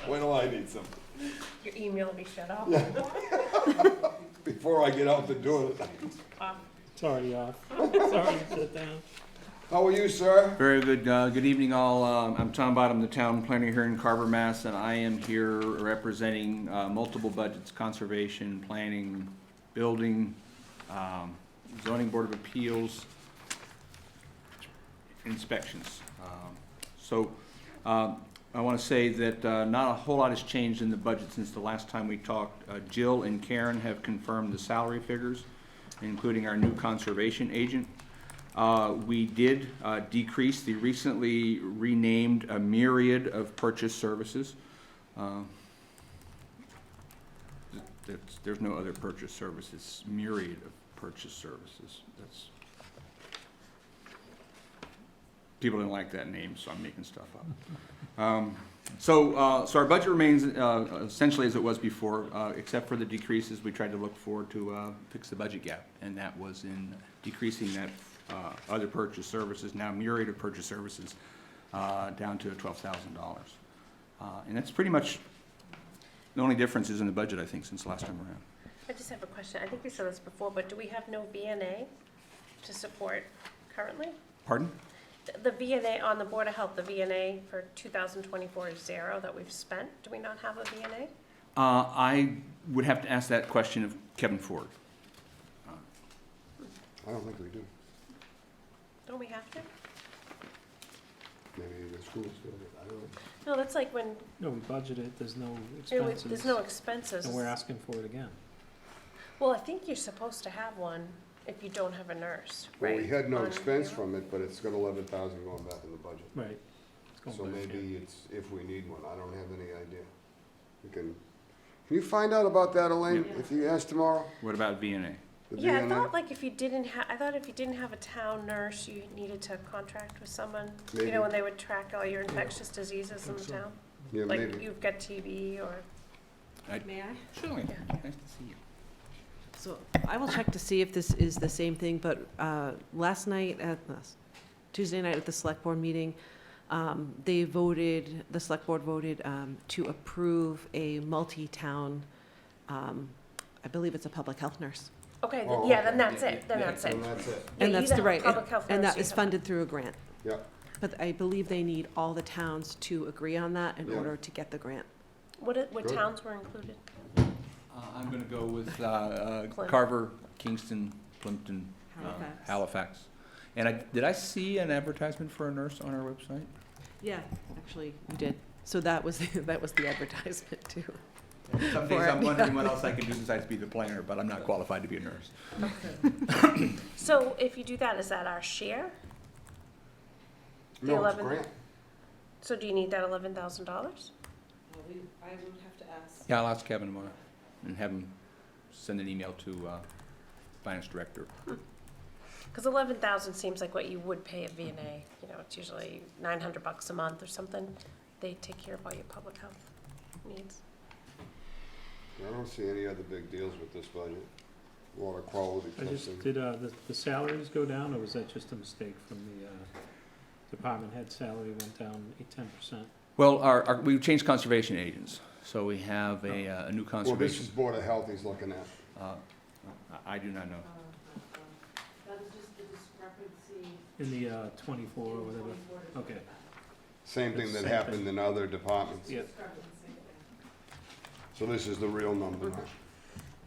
Speaker 1: When do I need something?
Speaker 4: Your email will be shut off.
Speaker 1: Before I get out the door.
Speaker 4: Off.
Speaker 5: It's already off. It's already shut down.
Speaker 1: How are you, sir?
Speaker 14: Very good. Good evening, all. I'm Tom Bottom, the town planner here in Carver, Mass., and I am here representing multiple budgets: conservation, planning, building, zoning board of appeals, inspections. I want to say that not a whole lot has changed in the budget since the last time we talked. Jill and Karen have confirmed the salary figures, including our new conservation agent. We did decrease the recently renamed myriad of purchase services. There's no other purchase services, myriad of purchase services. People didn't like that name, so I'm making stuff up. So our budget remains essentially as it was before, except for the decreases. We tried to look forward to fix the budget gap, and that was in decreasing that other purchase services, now myriad of purchase services, down to $12,000. And that's pretty much the only difference is in the budget, I think, since the last time around.
Speaker 4: I just have a question. I think we said this before, but do we have no VNA to support currently?
Speaker 14: Pardon?
Speaker 4: The VNA on the Board of Health, the VNA for 2024 is zero that we've spent. Do we not have a VNA?
Speaker 14: I would have to ask that question of Kevin Ford.
Speaker 1: I don't think we do.
Speaker 4: Don't we have to?
Speaker 1: Maybe the schools do it, I don't know.
Speaker 4: No, that's like when,
Speaker 5: No, we budgeted, there's no
Speaker 4: there's
Speaker 5: expenses,
Speaker 4: no expenses.
Speaker 5: and we're asking for it again.
Speaker 4: Well, I think you're supposed to have one if you don't have a nurse, right?
Speaker 1: Well, we had no
Speaker 4: on
Speaker 1: expense
Speaker 4: payroll?
Speaker 1: from it, but it's got 11,000 going back in the budget.
Speaker 5: Right. It's going
Speaker 1: So
Speaker 5: back, yeah.
Speaker 1: maybe it's, if we need one, I don't have any idea. Can you find out about that, Elaine,
Speaker 4: Yeah.
Speaker 1: if you ask tomorrow?
Speaker 14: What about VNA?
Speaker 1: The
Speaker 4: Yeah, I
Speaker 1: VNA?
Speaker 4: thought like if you didn't have a town nurse, you needed to contract with someone, you
Speaker 1: Maybe.
Speaker 4: know, when they would track all your infectious diseases in the
Speaker 10: so.
Speaker 4: town?
Speaker 1: Yeah,
Speaker 4: Like
Speaker 1: maybe.
Speaker 4: you've got TB or,
Speaker 11: May I?
Speaker 14: Surely.
Speaker 4: Yeah.
Speaker 14: Nice to see you.
Speaker 11: So I will check to see if this is the same thing, but Tuesday night at the select board meeting, the select board voted to approve a multi-town, I believe it's a public health nurse.
Speaker 4: okay,
Speaker 1: Oh,
Speaker 4: yeah,
Speaker 1: okay.
Speaker 4: then that's
Speaker 14: Yeah,
Speaker 4: it, then
Speaker 14: yeah,
Speaker 4: that's
Speaker 1: And
Speaker 4: it.
Speaker 1: that's it.
Speaker 4: Yeah,
Speaker 11: And
Speaker 4: you
Speaker 11: that's
Speaker 4: either
Speaker 11: the
Speaker 4: have
Speaker 11: right,
Speaker 4: public health
Speaker 11: and
Speaker 4: nurse,
Speaker 11: that
Speaker 4: you
Speaker 11: is
Speaker 4: have-
Speaker 11: funded through a grant.
Speaker 1: Yeah,
Speaker 11: But I believe they need all the towns to agree on that in
Speaker 1: Yeah.
Speaker 11: order to get the grant.
Speaker 4: What
Speaker 1: Good.
Speaker 4: towns were included?
Speaker 14: I'm going to go with
Speaker 4: Plymouth.
Speaker 14: Carver, Kingston, Plimpton,
Speaker 11: Halifax.
Speaker 14: Halifax. And did I see an advertisement for a nurse on our website?
Speaker 11: Yeah, actually, you did. So that was, that was the advertisement too.
Speaker 14: Some days I'm wondering what else I can do besides be the planner, but I'm not qualified to be a nurse.
Speaker 4: So if you do that, is that our share? The
Speaker 1: no, it's
Speaker 4: 11
Speaker 1: grant.
Speaker 4: So do you need that $11,000?
Speaker 11: I would have to ask.
Speaker 14: Yeah, I'll ask Kevin tomorrow and have him send an email to finance director.
Speaker 4: Because 11,000 seems like what you would pay a VNA. You know, it's usually $900 a month or something. They take care of all your public health needs.
Speaker 1: I don't see any other big deals with this budget. A lot of quality
Speaker 5: I just,
Speaker 1: testing.
Speaker 5: did the salaries go down, or was that just a mistake from the department head salary went down 10%?
Speaker 14: Well, we've changed conservation agents, so we have a new
Speaker 1: Well, this is
Speaker 14: conservation.
Speaker 1: Board of Health he's looking at.
Speaker 14: I do not know.
Speaker 6: That is just the discrepancy.
Speaker 5: In the 24 or whatever?
Speaker 6: 24 to
Speaker 5: Okay,
Speaker 1: Same thing that
Speaker 5: Same
Speaker 1: happened
Speaker 5: thing.
Speaker 1: in other departments.
Speaker 5: yeah.
Speaker 6: discrepancy.
Speaker 1: So this is the real number now.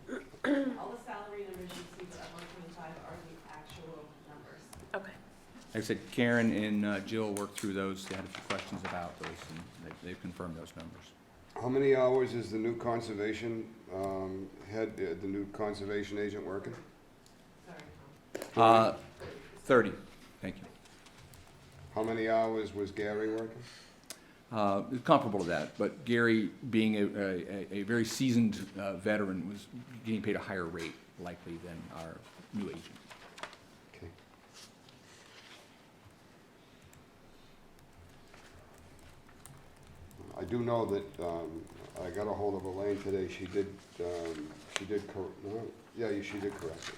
Speaker 6: All the salary numbers you see for FY25 are the actual numbers.
Speaker 4: Okay.
Speaker 14: Like I said, Karen and Jill worked through those. They had a few questions about those, and they've confirmed those numbers.
Speaker 1: How many hours is the new conservation head, the new conservation agent working?
Speaker 6: Sorry, Tom.
Speaker 14: 30, thank you.
Speaker 1: How many hours was Gary working?
Speaker 14: Comparable to that, but Gary, being a very seasoned veteran, was getting paid a higher rate likely than our new agent.
Speaker 1: Okay. I do know that, I got a hold of Elaine today, she did correct it.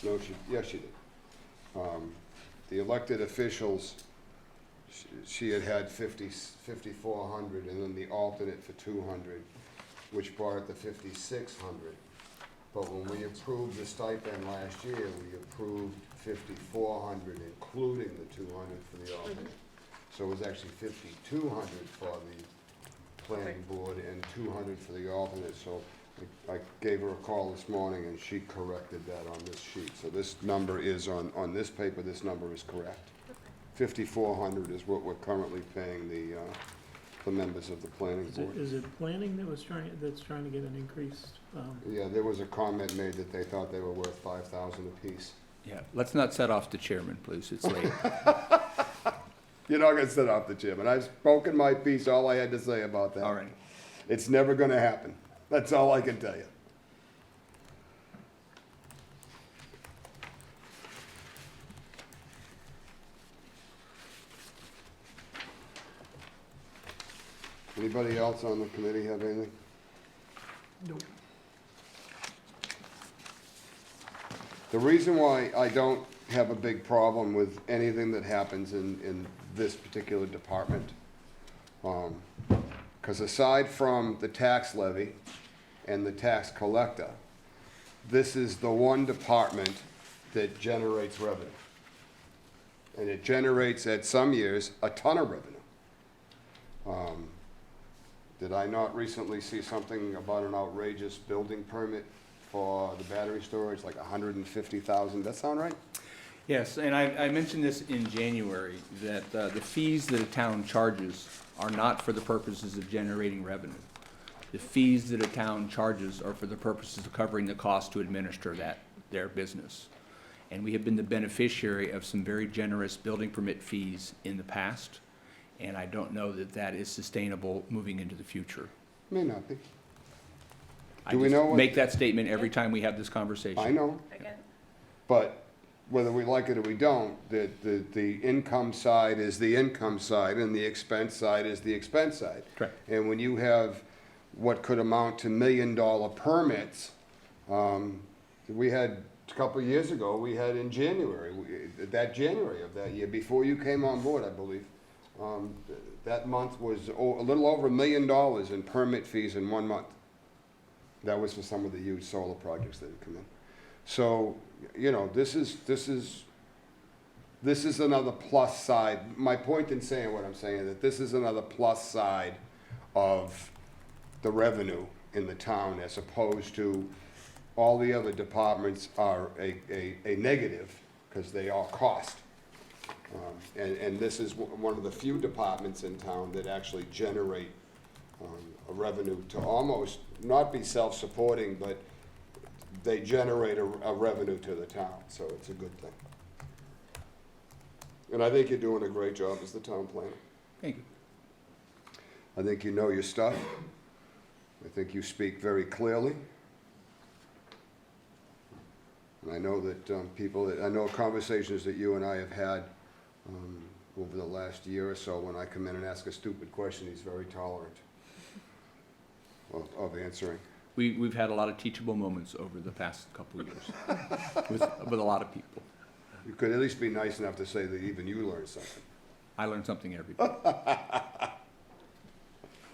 Speaker 1: No, yes, she did. The elected officials, she had 5,400, and then the alternate for 200, which brought it to 5,600. But when we approved the stipend last year, we approved 5,400, including the 200 for the alternate. So it was actually 5,200 for the planning board and 200 for the alternate. So I gave her a call this morning and she corrected that on this sheet. So this number is on this paper, this number is correct. 5,400 is what we're currently paying the members of the planning board.
Speaker 5: Is it planning that's trying to get an increase?
Speaker 1: Yeah, there was a comment made that they thought they were worth 5,000 apiece.
Speaker 14: Yeah, let's not set off the chairman, please, it's late.
Speaker 1: You're not gonna sit off the chairman. I've spoken my piece, all I had to say about that.
Speaker 14: All right.
Speaker 1: It's never gonna happen. That's all I can tell you. Anybody else on the committee have anything?
Speaker 5: Nope.
Speaker 1: The reason why I don't have a big problem with anything that happens in this particular department, because aside from the tax levy and the tax collector, this is the one department that generates revenue. And it generates, at some years, a ton of revenue. Did I not recently see something about an outrageous building permit for the battery storage, like $150,000? Does that sound right?
Speaker 14: Yes, and I mentioned this in January, that the fees that a town charges are not for the purposes of generating revenue. The fees that a town charges are for the purposes of covering the cost to administer their business. And we have been the beneficiary of some very generous building permit fees in the past, and I don't know that that is sustainable moving into the future.
Speaker 1: May not be.
Speaker 14: I
Speaker 1: Do we
Speaker 14: just
Speaker 1: know what-
Speaker 14: make that statement every time we have this conversation.
Speaker 1: I know,
Speaker 4: Again,
Speaker 1: but whether we like it or we don't, the income side is the income side and the expense side is the expense side.
Speaker 14: Correct.
Speaker 1: And when you have what could amount to $1 million permits, we had, a couple of years ago, we had in January, that January of that year, before you came on board, I believe, that month was a little over $1 million in permit fees in 1 month. That was for some of the huge solar projects that had come in. So, you know, this is another plus side. My point in saying what I'm saying is that this is another plus side of the revenue in the town, as opposed to all the other departments are a negative, because they all cost. And this is one of the few departments in town that actually generate a revenue to almost not be self-supporting, but they generate a revenue to the town, so it's a good thing. And I think you're doing a great job as the town planner.
Speaker 14: Thank you.
Speaker 1: I think you know your stuff. I think you speak very clearly. And I know that I know conversations that you and I have had over the last year or so, when I come in and ask a stupid question, he's very tolerant of answering.
Speaker 14: We've had a lot of teachable moments over the past couple of years with a lot of people.
Speaker 1: You could at least be nice enough to say that even you learned something.
Speaker 14: I learn something every day.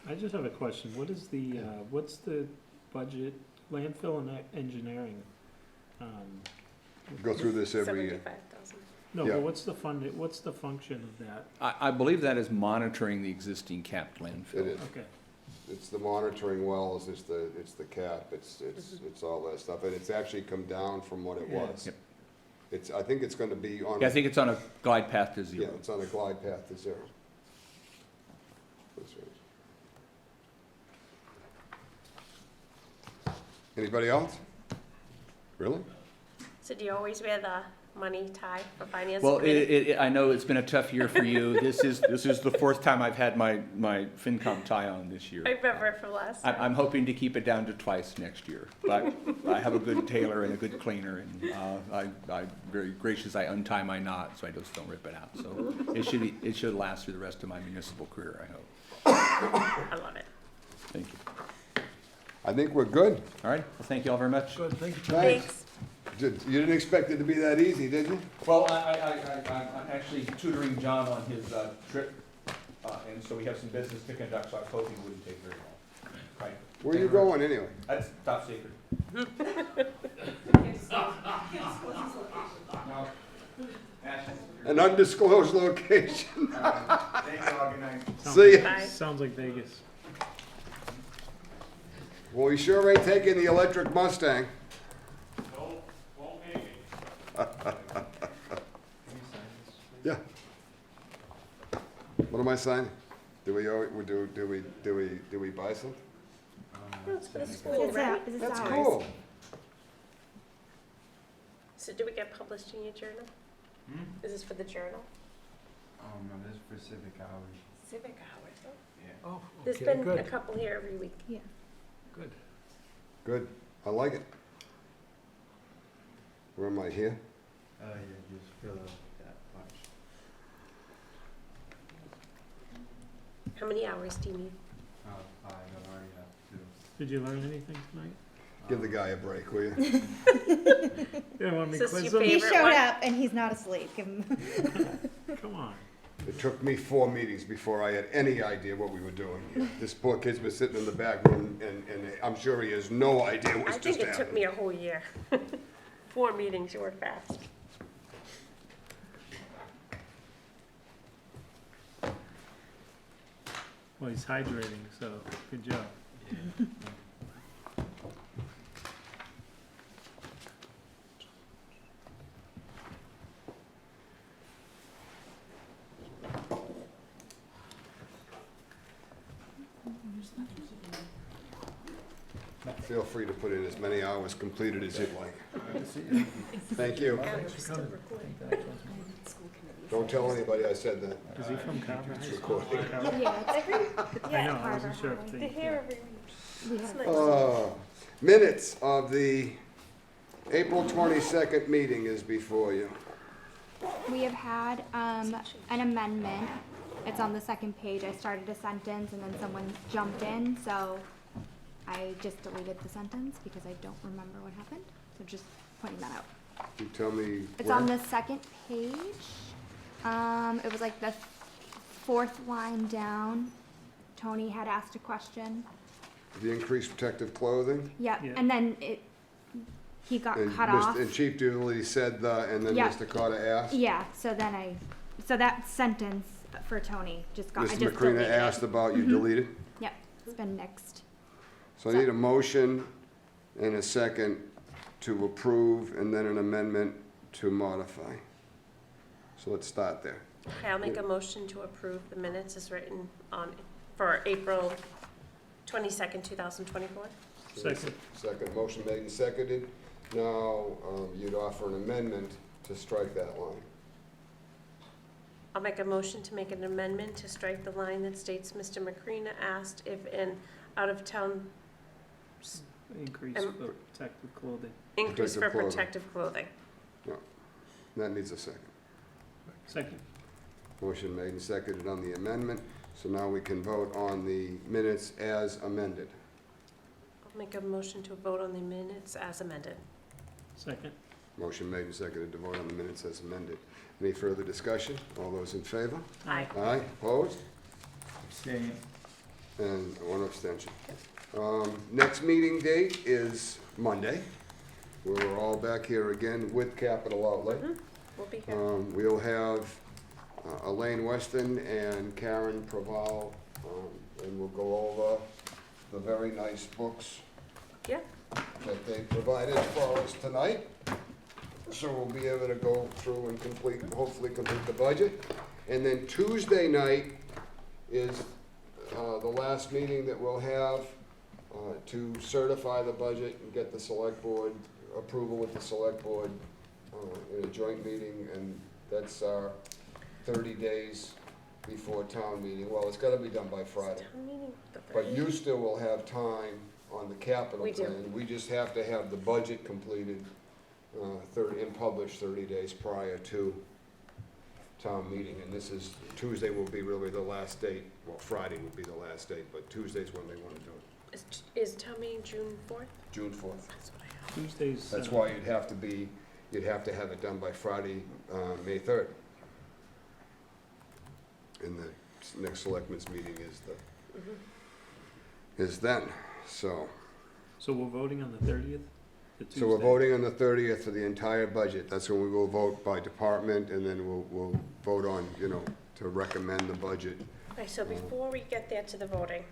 Speaker 5: I just have a question. What is what's the budget, landfill and engineering?
Speaker 1: Go through this every year.
Speaker 4: 75,000.
Speaker 5: No,
Speaker 1: Yeah.
Speaker 5: but what's the function of that?
Speaker 14: I believe that is monitoring the existing capped landfill.
Speaker 1: It is.
Speaker 5: Okay.
Speaker 1: It's the monitoring wells, it's the cap, it's all that stuff, and it's actually come down from what it
Speaker 5: Yeah.
Speaker 1: was.
Speaker 14: Yep.
Speaker 1: I think it's gonna be on.
Speaker 14: Yeah, I think it's on a glide path to
Speaker 1: Yeah,
Speaker 14: zero.
Speaker 1: it's on a glide path to zero. That's right. Anybody else? Really?
Speaker 4: So do you always wear the money tie for finance
Speaker 14: Well,
Speaker 4: committee?
Speaker 14: I know it's been a tough year for you. This is the fourth time I've had my FinCom tie on this year.
Speaker 4: I remember it from last time.
Speaker 14: I'm hoping to keep it down to twice next year. But I have a good tailor and a good cleaner, and I'm very gracious. I untie my knot so I just don't rip it out. So it should last through the rest of my municipal career, I hope.
Speaker 4: I love it.
Speaker 14: Thank you.
Speaker 1: I think we're good.
Speaker 14: All right. Well, thank you all very much.
Speaker 10: Good, thank you.
Speaker 4: Thanks.
Speaker 1: You didn't expect it to be that easy, did you?
Speaker 14: Well, I'm actually tutoring John on his trip, and so we have some business to conduct, so I was hoping it wouldn't take very long. Right.
Speaker 1: Where are you going anyway?
Speaker 14: That's top secret.
Speaker 6: Can't disclose his location.
Speaker 14: No,
Speaker 1: an undisclosed location.
Speaker 14: Thank you all, good night.
Speaker 1: See ya.
Speaker 4: Bye.
Speaker 5: Sounds like Vegas.
Speaker 1: Well, we sure ain't taking the electric Mustang.
Speaker 8: No, won't make it.
Speaker 1: Yeah. What am I signing? Do we buy something?
Speaker 4: No, it's for the school, right?
Speaker 1: That's cool.
Speaker 4: So do we get published in your journal? Is this for the journal?
Speaker 15: No, this is for civic hours.
Speaker 4: Civic hours, oh.
Speaker 15: Yeah.
Speaker 10: Oh,
Speaker 4: There's
Speaker 10: okay,
Speaker 4: been a
Speaker 10: good,
Speaker 4: couple here every week.
Speaker 10: good.
Speaker 1: Good. I like it. Where am I here?
Speaker 15: Yeah, just fill out that box.
Speaker 4: How many hours do you need?
Speaker 15: 5, I already have 2.
Speaker 5: Did you learn anything tonight?
Speaker 1: Give the guy a break, will you?
Speaker 5: Yeah, want me to
Speaker 4: Is this
Speaker 5: quiz
Speaker 4: your
Speaker 5: him?
Speaker 4: favorite one?
Speaker 16: and he's not asleep. Give him.
Speaker 5: Come on.
Speaker 1: It took me 4 meetings before I had any idea what we were doing here. This poor kid's been sitting in the back room, and I'm sure he has no idea
Speaker 4: I
Speaker 1: what's
Speaker 4: think
Speaker 1: just
Speaker 4: it took
Speaker 1: happened.
Speaker 4: me a whole year. 4 meetings, you were fast.
Speaker 5: Well, he's hydrating, so good job.
Speaker 1: Feel free to put in as many hours completed as you'd like. Thank you. Don't tell anybody I said that.
Speaker 5: Is he from Carver?
Speaker 1: It's recording.
Speaker 5: I know, I wasn't sure if
Speaker 4: They're
Speaker 5: they.
Speaker 4: here every week. It's nice.
Speaker 1: Minutes of the April 22nd meeting is before you.
Speaker 16: We have had an amendment. It's on the second page. I started a sentence and then someone jumped in, so I just deleted the sentence because I don't remember what happened. So just pointing that out.
Speaker 1: You tell me
Speaker 16: It's
Speaker 1: where?
Speaker 16: on the second page. It was like the 4th line down. Tony had asked a question.
Speaker 1: The increased protective clothing?
Speaker 16: Yep,
Speaker 5: Yeah.
Speaker 16: and then he got cut off.
Speaker 1: And Chief Dooley said the, and then
Speaker 16: Yeah.
Speaker 1: Mr. Carter asked?
Speaker 16: Yeah, so that sentence for Tony just got, I
Speaker 1: Mr.
Speaker 16: just
Speaker 1: Macrina
Speaker 16: deleted
Speaker 1: asked
Speaker 16: it.
Speaker 1: about, you deleted?
Speaker 16: Yep, it's been nixed.
Speaker 1: So I need a motion and a second to approve and then an amendment to modify. So let's start there.
Speaker 4: Okay, I'll make a motion to approve the minutes as written on, for April 22nd, 2024.
Speaker 5: Second.
Speaker 1: Second, motion made and seconded. Now, you'd offer an amendment to strike that line.
Speaker 4: I'll make a motion to make an amendment to strike the line that states Mr. Macrina asked if an out-of-town
Speaker 5: Increase
Speaker 4: Um,
Speaker 5: for protective clothing.
Speaker 4: increase for
Speaker 1: Protective clothing.
Speaker 4: protective clothing.
Speaker 1: That needs a second.
Speaker 5: Second.
Speaker 1: Motion made and seconded on the amendment. So now we can vote on the minutes as amended.
Speaker 4: I'll make a motion to vote on the minutes as amended.
Speaker 5: Second.
Speaker 1: Motion made and seconded to vote on the minutes as amended. Any further discussion? All those in favor?
Speaker 4: Aye.
Speaker 1: Aye, opposed?
Speaker 15: Abstain.
Speaker 1: And one abstention. Next meeting date is Monday, where we're all back here again with capital outlay.
Speaker 4: We'll be here.
Speaker 1: We'll have Elaine Weston and Karen Praval, and we'll go over the very nice books
Speaker 4: Yeah.
Speaker 1: that they provided for us tonight. So we'll be able to go through and hopefully complete the budget. And then Tuesday night is the last meeting that we'll have to certify the budget and get the select board approval with the select board in a joint meeting, and that's our 30 days before town meeting. Well, it's gotta be done by Friday.
Speaker 4: Town meeting, the
Speaker 1: But
Speaker 4: 30th.
Speaker 1: you still will have time on the capital
Speaker 4: We do.
Speaker 1: plan. We just have to have the budget completed, and published 30 days prior to town meeting. And this is, Tuesday will be really the last date. Well, Friday will be the last date, but Tuesday's when they want to do it,
Speaker 4: Is town meeting June 4th?
Speaker 1: June 4th.
Speaker 4: That's what I have.
Speaker 5: Tuesdays.
Speaker 1: That's why you'd have to have it done by Friday, May 3rd. And the next selectmen's meeting is then, so.
Speaker 5: So we're voting on the 30th? Tuesday.
Speaker 1: So we're voting on the 30th for the entire budget. That's when we will vote by department, and then we'll vote on, to recommend the budget.
Speaker 4: Okay, so before we get there to the voting,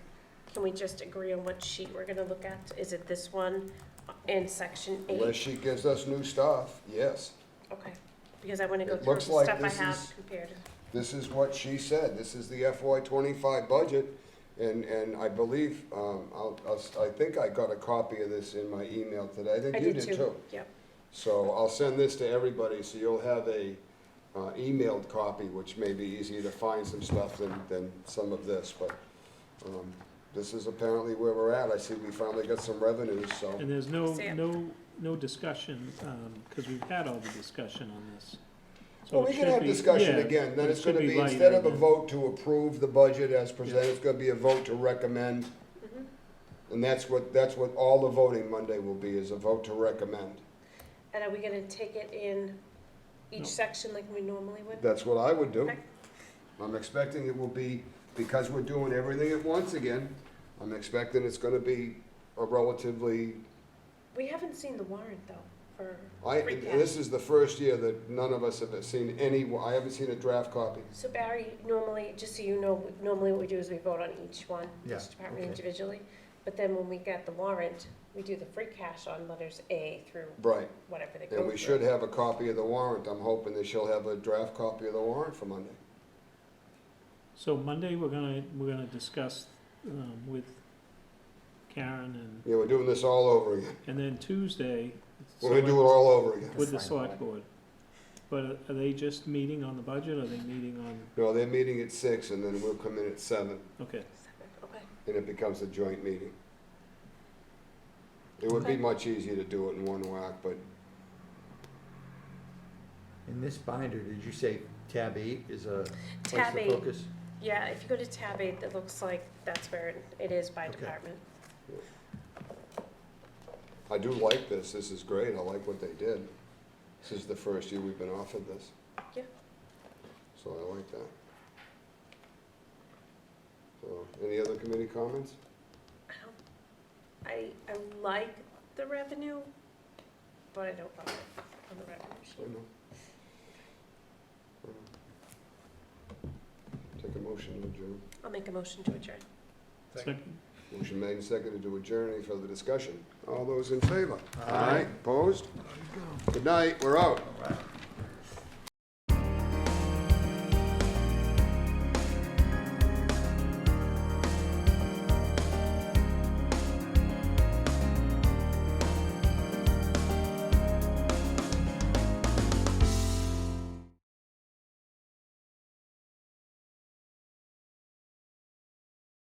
Speaker 4: can we just agree on what sheet we're gonna look at? Is it this one in section 8?
Speaker 1: Unless she gives us new stuff, yes.
Speaker 4: Okay, because I wanna go
Speaker 1: It
Speaker 4: through
Speaker 1: looks
Speaker 4: the
Speaker 1: like
Speaker 4: stuff I
Speaker 1: this
Speaker 4: have
Speaker 1: is-
Speaker 4: compared.
Speaker 1: This is what she said. This is the FY '25 budget, and I believe, I think I got a copy of this in my email today. I think
Speaker 4: I
Speaker 1: you
Speaker 4: did
Speaker 1: did too.
Speaker 4: Yep.
Speaker 1: So I'll send this to everybody, so you'll have a emailed copy, which may be easier to find some stuff than some of this, but this is apparently where we're at. I see we finally got some revenues, so.
Speaker 5: And there's no,
Speaker 4: See it.
Speaker 5: no discussion, because we've had all the discussion on this. So
Speaker 1: Well,
Speaker 5: it
Speaker 1: we can
Speaker 5: should
Speaker 1: have
Speaker 5: be-
Speaker 1: discussion
Speaker 5: yeah,
Speaker 1: again,
Speaker 5: but
Speaker 1: then
Speaker 5: it
Speaker 1: it's
Speaker 5: should
Speaker 1: gonna be,
Speaker 5: lighter
Speaker 1: instead of a
Speaker 5: than-
Speaker 1: vote to approve the budget as presented, it's gonna be a vote to recommend.
Speaker 4: Mhm.
Speaker 1: And that's what all the voting Monday will be, is a vote to recommend.
Speaker 4: And are we gonna take it in each
Speaker 5: No.
Speaker 4: section like we normally would?
Speaker 1: That's what I would do.
Speaker 4: Okay.
Speaker 1: I'm expecting it will be, because we're doing everything at once again, I'm expecting it's gonna be a relatively,
Speaker 4: We haven't seen the warrant though, for free cash.
Speaker 1: this is the first year that none of us have seen I haven't seen a draft copy.
Speaker 4: So Barry, normally, just so you know, normally what we do is we vote on each one,
Speaker 7: Yeah,
Speaker 4: each department
Speaker 7: okay.
Speaker 4: individually. But then when we get the warrant, we do the free cash on letters A through
Speaker 1: Right,
Speaker 4: whatever they go
Speaker 1: and
Speaker 4: through.
Speaker 1: we should have a copy of the warrant. I'm hoping that she'll have a draft copy of the warrant for Monday.
Speaker 5: So Monday, we're gonna discuss, with Karen
Speaker 1: Yeah, we're doing this all over again.
Speaker 5: and then Tuesday.
Speaker 1: We're gonna do it all over again.
Speaker 5: With the select board. But are they just meeting on the budget, or are they meeting on,
Speaker 1: No, they're meeting at 6, and then we'll come in at 7,
Speaker 5: okay.
Speaker 4: Okay,
Speaker 1: and it becomes a joint meeting. It would be
Speaker 4: Okay.
Speaker 1: much easier to do it in one whack, but
Speaker 7: In this binder, did you say tab 8 is a place
Speaker 4: Tab
Speaker 7: to
Speaker 4: 8.
Speaker 7: focus?
Speaker 4: yeah, if you go to tab 8, it looks like that's where it is by
Speaker 7: Okay.
Speaker 4: department.
Speaker 1: I do like this. This is great. I like what they did. This is the first year we've been offered this.
Speaker 4: Yeah.
Speaker 1: So I like that. So, any other committee comments?
Speaker 4: I like the revenue, but I don't love it on the revenue
Speaker 1: I
Speaker 4: sheet.
Speaker 1: know. Take a motion to adjourn.
Speaker 4: I'll make a motion to adjourn.
Speaker 5: Second.
Speaker 1: Motion made and seconded to adjourn. Any further discussion? All those in favor? Aye. Opposed? Good night. We're out.
Speaker 7: All right.